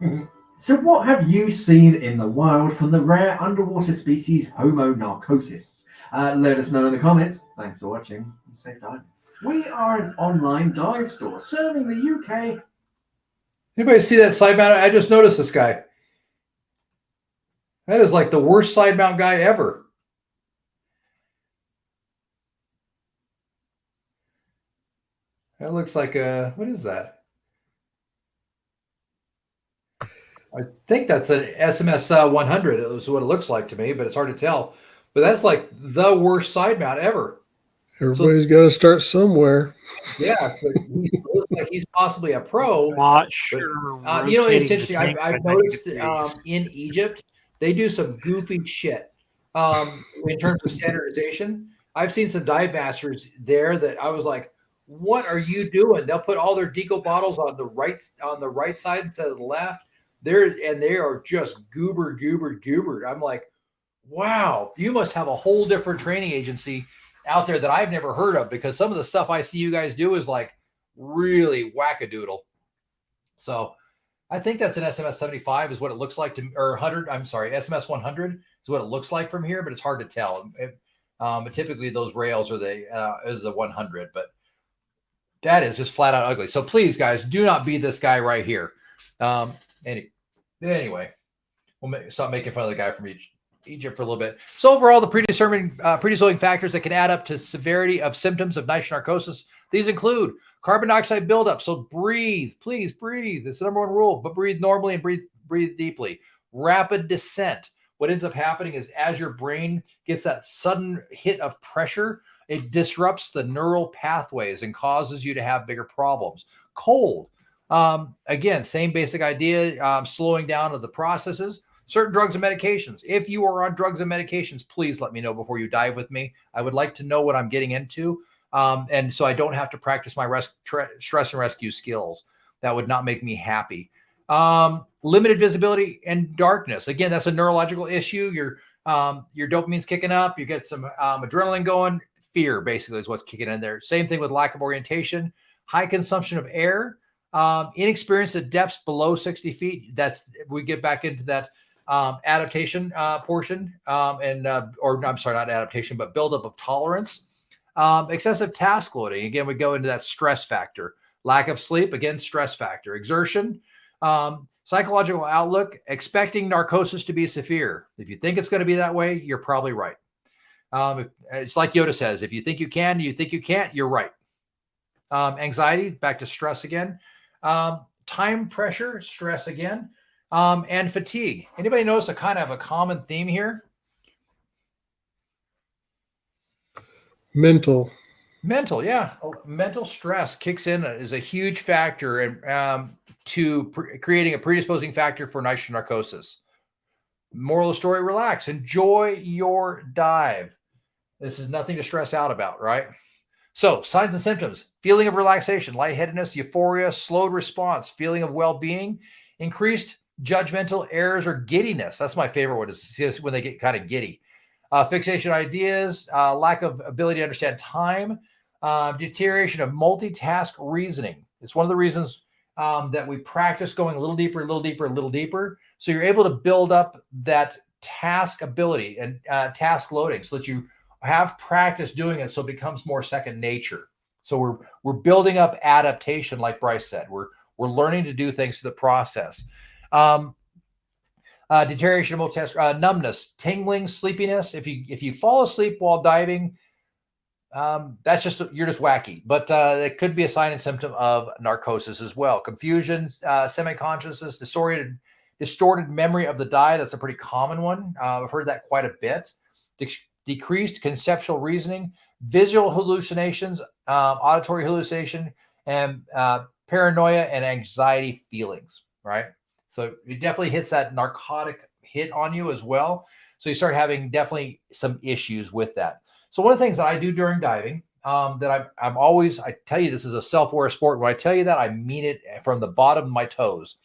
in his mask. So what have you seen in the wild from the rare underwater species Homo narcosis? Let us know in the comments. Thanks for watching and safe diving. We are an online dive store serving the UK. Anybody see that side mount? I just noticed this guy. That is like the worst side mount guy ever. That looks like a, what is that? I think that's an SMS 100. It was what it looks like to me, but it's hard to tell. But that's like the worst side mount ever. Everybody's got to start somewhere. Yeah, but he looks like he's possibly a pro. Not sure. But, it's interesting. I've noticed in Egypt, they do some goofy shit in terms of standardization. I've seen some dive masters there that I was like, what are you doing? They'll put all their Deco bottles on the right side instead of the left. They are just goobered. I'm like, wow, you must have a whole different training agency out there that I've never heard of, because some of the stuff I see you guys do is like really wackadoodle. So I think that's an SMS 75 is what it looks like to, or 100. I'm sorry, SMS 100 is what it looks like from here, but it's hard to tell. Typically those rails are is a 100, but that is just flat out ugly. So please, guys, do not be this guy right here. Anyway, we'll stop making fun of the guy from Egypt for a little bit. So overall, the predisposing factors that can add up to severity of symptoms of nitrogen narcosis, these include carbon dioxide buildup. So breathe, please breathe. It's the number one rule, but breathe normally and breathe deeply. Rapid descent. What ends up happening is as your brain gets that sudden hit of pressure, it disrupts the neural pathways and causes you to have bigger problems. Cold. Again, same basic idea, slowing down of the processes. Certain drugs and medications. If you are on drugs and medications, please let me know before you dive with me. I would like to know what I'm getting into. And so I don't have to practice my stress and rescue skills. That would not make me happy. Limited visibility and darkness. Again, that's a neurological issue. Your dopamine's kicking up. You get some adrenaline going. Fear basically is what's kicking in there. Same thing with lack of orientation. High consumption of air. Inexperience at depths below 60 feet. We get back into that adaptation portion, or I'm sorry, not adaptation, but buildup of tolerance. Excessive task loading. Again, we go into that stress factor. Lack of sleep, again, stress factor. Exertion, psychological outlook, expecting narcosis to be severe. If you think it's going to be that way, you're probably right. It's like Yoda says, if you think you can, you think you can't, you're right. Anxiety, back to stress again. Time pressure, stress again. And fatigue. Anybody notice a kind of a common theme here? Mental, yeah. Mental stress kicks in is a huge factor in, to creating a predisposing factor for nitrogen narcosis. Moral of the story, relax. Enjoy your dive. This is nothing to stress out about, right? So signs and symptoms: feeling of relaxation, lightheadedness, euphoria, slowed response, feeling of well-being, increased judgmental errors or giddiness. That's my favorite one, is when they get kind of giddy. Fixation ideas, lack of ability to understand time, deterioration of multitask reasoning. It's one of the reasons that we practice going a little deeper. So you're able to build up that task ability and task loading so that you have practice doing it, so it becomes more second nature. So we're building up adaptation, like Bryce said. We're learning to do things through the process. Deterioration of multitask, numbness, tingling, sleepiness. If you fall asleep while diving, that's you're just wacky. But it could be a sign and symptom of narcosis as well. Confusion, semi-consciousness, distorted memory of the dive. That's a pretty common one. I've heard that quite a bit. Decreased conceptual reasoning, visual hallucinations, auditory hallucination, and paranoia and anxiety feelings, right? So it definitely hits that narcotic hit on you as well. So you start having definitely some issues with that. So one of the things that I do during diving, that I tell you, this is a self-aware sport. When I tell you that, I mean it from the bottom of my toes.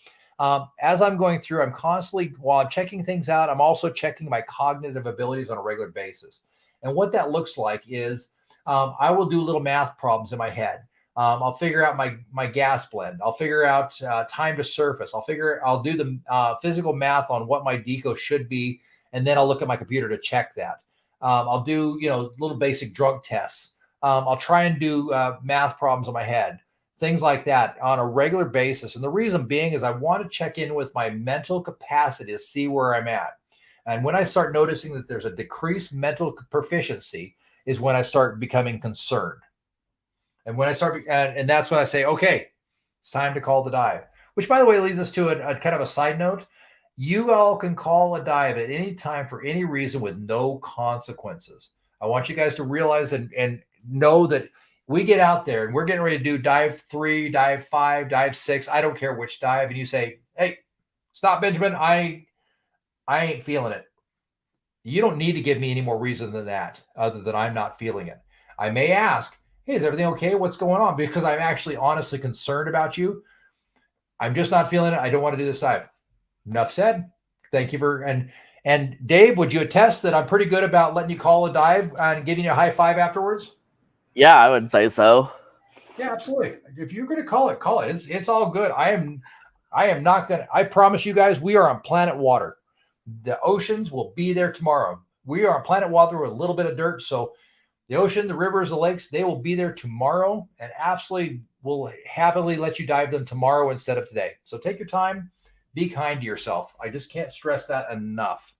As I'm going through, I'm constantly, while I'm checking things out, I'm also checking my cognitive abilities on a regular basis. And what that looks like is I will do little math problems in my head. I'll figure out my gas blend. I'll figure out time to surface. I'll do the physical math on what my deco should be, and then I'll look at my computer to check that. I'll do little basic drug tests. I'll try and do math problems in my head, things like that on a regular basis. And the reason being is I want to check in with my mental capacity to see where I'm at. And when I start noticing that there's a decreased mental proficiency is when I start becoming concerned. And when I start, and that's when I say, okay, it's time to call the dive, which, by the way, leads us to a kind of a side note. You all can call a dive at any time for any reason with no consequences. I want you guys to realize and know that we get out there and we're getting ready to do dive 3, dive 5, dive 6. I don't care which dive. And you say, hey, stop, Benjamin. I ain't feeling it. You don't need to give me any more reason than that, other than I'm not feeling it. I may ask, hey, is everything okay? What's going on? Because I'm actually honestly concerned about you. I'm just not feeling it. I don't want to do this dive. Enough said. Thank you for, and Dave, would you attest that I'm pretty good about letting you call a dive and giving you a high five afterwards? Yeah, I would say so. Yeah, absolutely. If you're going to call it, call it. It's all good. I am not going to, I promise you guys, we are on planet water. The oceans will be there tomorrow. We are on planet water with a little bit of dirt. So the ocean, the rivers, the lakes, they will be there tomorrow and absolutely will happily let you dive them tomorrow instead of today. So take your time, be kind to yourself. I just can't stress that enough.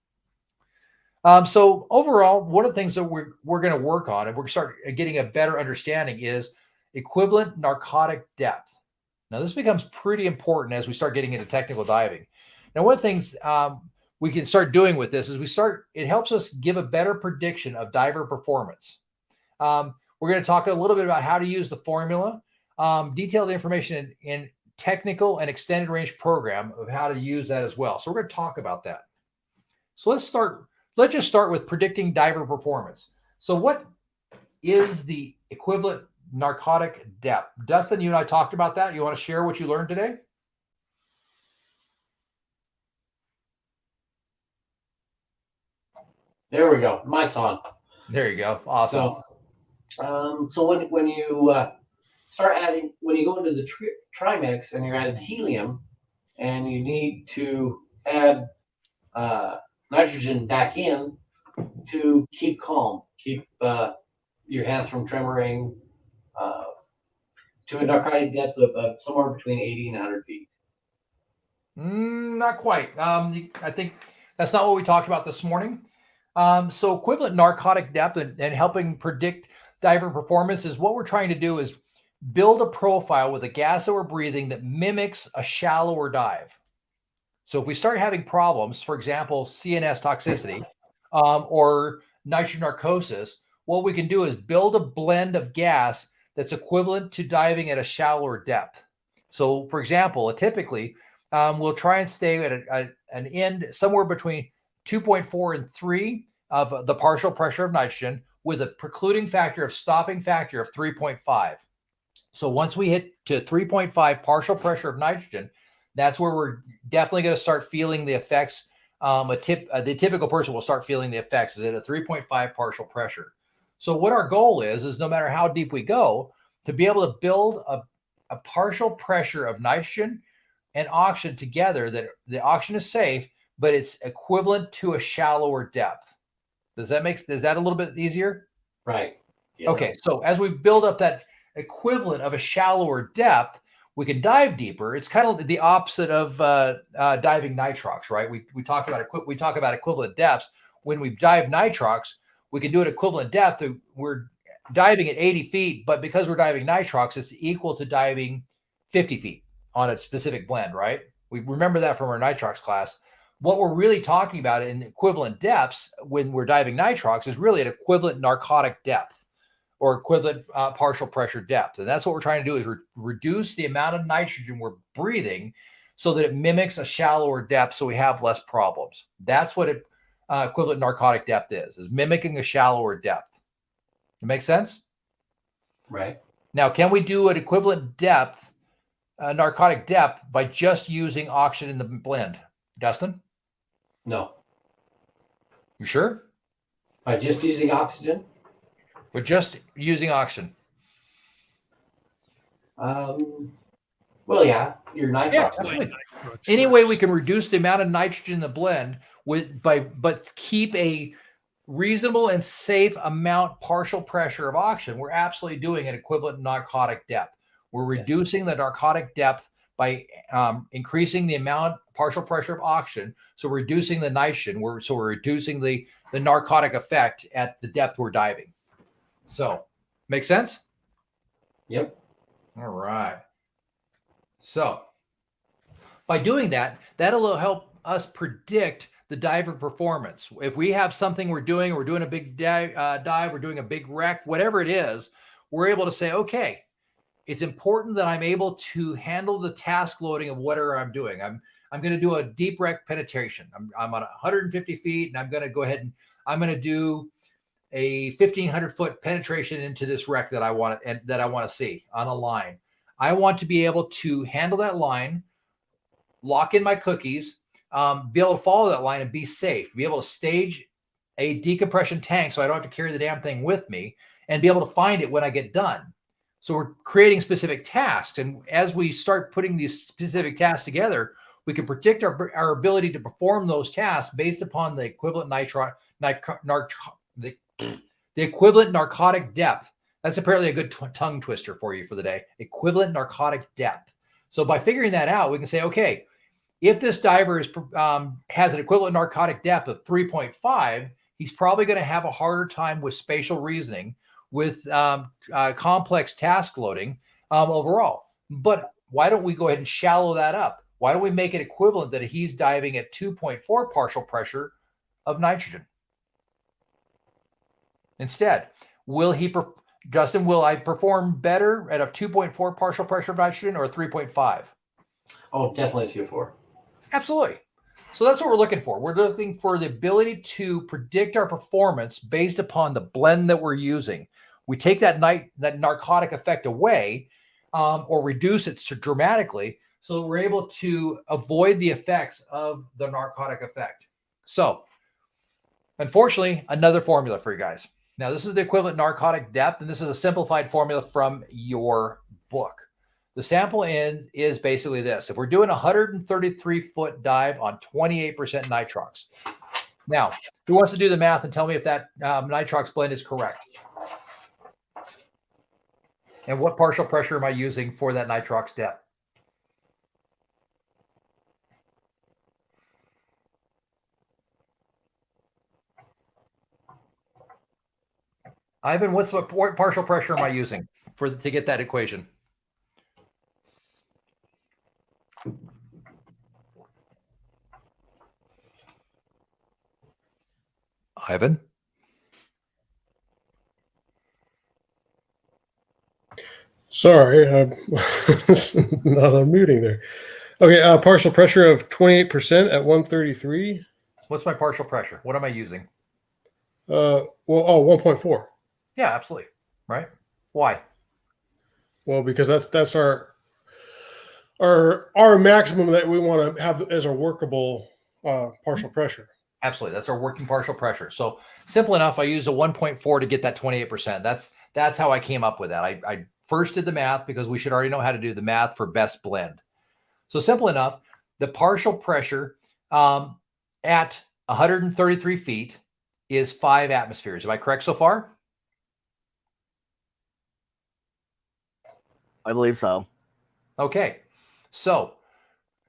So overall, one of the things that we're going to work on and we're start getting a better understanding is equivalent narcotic depth. Now, this becomes pretty important as we start getting into technical diving. Now, one of the things we can start doing with this is it helps us give a better prediction of diver performance. We're going to talk a little bit about how to use the formula, detailed information in technical and extended range program of how to use that as well. So we're going to talk about that. So let's just start with predicting diver performance. So what is the equivalent narcotic depth? Dustin, you and I talked about that. You want to share what you learned today? There we go. Mic's on. There you go. Awesome. So when you start adding, when you go into the trimix and you're adding helium, and you need to add nitrogen back in to keep calm, keep your hands from tremoring, to a narcotic depth of somewhere between 80 and 100 feet. Not quite. I think that's not what we talked about this morning. So equivalent narcotic depth and helping predict diver performance is what we're trying to do is build a profile with a gas that we're breathing that mimics a shallower dive. So if we start having problems, for example, CNS toxicity or nitrogen narcosis, what we can do is build a blend of gas that's equivalent to diving at a shallower depth. So for example, typically we'll try and stay at an end somewhere between 2.4 and 3 of the partial pressure of nitrogen with a precluding factor of stopping factor of 3.5. So once we hit to 3.5 partial pressure of nitrogen, that's where we're definitely going to start feeling the effects. The typical person will start feeling the effects is at a 3.5 partial pressure. So what our goal is no matter how deep we go, to be able to build a partial pressure of nitrogen and oxygen together, that the oxygen is safe, but it's equivalent to a shallower depth. Is that a little bit easier? Right. Yeah. Okay. So as we build up that equivalent of a shallower depth, we can dive deeper. It's kind of the opposite of diving nitrox, right? We talk about equivalent depths. When we dive nitrox, we can do it equivalent depth. We're diving at 80 feet, but because we're diving nitrox, it's equal to diving 50 feet on a specific blend, right? We remember that from our nitrox class. What we're really talking about in equivalent depths when we're diving nitrox is really an equivalent narcotic depth or equivalent partial pressure depth. And that's what we're trying to do is reduce the amount of nitrogen we're breathing so that it mimics a shallower depth so we have less problems. That's what equivalent narcotic depth is mimicking a shallower depth. It makes sense? Right. Now, can we do an equivalent depth, narcotic depth, by just using oxygen in the blend? Dustin? No. You sure? By just using oxygen? We're just using oxygen. Well, yeah, your nitrox. Yeah, any way we can reduce the amount of nitrogen in the blend but keep a reasonable and safe amount partial pressure of oxygen, we're absolutely doing an equivalent narcotic depth. We're reducing the narcotic depth by increasing the amount partial pressure of oxygen, so we're reducing the nitrogen. We're reducing the narcotic effect at the depth we're diving. So, make sense? Yep. All right. So, by doing that, that'll help us predict the diver performance. If we have something we're doing a big dive, we're doing a big wreck, whatever it is, we're able to say, okay, it's important that I'm able to handle the task loading of whatever I'm doing. I'm going to do a deep wreck penetration. I'm on 150 feet, and I'm going to go ahead and I'm going to do a 1,500-foot penetration into this wreck that I want to see on a line. I want to be able to handle that line, lock in my cookies, be able to follow that line and be safe, be able to stage a decompression tank so I don't have to carry the damn thing with me, and be able to find it when I get done. So we're creating specific tasks. And as we start putting these specific tasks together, we can predict our ability to perform those tasks based upon the equivalent the equivalent narcotic depth. That's apparently a good tongue twister for you for the day. Equivalent narcotic depth. So by figuring that out, we can say, okay, if this diver has an equivalent narcotic depth of 3.5, he's probably going to have a harder time with spatial reasoning, with complex task loading overall. But why don't we go ahead and shallow that up? Why don't we make it equivalent that he's diving at 2.4 partial pressure of nitrogen? Instead, Justin, will I perform better at a 2.4 partial pressure of nitrogen or a 3.5? Oh, definitely 2.4. Absolutely. So that's what we're looking for. We're looking for the ability to predict our performance based upon the blend that we're using. We take that narcotic effect away or reduce it dramatically so that we're able to avoid the effects of the narcotic effect. So, unfortunately, another formula for you guys. Now, this is the equivalent narcotic depth, and this is a simplified formula from your book. The sample is basically this. If we're doing a 133-foot dive on 28% nitrox. Now, who wants to do the math and tell me if that nitrox blend is correct? And what partial pressure am I using for that nitrox depth? Ivan, what partial pressure am I using to get that equation? Ivan? Sorry, I'm not unmuting there. Okay, partial pressure of 28% at 133. What's my partial pressure? What am I using? 1.4. Yeah, absolutely. Right? Why? Well, because that's our maximum that we want to have as a workable partial pressure. Absolutely. That's our working partial pressure. So simple enough, I used a 1.4 to get that 28%. That's how I came up with that. I first did the math because we should already know how to do the math for best blend. So simple enough, the partial pressure at 133 feet is 5 atmospheres. Am I correct so far? I believe so. Okay. So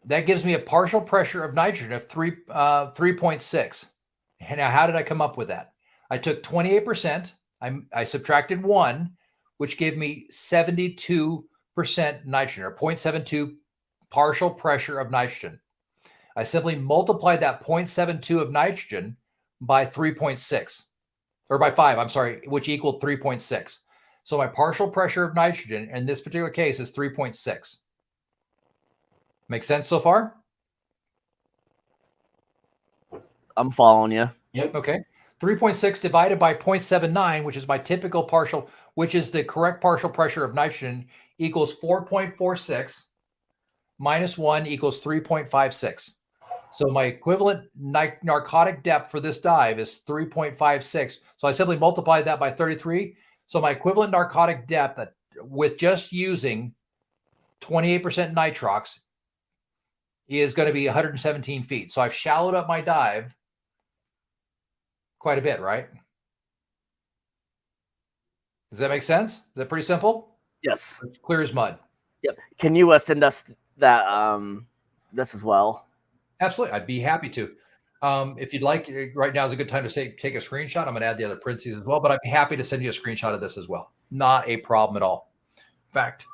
that gives me a partial pressure of nitrogen of 3.6. And now, how did I come up with that? I took 28%. I subtracted 1, which gave me 72% nitrogen, or 0.72 partial pressure of nitrogen. I simply multiplied that 0.72 of nitrogen by 3.6, or by 5, I'm sorry, which equaled 3.6. So my partial pressure of nitrogen in this particular case is 3.6. Make sense so far? I'm following you. Yep. Okay. 3.6 divided by 0.79, which is my typical partial, which is the correct partial pressure of nitrogen, equals 4.46 minus 1 equals 3.56. So my equivalent narcotic depth for this dive is 3.56. So I simply multiplied that by 33. So my equivalent narcotic depth with just using 28% nitrox is going to be 117 feet. So I've shallowed up my dive quite a bit, right? Does that make sense? Is that pretty simple? Yes. It's clear as mud. Yep. Can you send us that this as well? Absolutely. I'd be happy to. If you'd like, right now is a good time to take a screenshot. I'm going to add the other parentheses as well, but I'd be happy to send you a screenshot of this as well. Not a problem at all. In fact,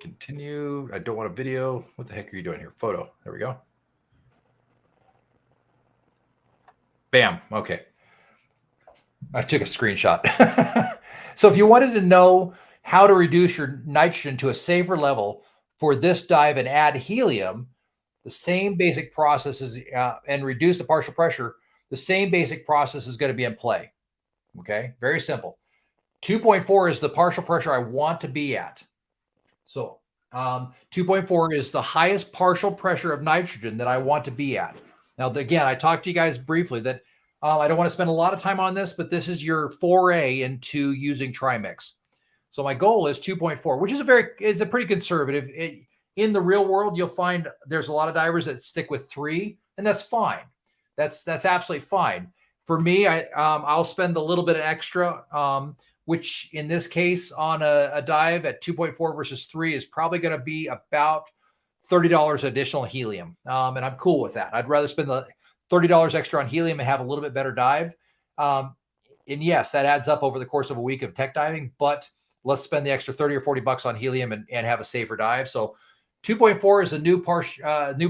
continue. I don't want a video. What the heck are you doing here? Photo. There we go. Bam. Okay. I took a screenshot. So if you wanted to know how to reduce your nitrogen to a safer level for this dive and add helium, the same basic process is, and reduce the partial pressure, the same basic process is going to be in play. Okay, very simple. 2.4 is the partial pressure I want to be at. So 2.4 is the highest partial pressure of nitrogen that I want to be at. Now, again, I talked to you guys briefly that I don't want to spend a lot of time on this, but this is your foray into using Trimix. So my goal is 2.4, which is a pretty conservative. In the real world, you'll find there's a lot of divers that stick with 3, and that's fine. That's absolutely fine. For me, I'll spend a little bit of extra, which in this case on a dive at 2.4 versus 3 is probably going to be about $30 additional helium. And I'm cool with that. I'd rather spend the $30 extra on helium and have a little bit better dive. And yes, that adds up over the course of a week of tech diving, but let's spend the extra 30 or 40 bucks on helium and have a safer dive. So 2.4 is a new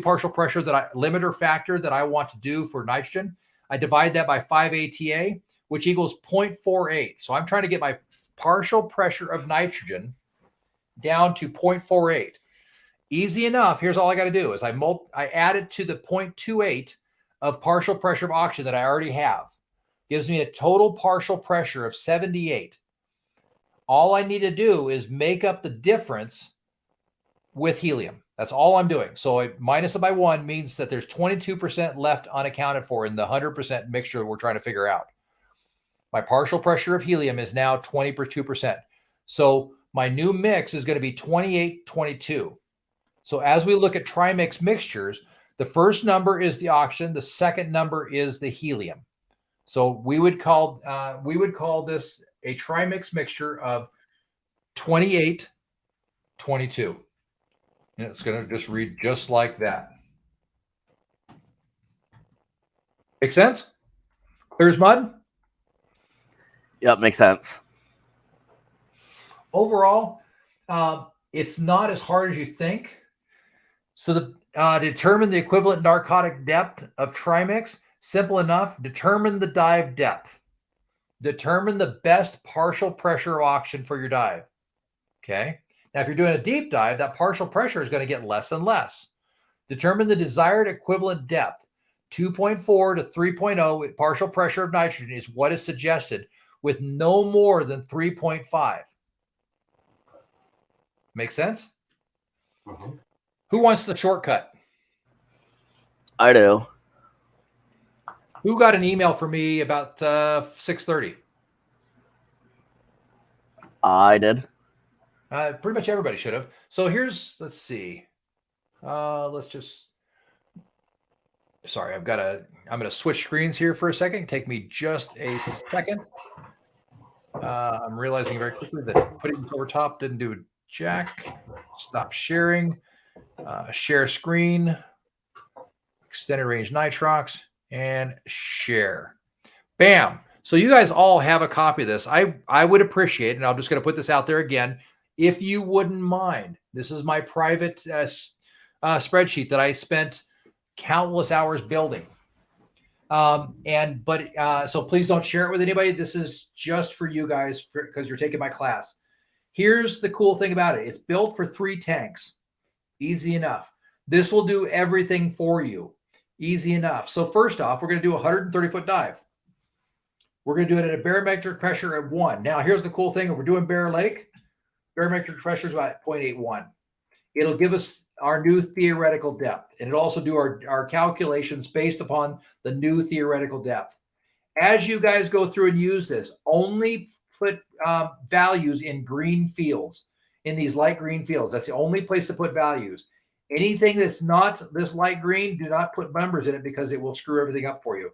partial pressure limiter factor that I want to do for nitrogen. I divide that by 5 ATA, which equals 0.48. So I'm trying to get my partial pressure of nitrogen down to 0.48. Easy enough. Here's all I got to do is I add it to the 0.28 of partial pressure of oxygen that I already have. Gives me a total partial pressure of 78. All I need to do is make up the difference with helium. That's all I'm doing. So I minus it by 1 means that there's 22% left unaccounted for in the 100% mixture we're trying to figure out. My partial pressure of helium is now 22%. So my new mix is going to be 28-22. So as we look at trimix mixtures, the first number is the oxygen, the second number is the helium. So we would call this a trimix mixture of 28-22. And it's going to just read just like that. Make sense? Clear as mud? Yep, makes sense. Overall, it's not as hard as you think. So to determine the equivalent narcotic depth of trimix, simple enough. Determine the dive depth. Determine the best partial pressure of oxygen for your dive. Okay. Now, if you're doing a deep dive, that partial pressure is going to get less and less. Determine the desired equivalent depth. 2.4 to 3.0 partial pressure of nitrogen is what is suggested, with no more than 3.5. Make sense? Mm-hmm. Who wants the shortcut? I do. Who got an email from me about 6:30? I did. Pretty much everybody should have. So let's see. Let's just, sorry, I'm going to switch screens here for a second. Take me just a second. I'm realizing very quickly that putting this over top didn't do jack. Stop sharing. Share screen. Extended range nitrox. And share. Bam. So you guys all have a copy of this. I would appreciate, and I'm just going to put this out there again, if you wouldn't mind. This is my private spreadsheet that I spent countless hours building. So please don't share it with anybody. This is just for you guys because you're taking my class. Here's the cool thing about it. It's built for 3 tanks. Easy enough. This will do everything for you. Easy enough. So first off, we're going to do a 130-foot dive. We're going to do it at a barometric pressure of 1. Now, here's the cool thing. If we're doing Bear Lake, barometric pressure is about 0.81. It'll give us our new theoretical depth, and it'll also do our calculations based upon the new theoretical depth. As you guys go through and use this, only put values in green fields, in these light green fields. That's the only place to put values. Anything that's not this light green, do not put numbers in it because it will screw everything up for you.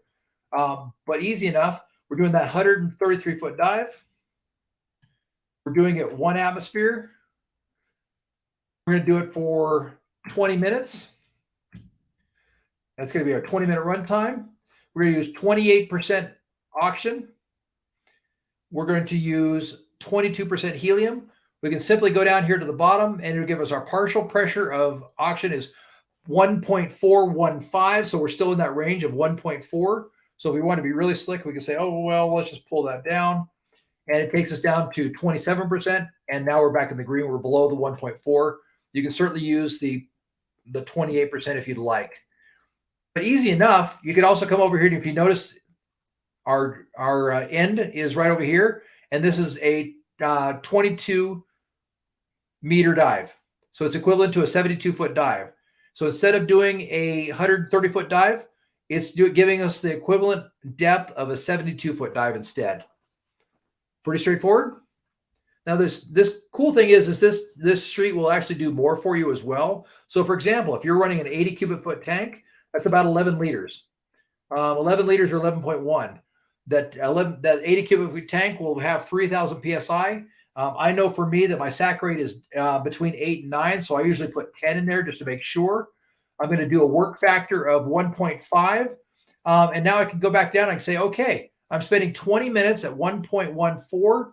But easy enough. We're doing that 133-foot dive. We're doing it 1 atmosphere. We're going to do it for 20 minutes. That's going to be our 20-minute run time. We're going to use 28% oxygen. We're going to use 22% helium. We can simply go down here to the bottom, and it'll give us our partial pressure of oxygen is 1.415. So we're still in that range of 1.4. So if we want to be really slick, we can say, oh, well, let's just pull that down. And it takes us down to 27%. And now we're back in the green. We're below the 1.4. You can certainly use the the 28% if you'd like. But easy enough. You could also come over here, and if you notice, our end is right over here, and this is a 22 meter dive. So it's equivalent to a 72-foot dive. So instead of doing a 130-foot dive, it's giving us the equivalent depth of a 72-foot dive instead. Pretty straightforward. Now this cool thing is this street will actually do more for you as well. So for example, if you're running an 80 cubic foot tank, that's about 11 liters. 11 liters or 11.1. That 80 cubic foot tank will have 3,000 psi. I know for me that my sack rate is between 8 and 9, so I usually put 10 in there just to make sure. I'm going to do a work factor of 1.5, and now I can go back down and I can say, okay, I'm spending 20 minutes at 1.14.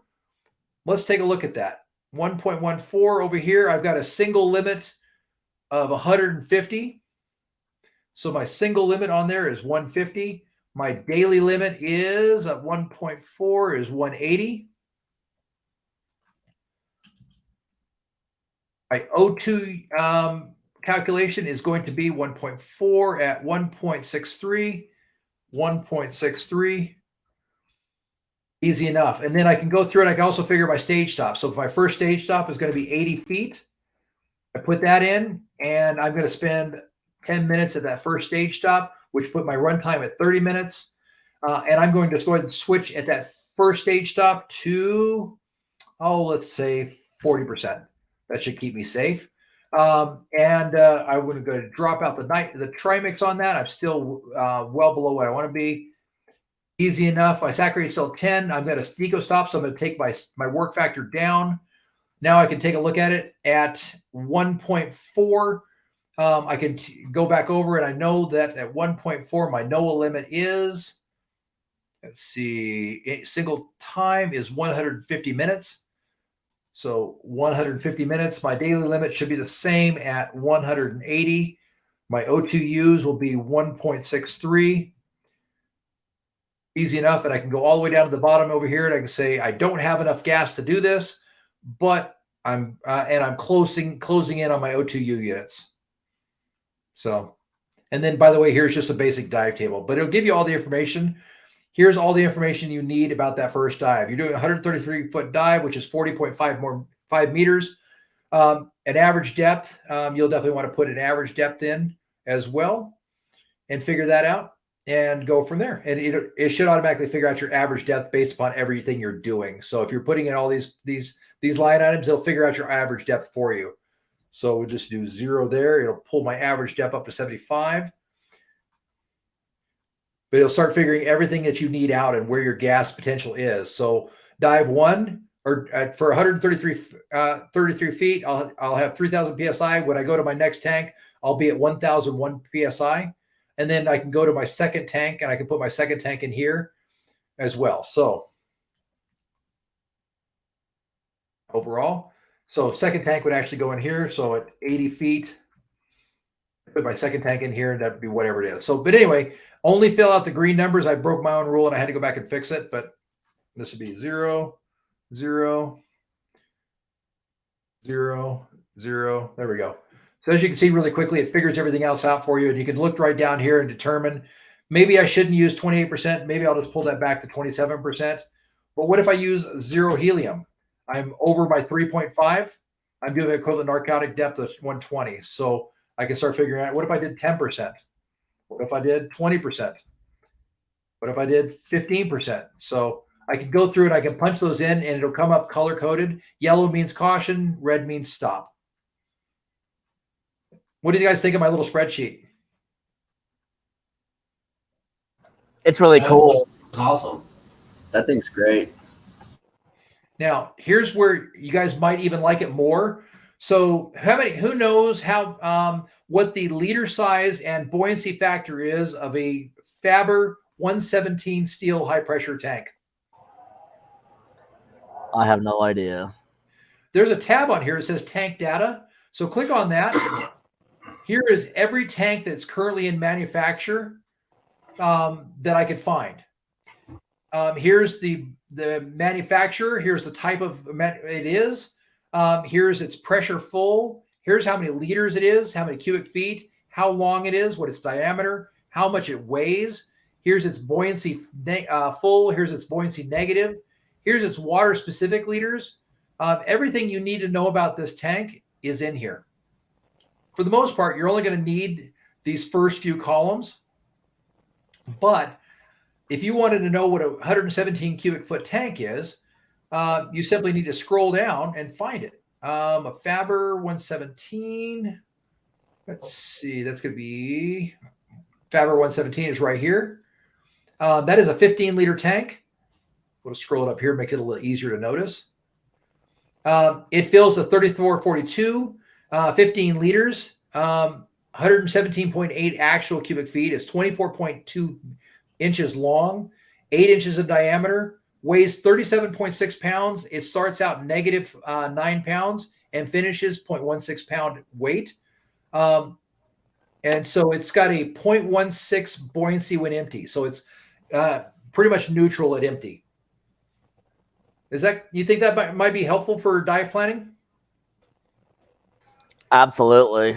Let's take a look at that. 1.14 over here, I've got a single limit of 150. So my single limit on there is 150. My daily limit is at 1.4 is 180. My O2 calculation is going to be 1.4 at 1.63, 1.63. Easy enough. And then I can go through and I can also figure my stage stop. So if my first stage stop is going to be 80 feet, I put that in, and I'm going to spend 10 minutes at that first stage stop, which put my run time at 30 minutes. And I'm going to just go ahead and switch at that first stage stop to, let's say 40%. That should keep me safe. And I would go to drop out the trimix on that. I'm still well below what I want to be. Easy enough. My sack rate is still 10. I've got a deco stop, so I'm going to take my work factor down. Now I can take a look at it at 1.4. I can go back over, and I know that at 1.4, my NOAA limit is, let's see, single time is 150 minutes. So 150 minutes. My daily limit should be the same at 180. My O2Us will be 1.63. Easy enough. And I can go all the way down to the bottom over here, and I can say I don't have enough gas to do this, but I'm closing in on my O2U units. So, and then by the way, here's just a basic dive table, but it'll give you all the information. Here's all the information you need about that first dive. You're doing a 133-foot dive, which is 40.5 meters. An average depth, you'll definitely want to put an average depth in as well and figure that out and go from there. And it should automatically figure out your average depth based upon everything you're doing. So if you're putting in all these line items, it'll figure out your average depth for you. So we'll just do 0 there. It'll pull my average depth up to 75. But it'll start figuring everything that you need out and where your gas potential is. So dive 1, or for 133 feet, I'll have 3,000 psi. When I go to my next tank, I'll be at 1,001 psi. And then I can go to my second tank, and I can put my second tank in here as well. So overall, second tank would actually go in here. So at 80 feet, put my second tank in here, and that'd be whatever it is. So, but anyway, only fill out the green numbers. I broke my own rule, and I had to go back and fix it. But this would be 0, 0, 0, 0. There we go. So as you can see really quickly, it figures everything else out for you, and you can look right down here and determine, maybe I shouldn't use 28%. Maybe I'll just pull that back to 27%. But what if I use 0 helium? I'm over my 3.5. I'm doing the equivalent narcotic depth of 120. So I can start figuring out, what if I did 10%? What if I did 20%? What if I did 15%? So I can go through and I can punch those in, and it'll come up color coded. Yellow means caution, red means stop. What do you guys think of my little spreadsheet? It's really cool. It's awesome. That thing's great. Now, here's where you guys might even like it more. So who knows what the liter size and buoyancy factor is of a Faber 117 steel high pressure tank? I have no idea. There's a tab on here that says tank data. So click on that. Here is every tank that's currently in manufacture that I could find. Here's the manufacturer. Here's the type of it is. Here's its pressure full. Here's how many liters it is, how many cubic feet, how long it is, what its diameter, how much it weighs. Here's its buoyancy full. Here's its buoyancy negative. Here's its water specific liters. Everything you need to know about this tank is in here. For the most part, you're only going to need these first few columns. But if you wanted to know what a 117 cubic foot tank is, you simply need to scroll down and find it. A Faber 117. Let's see, that's going to be Faber 117 is right here. That is a 15 liter tank. We'll scroll it up here, make it a little easier to notice. It fills the 3442, 15 liters, 117.8 actual cubic feet. It's 24.2 inches long, 8 inches in diameter, weighs 37.6 pounds. It starts out negative 9 pounds and finishes 0.16 pound weight. And so it's got a 0.16 buoyancy when empty. So it's pretty much neutral at empty. You think that might be helpful for dive planning? Absolutely.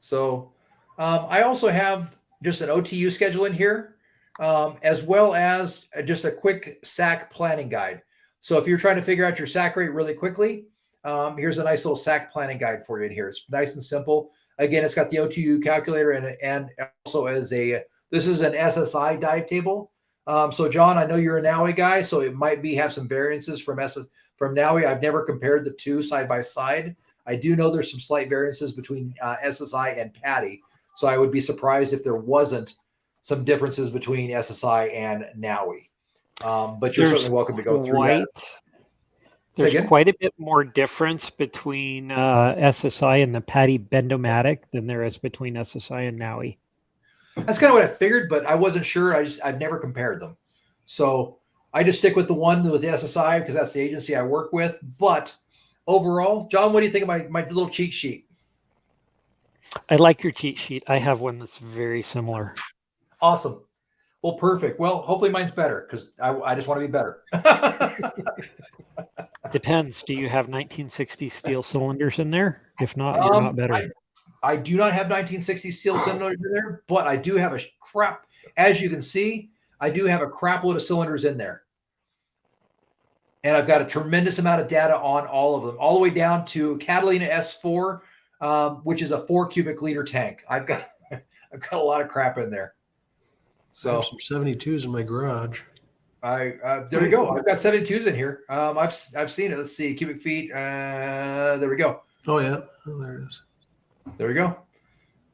So I also have just an OTU schedule in here, as well as just a quick SAC planning guide. So if you're trying to figure out your SAC rate really quickly, here's a nice little SAC planning guide for you in here. It's nice and simple. Again, it's got the OTU calculator and also this is an SSI dive table. So John, I know you're a NAUI guy, so it might have some variances from NAUI. I've never compared the two side by side. I do know there's some slight variances between SSI and PADI. So I would be surprised if there wasn't some differences between SSI and NAUI. But you're certainly welcome to go through that. There's quite a bit more difference between SSI and the PADI Bendomatic than there is between SSI and NAUI. That's kind of what I figured, but I wasn't sure. I've never compared them. So I just stick with the one with the SSI because that's the agency I work with. But overall, John, what do you think of my little cheat sheet? I like your cheat sheet. I have one that's very similar. Awesome. Well, perfect. Well, hopefully mine's better because I just want to be better. Depends. Do you have 1960 steel cylinders in there? If not, you're not better. I do not have 1960 steel cylinders in there, but I do have as you can see, I do have a crap load of cylinders in there. And I've got a tremendous amount of data on all of them, all the way down to Catalina S4, which is a 4 cubic liter tank. I've got a lot of crap in there. So I have some 72s in my garage. There we go. I've got 72s in here. I've seen it. Let's see, cubic feet. There we go. Oh yeah, there it is. There we go.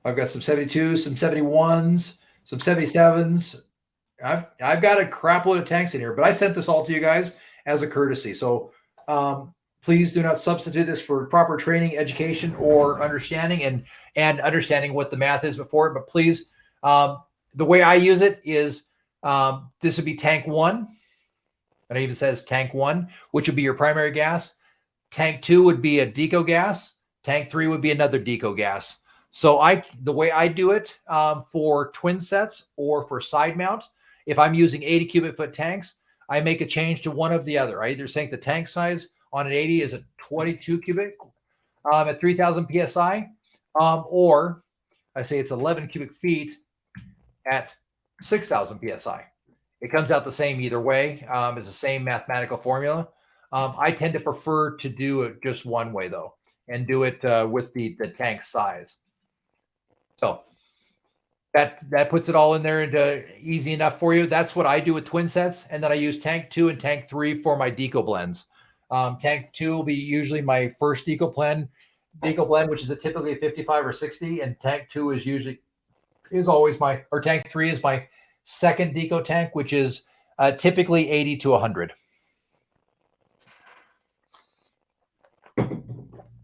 I've got some 72s, some 71s, some 77s. I've got a crap load of tanks in here, but I sent this all to you guys as a courtesy. So please do not substitute this for proper training, education, or understanding and understanding what the math is before it. But please, the way I use it is this would be tank 1. And it even says tank 1, which would be your primary gas. Tank 2 would be a deco gas. Tank 3 would be another deco gas. So the way I do it for twin sets or for side mounts, if I'm using 80 cubic foot tanks, I make a change to one of the other. I either think the tank size on an 80 is a 22 cubic at 3,000 PSI, or I say it's 11 cubic feet at 6,000 PSI. It comes out the same either way. It's the same mathematical formula. I tend to prefer to do it just one way though, and do it with the tank size. So that puts it all in there into easy enough for you. That's what I do with twin sets. And then I use tank 2 and tank 3 for my deco blends. Tank 2 will be usually my first deco blend, which is typically a 55 or 60. And tank 2 is always tank 3 is my second deco tank, which is typically 80 to 100.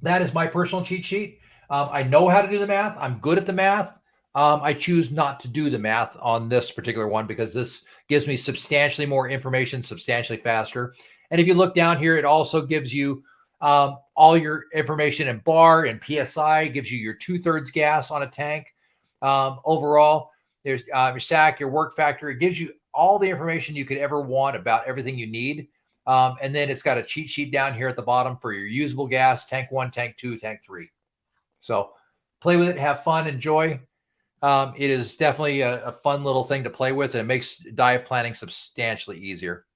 That is my personal cheat sheet. I know how to do the math. I'm good at the math. I choose not to do the math on this particular one because this gives me substantially more information, substantially faster. And if you look down here, it also gives you all your information in bar and PSI, gives you your 2/3 gas on a tank. Overall, there's your SAC, your work factor. It gives you all the information you could ever want about everything you need. And then it's got a cheat sheet down here at the bottom for your usable gas, tank 1, tank 2, tank 3. So play with it, have fun, enjoy. It is definitely a fun little thing to play with, and it makes dive planning substantially easier.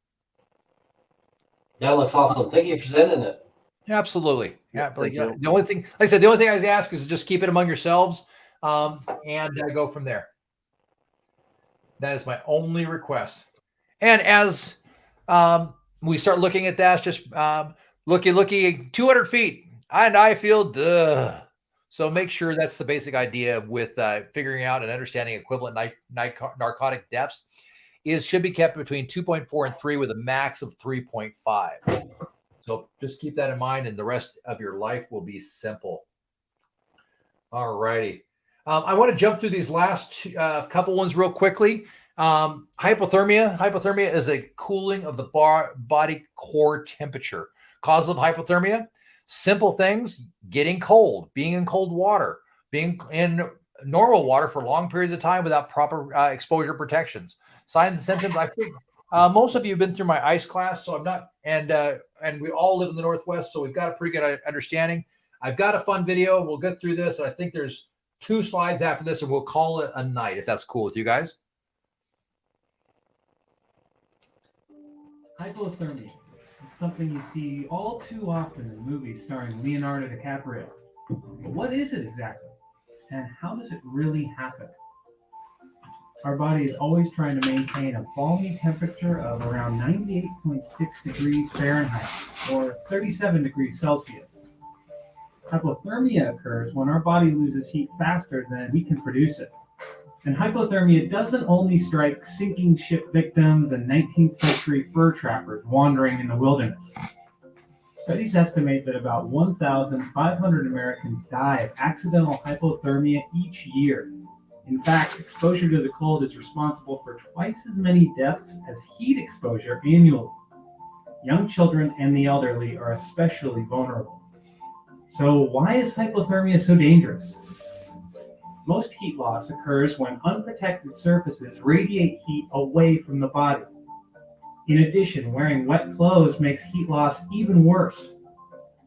That looks awesome. Thank you for sending it. Absolutely. Yeah. Thank you. The only thing, like I said, the only thing I ask is just keep it among yourselves, and go from there. That is my only request. And as we start looking at that, just looky, 200 feet, and I feel duh. So make sure that's the basic idea with figuring out and understanding equivalent narcotic depths should be kept between 2.4 and 3 with a max of 3.5. So just keep that in mind, and the rest of your life will be simple. All righty. I want to jump through these last couple ones real quickly. Hypothermia. Hypothermia is a cooling of the body core temperature. Cause of hypothermia: simple things, getting cold, being in cold water, being in normal water for long periods of time without proper exposure protections. Signs and symptoms. I think most of you have been through my ice class, so I'm not, and we all live in the Northwest, so we've got a pretty good understanding. I've got a fun video. We'll get through this. I think there's 2 slides after this, and we'll call it a night, if that's cool with you guys. Hypothermia. It's something you see all too often in movies starring Leonardo DiCaprio. But what is it exactly? And how does it really happen? Our body is always trying to maintain a balmy temperature of around 98.6 degrees Fahrenheit or 37 degrees Celsius. Hypothermia occurs when our body loses heat faster than we can produce it. And hypothermia doesn't only strike sinking ship victims and 19th century fur trappers wandering in the wilderness. Studies estimate that about 1,500 Americans die of accidental hypothermia each year. In fact, exposure to the cold is responsible for twice as many deaths as heat exposure annually. Young children and the elderly are especially vulnerable. So why is hypothermia so dangerous? Most heat loss occurs when unprotected surfaces radiate heat away from the body. In addition, wearing wet clothes makes heat loss even worse.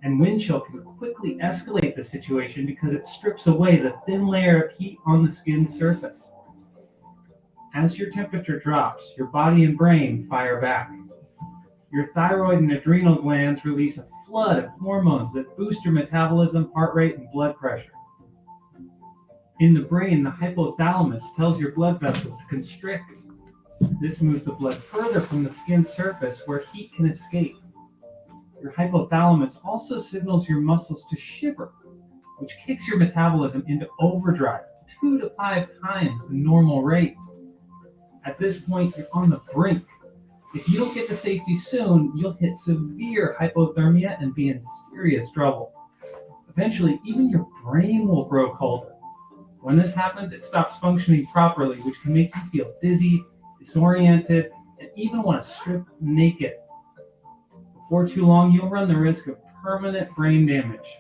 And wind chill can quickly escalate the situation because it strips away the thin layer of heat on the skin's surface. As your temperature drops, your body and brain fire back. Your thyroid and adrenal glands release a flood of hormones that boost your metabolism, heart rate, and blood pressure. In the brain, the hypothalamus tells your blood vessels to constrict. This moves the blood further from the skin's surface where heat can escape. Your hypothalamus also signals your muscles to shiver, which kicks your metabolism into overdrive 2 to 5 times the normal rate. At this point, you're on the brink. If you don't get to safety soon, you'll hit severe hypothermia and be in serious trouble. Eventually, even your brain will grow colder. When this happens, it stops functioning properly, which can make you feel dizzy, disoriented, and even want to strip naked. Before too long, you'll run the risk of permanent brain damage.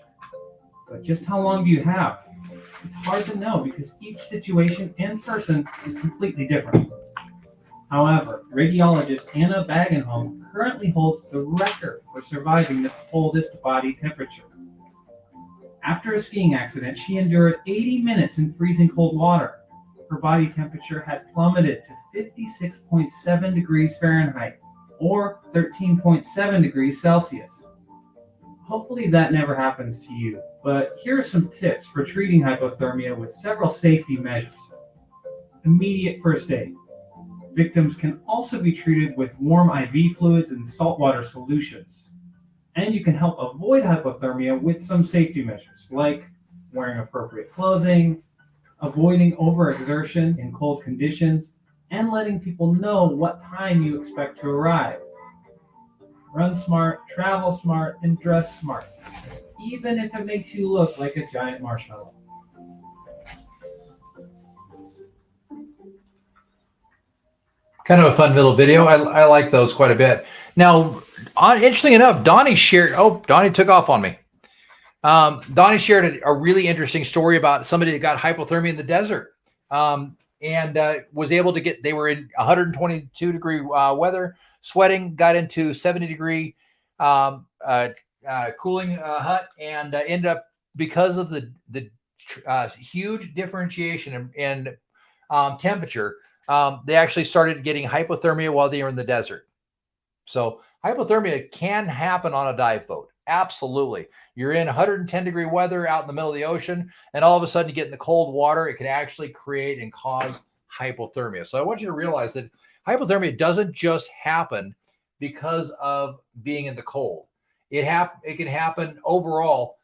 But just how long do you have? It's hard to know because each situation and person is completely different. However, radiologist Anna Bagenholm currently holds the record for surviving the coldest body temperature. After a skiing accident, she endured 80 minutes in freezing cold water. Her body temperature had plummeted to 56.7 degrees Fahrenheit, or 13.7 degrees Celsius. Hopefully that never happens to you, but here are some tips for treating hypothermia with several safety measures. Immediate first aid. Victims can also be treated with warm IV fluids and saltwater solutions. And you can help avoid hypothermia with some safety measures, like wearing appropriate clothing, avoiding overexertion in cold conditions, and letting people know what time you expect to arrive. Run smart, travel smart, and dress smart, even if it makes you look like a giant marshmallow. Kind of a fun little video. I like those quite a bit. Now, interesting enough, Donnie shared. Oh, Donnie took off on me. Donnie shared a really interesting story about somebody that got hypothermia in the desert. and was able to get. They were in 122 degree weather, sweating, got into 70 degree cooling hut, and ended up, because of the huge differentiation in temperature, they actually started getting hypothermia while they were in the desert. So hypothermia can happen on a dive boat. Absolutely. You're in 110 degree weather out in the middle of the ocean, and all of a sudden you get in the cold water. It can actually create and cause hypothermia. So I want you to realize that hypothermia doesn't just happen because of being in the cold. It can happen overall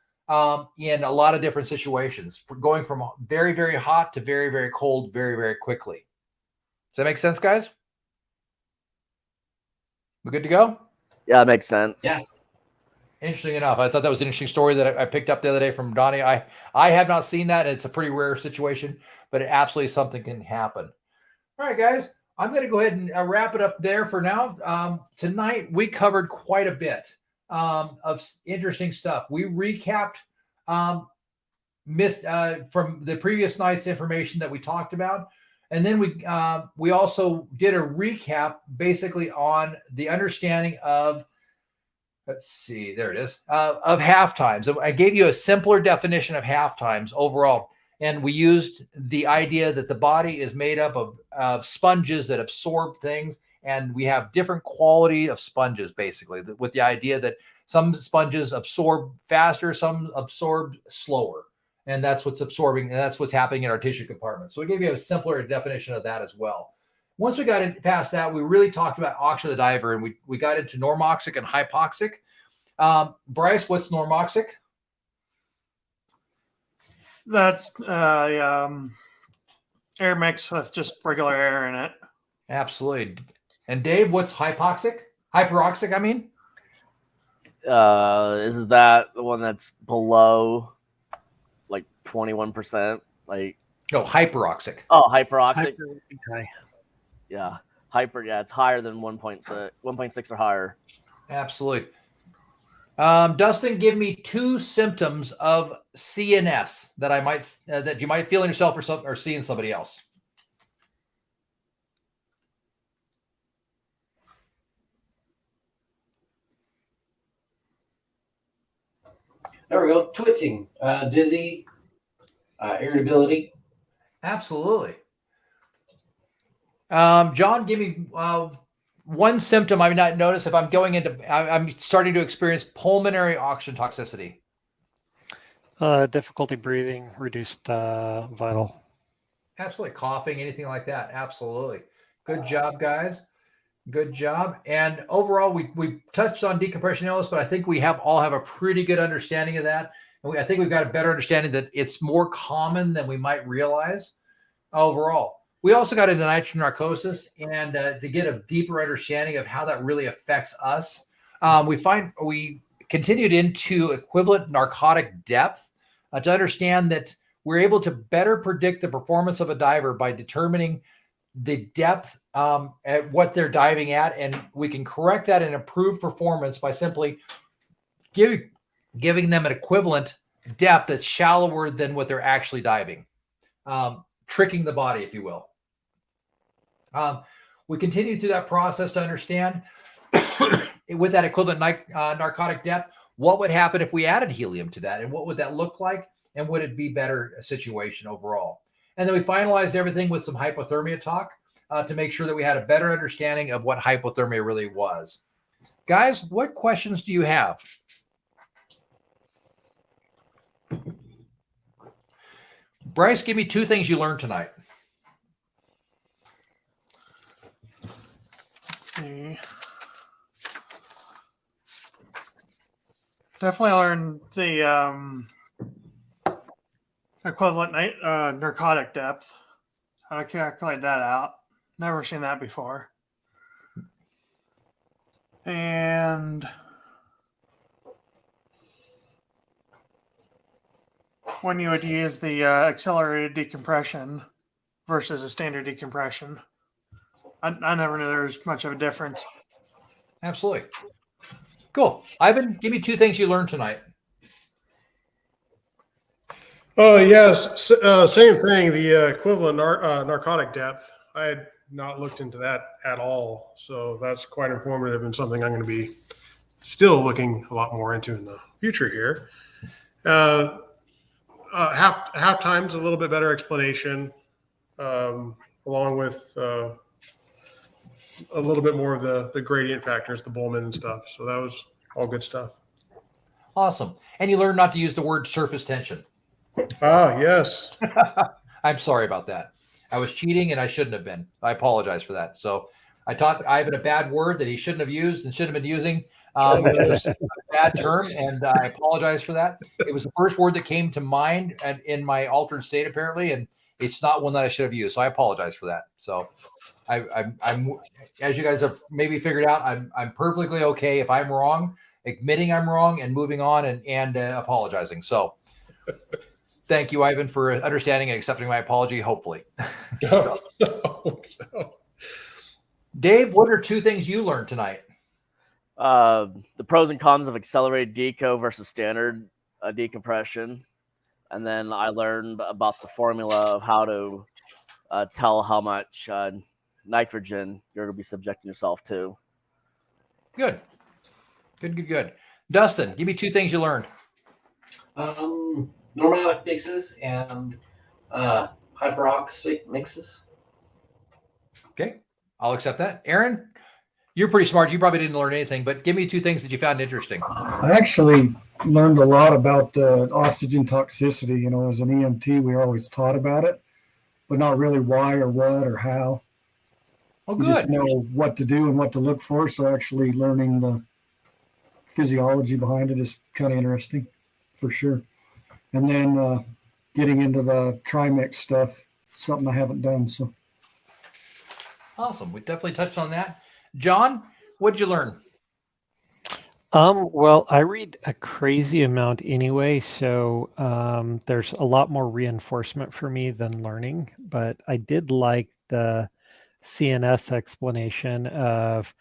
in a lot of different situations, going from very, very hot to very, very cold very, very quickly. Does that make sense, guys? We good to go? Yeah, it makes sense. Yeah. Interesting enough, I thought that was an interesting story that I picked up the other day from Donnie. I have not seen that. And it's a pretty rare situation, but it absolutely something can happen. All right, guys, I'm going to go ahead and wrap it up there for now. Tonight, we covered quite a bit of interesting stuff. We recapped missed from the previous night's information that we talked about. And then we also did a recap basically on the understanding of, let's see, there it is, of half times. I gave you a simpler definition of half times overall. And we used the idea that the body is made up of sponges that absorb things. And we have different quality of sponges, basically, with the idea that some sponges absorb faster, some absorb slower. And that's what's absorbing, and that's what's happening in our tissue compartment. So we gave you a simpler definition of that as well. Once we got past that, we really talked about oxygen of the diver, and we got into normoxic and hypoxic. Bryce, what's normoxic? That's air mix with just regular air in it. Absolutely. And Dave, what's hypoxic? Hyperoxic, I mean? Is that the one that's below like 21%? Like, no, hyperoxic. Oh, hyperoxic. Yeah. Yeah, it's higher than 1.6 or higher. Absolutely. Dustin, give me 2 symptoms of CNS that that you might feel in yourself or see in somebody else. There we go. Twitching, dizzy, irritability. Absolutely. John, give me one symptom I've not noticed if I'm starting to experience pulmonary oxygen toxicity. Difficulty breathing, reduced vital. Absolutely. Coughing, anything like that. Absolutely. Good job, guys. Good job. And overall, we touched on decompression illness, but I think we all have a pretty good understanding of that. And I think we've got a better understanding that it's more common than we might realize overall. We also got into nitrogen narcosis, and to get a deeper understanding of how that really affects us, we continued into equivalent narcotic depth to understand that we're able to better predict the performance of a diver by determining the depth at what they're diving at, and we can correct that and improve performance by simply giving them an equivalent depth that's shallower than what they're actually diving, tricking the body, if you will. We continue through that process to understand with that equivalent narcotic depth, what would happen if we added helium to that, and what would that look like, and would it be better situation overall? And then we finalized everything with some hypothermia talk to make sure that we had a better understanding of what hypothermia really was. Guys, what questions do you have? Bryce, give me 2 things you learned tonight. Let's see. Definitely learned the equivalent narcotic depth. How to calculate that out. Never seen that before. And when you would use the accelerated decompression versus a standard decompression. I never knew there was much of a difference. Absolutely. Cool. Ivan, give me 2 things you learned tonight. Oh, yes. Same thing. The equivalent narcotic depth. I had not looked into that at all. So that's quite informative and something I'm going to be still looking a lot more into in the future here. Half time's a little bit better explanation, along with a little bit more of the gradient factors, the Bowman and stuff. So that was all good stuff. Awesome. And you learned not to use the word surface tension. Ah, yes. I'm sorry about that. I was cheating and I shouldn't have been. I apologize for that. So I taught Ivan a bad word that he shouldn't have used and shouldn't have been using. It was a bad term, and I apologize for that. It was the first word that came to mind in my altered state, apparently, and it's not one that I should have used. So I apologize for that. So I'm as you guys have maybe figured out, I'm perfectly okay if I'm wrong, admitting I'm wrong and moving on and apologizing. So thank you, Ivan, for understanding and accepting my apology, hopefully. So, Dave, what are 2 things you learned tonight? The pros and cons of accelerated deco versus standard decompression. And then I learned about the formula of how to tell how much nitrogen you're going to be subjecting yourself to. Good. Dustin, give me 2 things you learned. Normatic mixes and hyperoxic mixes. Okay, I'll accept that. Aaron, you're pretty smart. You probably didn't learn anything, but give me 2 things that you found interesting. I actually learned a lot about the oxygen toxicity. You know, as an EMT, we were always taught about it, but not really why or what or how. Oh, You good. just know what to do and what to look for. So actually learning the physiology behind it is kind of interesting, for sure. And then getting into the trimix stuff, something I haven't done. So Awesome. We definitely touched on that. John, what did you learn? Well, I read a crazy amount anyway, so there's a lot more reinforcement for me than learning, but I did like the CNS explanation of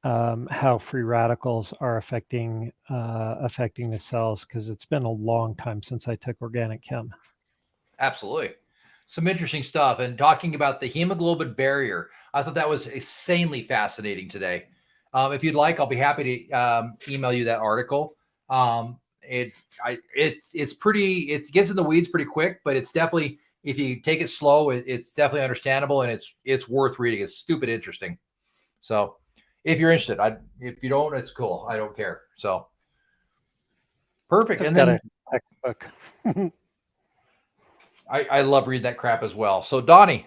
how free radicals are affecting the cells, because it's been a long time since I took organic chem. Absolutely. Some interesting stuff. And talking about the hemoglobin barrier, I thought that was insanely fascinating today. If you'd like, I'll be happy to email you that article. It's pretty, it gets in the weeds pretty quick, but it's definitely, if you take it slow, it's definitely understandable, and it's worth reading. It's stupid interesting. So if you're interested, if you don't, it's cool. I don't care. So perfect. I've And got then a textbook. I love reading that crap as well. So Donnie.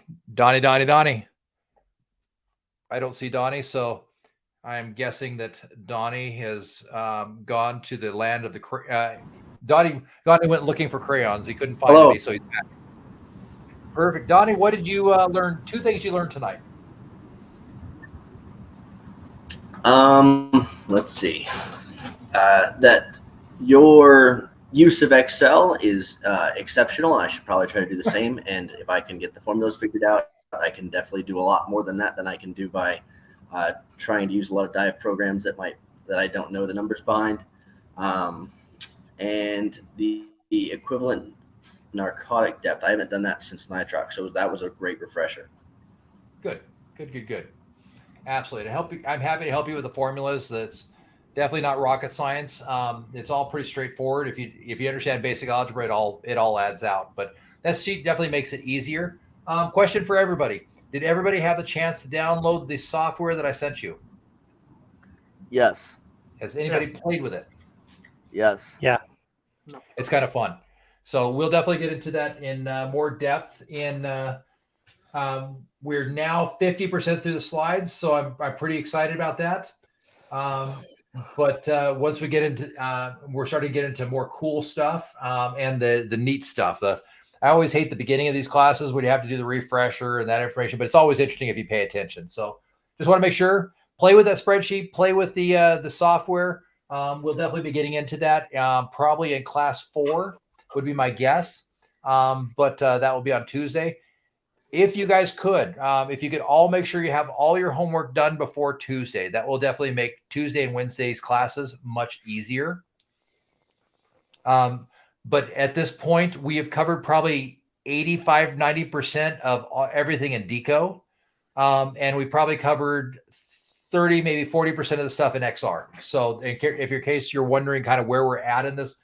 I don't see Donnie, so I'm guessing that Donnie has gone to the land of the Donnie went looking for crayons. He couldn't find any, so he's back. Perfect. Donnie, what did you learn? 2 things you learned tonight. Let's see. That your use of Excel is exceptional, and I should probably try to do the same. And if I can get the formulas figured out, I can definitely do a lot more than that than I can do by trying to use a lot of dive programs that I don't know the numbers behind. And the equivalent narcotic depth, I haven't done that since nitrox, so that was a great refresher. Good. Absolutely. To help you, I'm happy to help you with the formulas. That's definitely not rocket science. It's all pretty straightforward. If you understand basic algebra, it all adds out. But that sheet definitely makes it easier. Question for everybody: did everybody have the chance to download the software that I sent you? Yes. Has anybody played with it? Yes. Yeah. It's kind of fun. So we'll definitely get into that in more depth. We're now 50% through the slides, so I'm pretty excited about that. But once we get into, we're starting to get into more cool stuff and the neat stuff. I always hate the beginning of these classes when you have to do the refresher and that information, but it's always interesting if you pay attention. So just want to make sure, play with that spreadsheet, play with the software. We'll definitely be getting into that probably in class 4 would be my guess. But that will be on Tuesday. If you guys could, if you could all make sure you have all your homework done before Tuesday, that will definitely make Tuesday and Wednesday's classes much easier. but at this point, we have covered probably 85, 90% of everything in Deco. And we probably covered 30, maybe 40% of the stuff in XR. So if your case, you're wondering kind of where we're at in this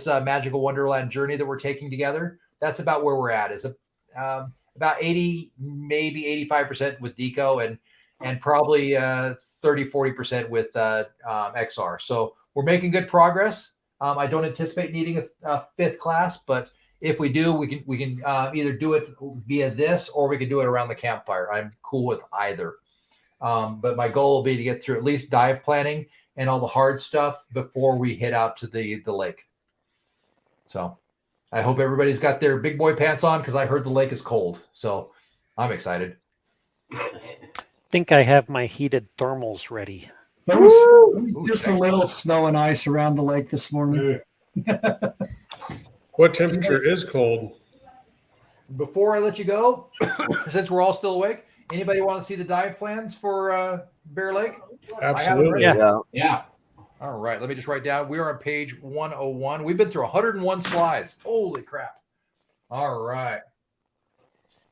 magical Wonderland journey that we're taking together, that's about where we're at, is about 80, maybe 85% with Deco and probably 30, 40% with XR. So we're making good progress. I don't anticipate needing a fifth class, but if we do, we can either do it via this or we can do it around the campfire. I'm cool with either. But my goal will be to get through at least dive planning and all the hard stuff before we head out to the lake. So I hope everybody's got their big boy pants on, because I heard the lake is cold. So I'm excited. I think I have my heated thermals ready. There was just a little snow and ice around the lake this morning. What temperature is cold? Before I let you go, since we're all still awake, anybody want to see the dive plans for Bear Lake? Absolutely. Yeah. All right, let me just write down. We are on page 101. We've been through 101 slides. Holy crap. All right.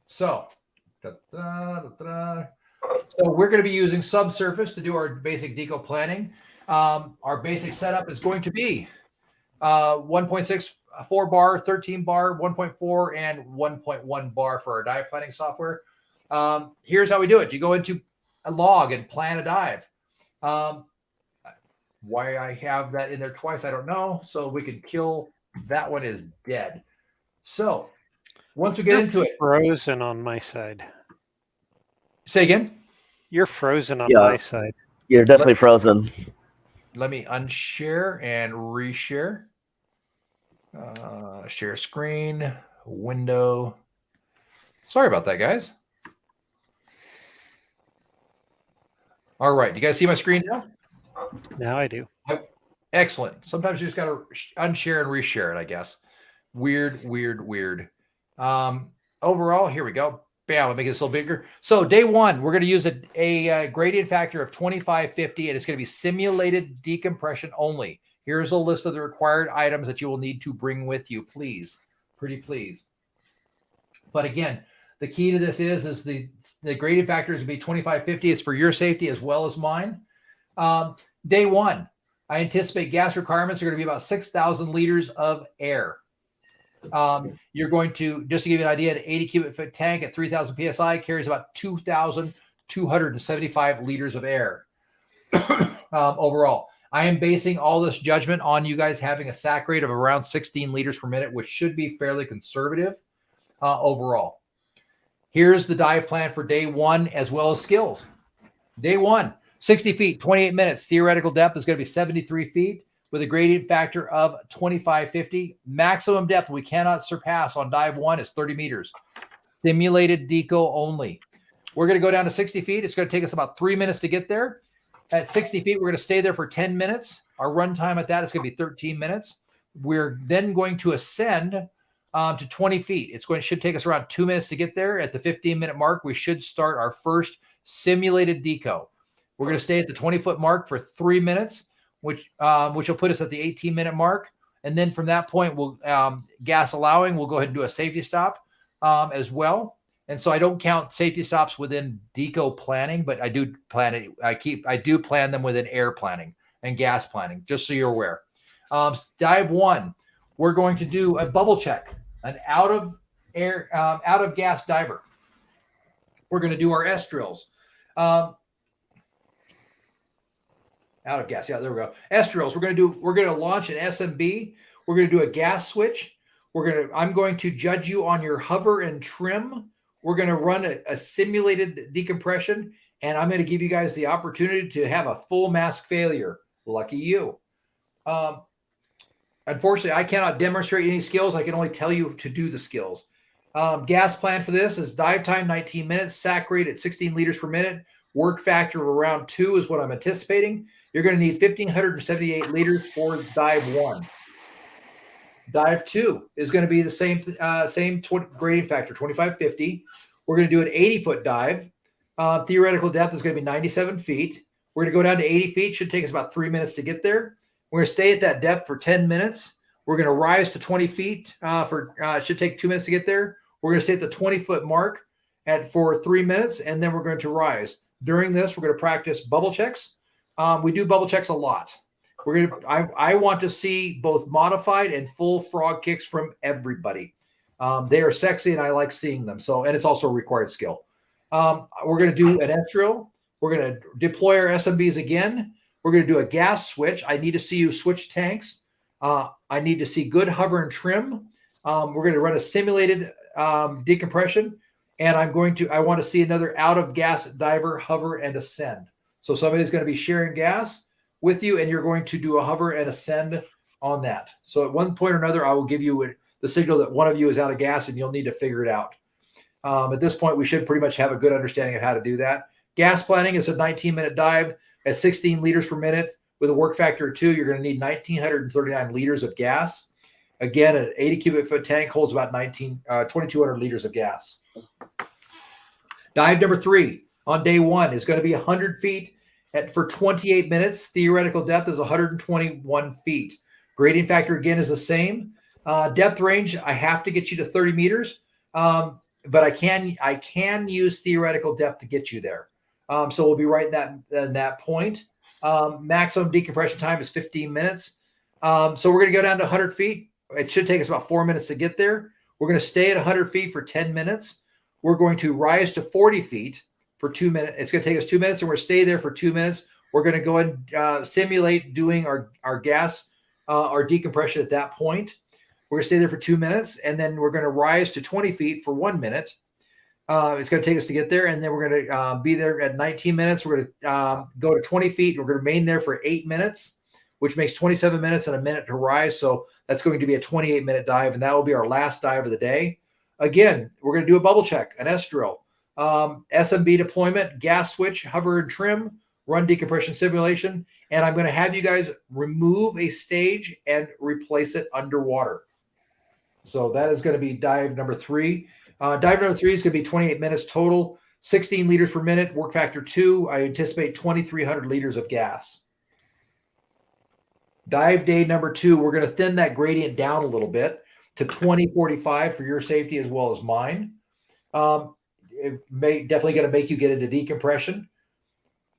So, so we're going to be using subsurface to do our basic deco planning. Our basic setup is going to be 1.6 4 bar, 13 bar, 1.4, and 1.1 bar for our dive planning software. Here's how we do it. You go into a log and plan a dive. Why I have that in there twice, I don't know. So we can kill that one is dead. So once we get into it, Frozen on my side. Say again. You're frozen on Yeah. my side. You're definitely frozen. Let me unshare and reshare. Share screen, window. Sorry about that, guys. All right. You guys see my screen now? Now I do. Excellent. Sometimes you just got to unshare and reshare it, I guess. Weird. Overall, here we go. Bam, I'll make it a little bigger. So day one, we're going to use a gradient factor of 2550, and it's going to be simulated decompression only. Here's a list of the required items that you will need to bring with you, please. Pretty please. But again, the key to this is the gradient factor is going to be 2550. It's for your safety as well as mine. Day one, I anticipate gas requirements are going to be about 6,000 liters of air. You're going to, just to give you an idea, an 80 cubic foot tank at 3,000 PSI carries about 2,275 liters of air overall. I am basing all this judgment on you guys having a sac rate of around 16 liters per minute, which should be fairly conservative overall. Here's the dive plan for day one as well as skills. Day one, 60 feet, 28 minutes. Theoretical depth is going to be 73 feet with a gradient factor of 2550. Maximum depth we cannot surpass on dive one is 30 meters. Simulated deco only. We're going to go down to 60 feet. It's going to take us about 3 minutes to get there. At 60 feet, we're going to stay there for 10 minutes. Our run time at that is going to be 13 minutes. We're then going to ascend to 20 feet. Should take us around 2 minutes to get there. At the 15-minute mark, we should start our first simulated deco. We're going to stay at the 20-foot mark for 3 minutes, which will put us at the 18-minute mark. And then from that point, we'll gas allowing, we'll go ahead and do a safety stop as well. And so I don't count safety stops within deco planning, but I do plan it. I do plan them within air planning and gas planning, just so you're aware. Dive one, we're going to do a bubble check, an out of gas diver. We're going to do our S drills. Out of gas. Yeah, there we go. S drills. We're going to launch an SMB. We're going to do a gas switch. I'm going to judge you on your hover and trim. We're going to run a simulated decompression, and I'm going to give you guys the opportunity to have a full mask failure. Lucky you. Unfortunately, I cannot demonstrate any skills. I can only tell you to do the skills. Gas plan for this is dive time 19 minutes, sac rate at 16 liters per minute, work factor of around 2 is what I'm anticipating. You're going to need 1,578 liters for dive one. Dive two is going to be the same gradient factor, 2550. We're going to do an 80-foot dive. Theoretical depth is going to be 97 feet. We're going to go down to 80 feet. Should take us about 3 minutes to get there. We're going to stay at that depth for 10 minutes. We're going to rise to 20 feet it should take 2 minutes to get there. We're going to stay at the 20-foot mark for 3 minutes, and then we're going to rise. During this, we're going to practice bubble checks. We do bubble checks a lot. I want to see both modified and full frog kicks from everybody. They are sexy, and I like seeing them. And it's also a required skill. We're going to do an S drill. We're going to deploy our SMBs again. We're going to do a gas switch. I need to see you switch tanks. I need to see good hover and trim. We're going to run a simulated decompression, and I want to see another out of gas diver hover and ascend. So somebody's going to be sharing gas with you, and you're going to do a hover and ascend on that. So at one point or another, I will give you the signal that one of you is out of gas, and you'll need to figure it out. At this point, we should pretty much have a good understanding of how to do that. Gas planning is a 19-minute dive at 16 liters per minute. With a work factor of 2, you're going to need 1,939 liters of gas. Again, an 80 cubic foot tank holds about 2,200 liters of gas. Dive number 3 on day 1 is going to be 100 feet for 28 minutes. Theoretical depth is 121 feet. Grading factor, again, is the same. Depth range, I have to get you to 30 meters, but I can use theoretical depth to get you there. So we'll be right in that point. Maximum decompression time is 15 minutes. So we're going to go down to 100 feet. It should take us about 4 minutes to get there. We're going to stay at 100 feet for 10 minutes. We're going to rise to 40 feet for 2 minutes. It's going to take us 2 minutes, and we're going to stay there for 2 minutes. We're going to go and simulate doing our gas, our decompression at that point. We're going to stay there for 2 minutes, and then we're going to rise to 20 feet for 1 minute. It's going to take us to get there, and then we're going to be there at 19 minutes. We're going to go to 20 feet, and we're going to remain there for 8 minutes, which makes 27 minutes and a minute to rise. So that's going to be a 28-minute dive, and that will be our last dive of the day. Again, we're going to do a bubble check, an S drill, SMB deployment, gas switch, hover and trim, run decompression simulation, and I'm going to have you guys remove a stage and replace it underwater. So that is going to be dive number 3. Dive number 3 is going to be 28 minutes total, 16 liters per minute, work factor 2. I anticipate 2,300 liters of gas. Dive day number 2, we're going to thin that gradient down a little bit to 2045 for your safety as well as mine. It may definitely going to make you get into decompression.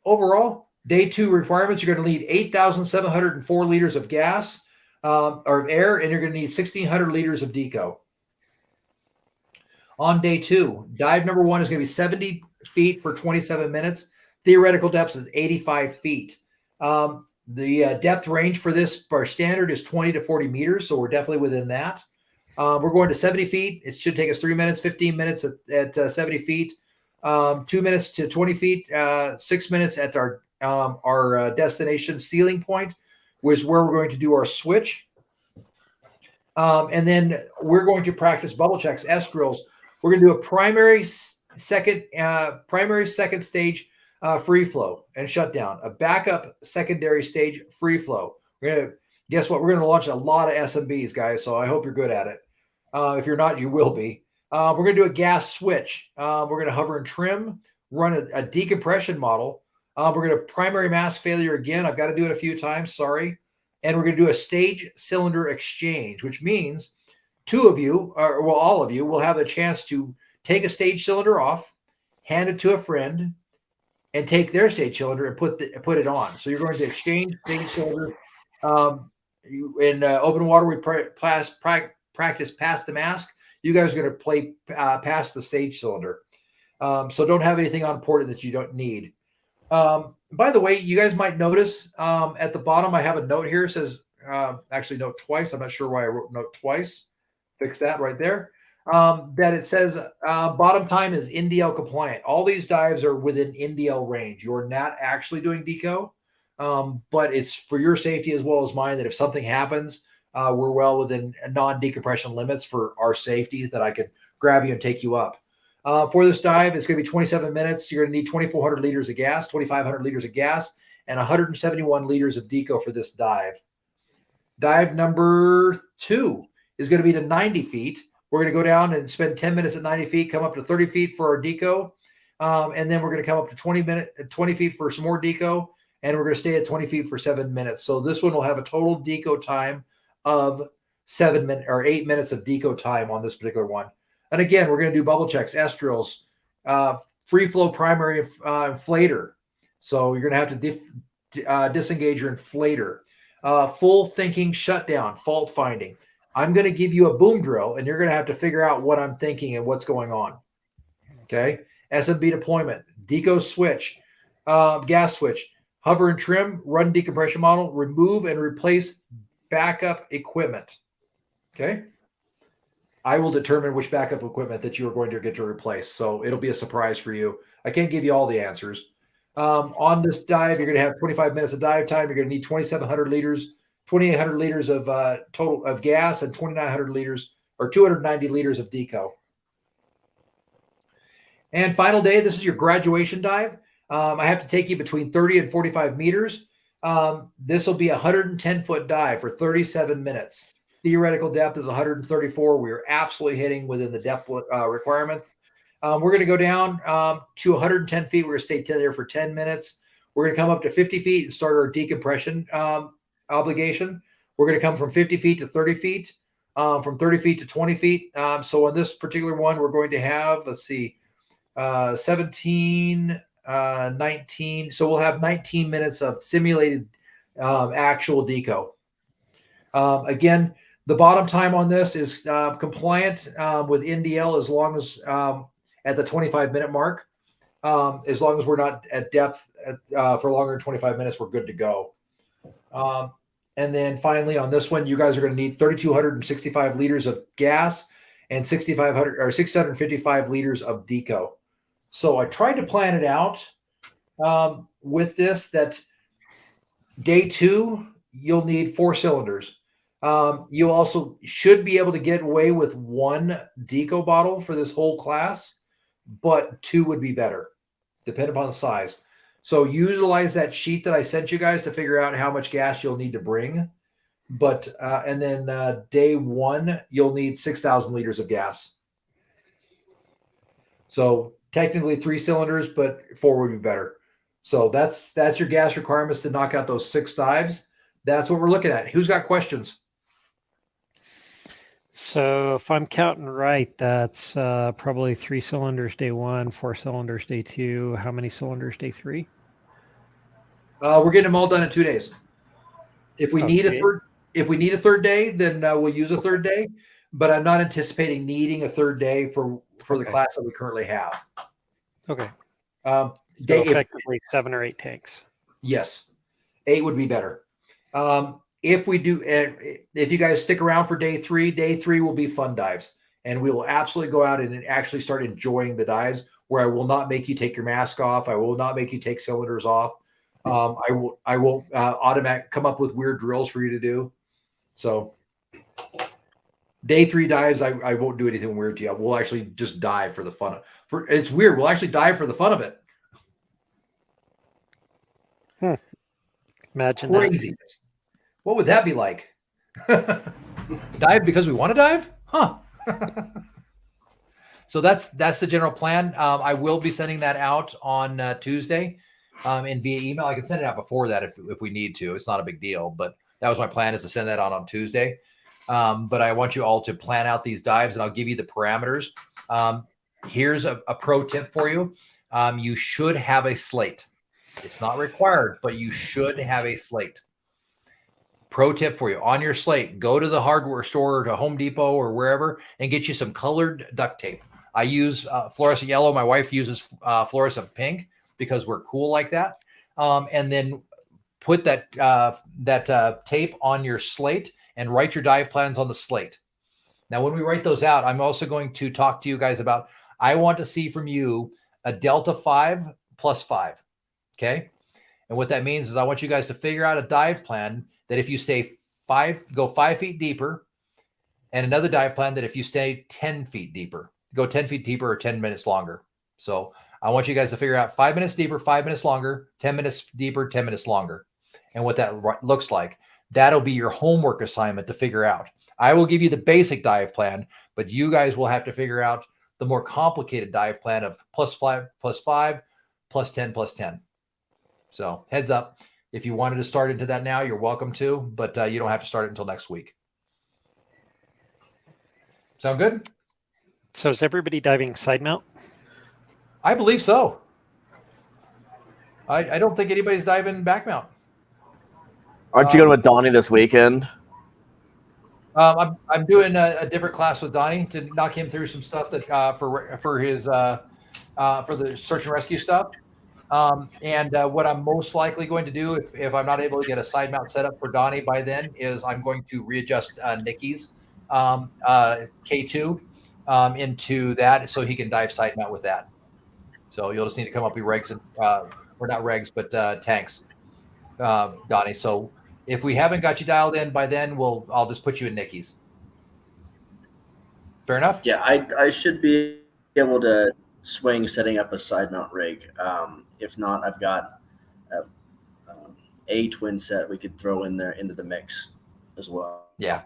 Overall, day 2 requirements, you're going to need 8,704 liters of gas or air, and you're going to need 1,600 liters of deco. On day 2, dive number 1 is going to be 70 feet for 27 minutes. Theoretical depth is 85 feet. The depth range for this, our standard, is 20 to 40 meters, so we're definitely within that. We're going to 70 feet. It should take us 3 minutes, 15 minutes at 70 feet, 2 minutes to 20 feet, 6 minutes at our destination ceiling point, which is where we're going to do our switch. And then we're going to practice bubble checks, S drills. We're going to do a primary second stage free flow and shutdown, a backup secondary stage free flow. Guess what? We're going to launch a lot of SMBs, guys. So I hope you're good at it. If you're not, you will be. We're going to do a gas switch. We're going to hover and trim, run a decompression model. We're going to primary mass failure again. I've got to do it a few times. Sorry. And we're going to do a stage cylinder exchange, which means two of you, or well, all of you, will have the chance to take a stage cylinder off, hand it to a friend, and take their stage cylinder and put it on. So you're going to exchange stage cylinder. In open water, we practice past the mask. You guys are going to play past the stage cylinder. So don't have anything on port that you don't need. By the way, you guys might notice at the bottom, I have a note here. It says, actually note twice. I'm not sure why I wrote note twice. Fix that right there. That it says bottom time is NDL compliant. All these dives are within NDL range. You're not actually doing deco, but it's for your safety as well as mine that if something happens, we're well within non-decompression limits for our safety that I could grab you and take you up. For this dive, it's going to be 27 minutes. You're going to need 2,400 liters of gas, 2,500 liters of gas, and 171 liters of deco for this dive. Dive number 2 is going to be to 90 feet. We're going to go down and spend 10 minutes at 90 feet, come up to 30 feet for our deco. And then we're going to come up to 20 feet for some more deco. And we're going to stay at 20 feet for 7 minutes. So this one will have a total deco time of 8 minutes of deco time on this particular one. And again, we're going to do bubble checks, estrils, free flow primary inflator. So you're going to have to disengage your inflator. Full thinking shutdown, fault finding. I'm going to give you a boom drill, and you're going to have to figure out what I'm thinking and what's going on. Okay. SMB deployment, deco switch, gas switch, hover and trim, run decompression model, remove and replace backup equipment. Okay. I will determine which backup equipment that you're going to get to replace. So it'll be a surprise for you. I can't give you all the answers. On this dive, you're going to have 25 minutes of dive time. You're going to need 2,800 liters of total of gas and 2,900 liters or 290 liters of deco. And final day, this is your graduation dive. I have to take you between 30 and 45 meters. This will be a 110-foot dive for 37 minutes. Theoretical depth is 134. We are absolutely hitting within the depth requirement. We're going to go down to 110 feet. We're going to stay there for 10 minutes. We're going to come up to 50 feet and start our decompression obligation. We're going to come from 50 feet to 30 feet, from 30 feet to 20 feet. So on this particular one, we're going to have, 17, 19. So we'll have 19 minutes of simulated actual deco. Again, the bottom time on this is compliant with NDL as long as at the 25-minute mark. As long as we're not at depth for longer than 25 minutes, we're good to go. And then finally on this one, you guys are going to need 3,265 liters of gas and 655 liters of deco. So I tried to plan it out with this that day 2, you'll need 4 cylinders. You also should be able to get away with 1 deco bottle for this whole class, but 2 would be better, depending upon the size. So utilize that sheet that I sent you guys to figure out how much gas you'll need to bring. But and then day 1, you'll need 6,000 liters of gas. So technically 3 cylinders, but 4 would be better. So that's your gas requirements to knock out those 6 dives. That's what we're looking at. Who's got questions? So if I'm counting right, that's probably 3 cylinders day 1, 4 cylinders day 2. How many cylinders day 3? We're getting them all done in 2 days. If we need a third day, then we'll use a third day. But I'm not anticipating needing a third day for the class that we currently have. Okay. So effectively 7 or 8 tanks. Yes, 8 would be better. If we do, if you guys stick around for day 3 will be fun dives, and we will absolutely go out and actually start enjoying the dives. Where I will not make you take your mask off. I will not make you take cylinders off. I will automatic come up with weird drills for you to do. So day 3 dives, I won't do anything weird to you. We'll actually just dive for the fun of it's weird. We'll actually dive for the fun of it. Imagine crazy. What would that be like? Dive because we want to dive? Huh. So that's the general plan. I will be sending that out on Tuesday and via email. I can send it out before that if we need to. It's not a big deal, but that was my plan, is to send that out on Tuesday. But I want you all to plan out these dives, and I'll give you the parameters. Here's a pro tip for you. You should have a slate. It's not required, but you should have a slate. Pro tip for you: on your slate, go to the hardware store or to Home Depot or wherever and get you some colored duct tape. I use fluorescent yellow. My wife uses fluorescent pink because we're cool like that. And then put that tape on your slate and write your dive plans on the slate. Now, when we write those out, I'm also going to talk to you guys about, I want to see from you a Delta 5 plus 5. Okay. And what that means is I want you guys to figure out a dive plan that if you go 5 feet deeper, and another dive plan that if you stay 10 feet deeper, go 10 feet deeper or 10 minutes longer. So I want you guys to figure out 5 minutes deeper, 5 minutes longer, 10 minutes deeper, 10 minutes longer. And what that looks like. That'll be your homework assignment to figure out. I will give you the basic dive plan, but you guys will have to figure out the more complicated dive plan of plus 5, plus 5, plus 10, plus 10. So heads up, if you wanted to start into that now, you're welcome to, but you don't have to start it until next week. Sound good? So is everybody diving side mount? I believe so. I don't think anybody's diving back mount. Aren't you going with Donnie this weekend? I'm doing a different class with Donnie to knock him through some stuff that for his for the search and rescue stuff. And what I'm most likely going to do if I'm not able to get a side mount set up for Donnie by then is I'm going to readjust Nikki's K2 into that so he can dive side mount with that. So you'll just need to come up with regs and or not regs, but tanks, Donnie. So if we haven't got you dialed in by then, I'll just put you in Nikki's. Fair enough? Yeah, I should be able to swing setting up a side mount rig. If not, I've got a twin set we could throw in there into the mix as well. Yeah.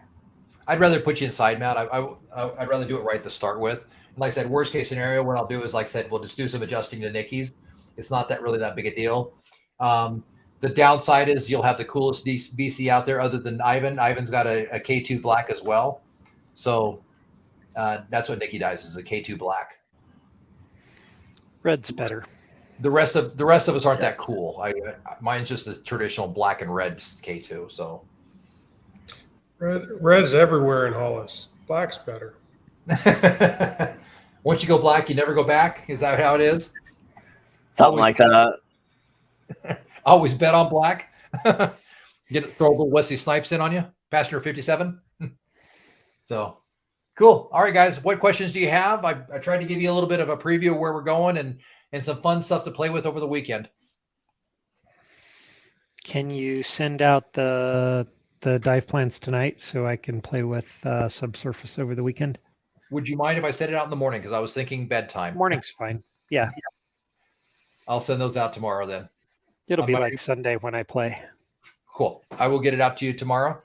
I'd rather put you in side mount. I'd rather do it right to start with. And like I said, worst case scenario, what I'll do is, like I said, we'll just do some adjusting to Nikki's. It's not really that big a deal. The downside is you'll have the coolest BC out there other than Ivan. Ivan's got a K2 black as well. So that's what Nikki dives is a K2 black. Red's better. The rest of us aren't that cool. Mine's just the traditional black and red K2. So Red's everywhere in Hollis. Black's better. Once you go black, you never go back. Is that how it is? Something like that. Always bet on black. Throw a little Wesley Snipes in on you. Passenger 57. So cool. All right, guys. What questions do you have? I tried to give you a little bit of a preview of where we're going and some fun stuff to play with over the weekend. Can you send out the dive plans tonight so I can play with subsurface over the weekend? Would you mind if I sent it out in the morning? Because I was thinking bedtime. Morning's fine. Yeah. I'll send those out tomorrow then. It'll be like Sunday when I play. Cool. I will get it out to you tomorrow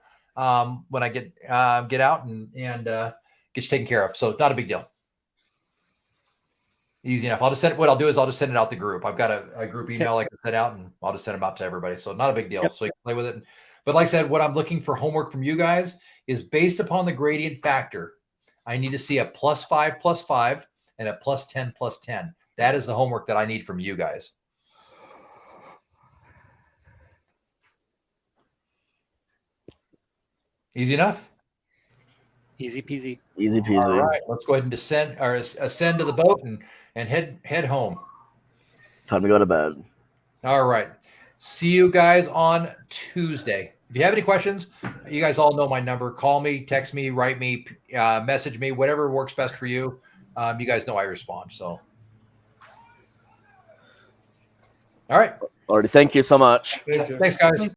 when I get out and get you taken care of. So not a big deal. Easy enough. What I'll do is I'll just send it out the group. I've got a group email I can send out and I'll just send them out to everybody. So not a big deal. Yep. So you can play with it. But like I said, what I'm looking for homework from you guys is based upon the gradient factor. I need to see a +5 and a +10 +10. That is the homework that I need from you guys. Easy enough? Easy peasy. Easy peasy. All right, let's go ahead and ascend to the boat and head home. Time to go to bed. All right. See you guys on Tuesday. If you have any questions, you guys all know my number. Call me, text me, write me, message me, whatever works best for you. You guys know I respond. So, all right. Already, thank you so much. Thanks, guys.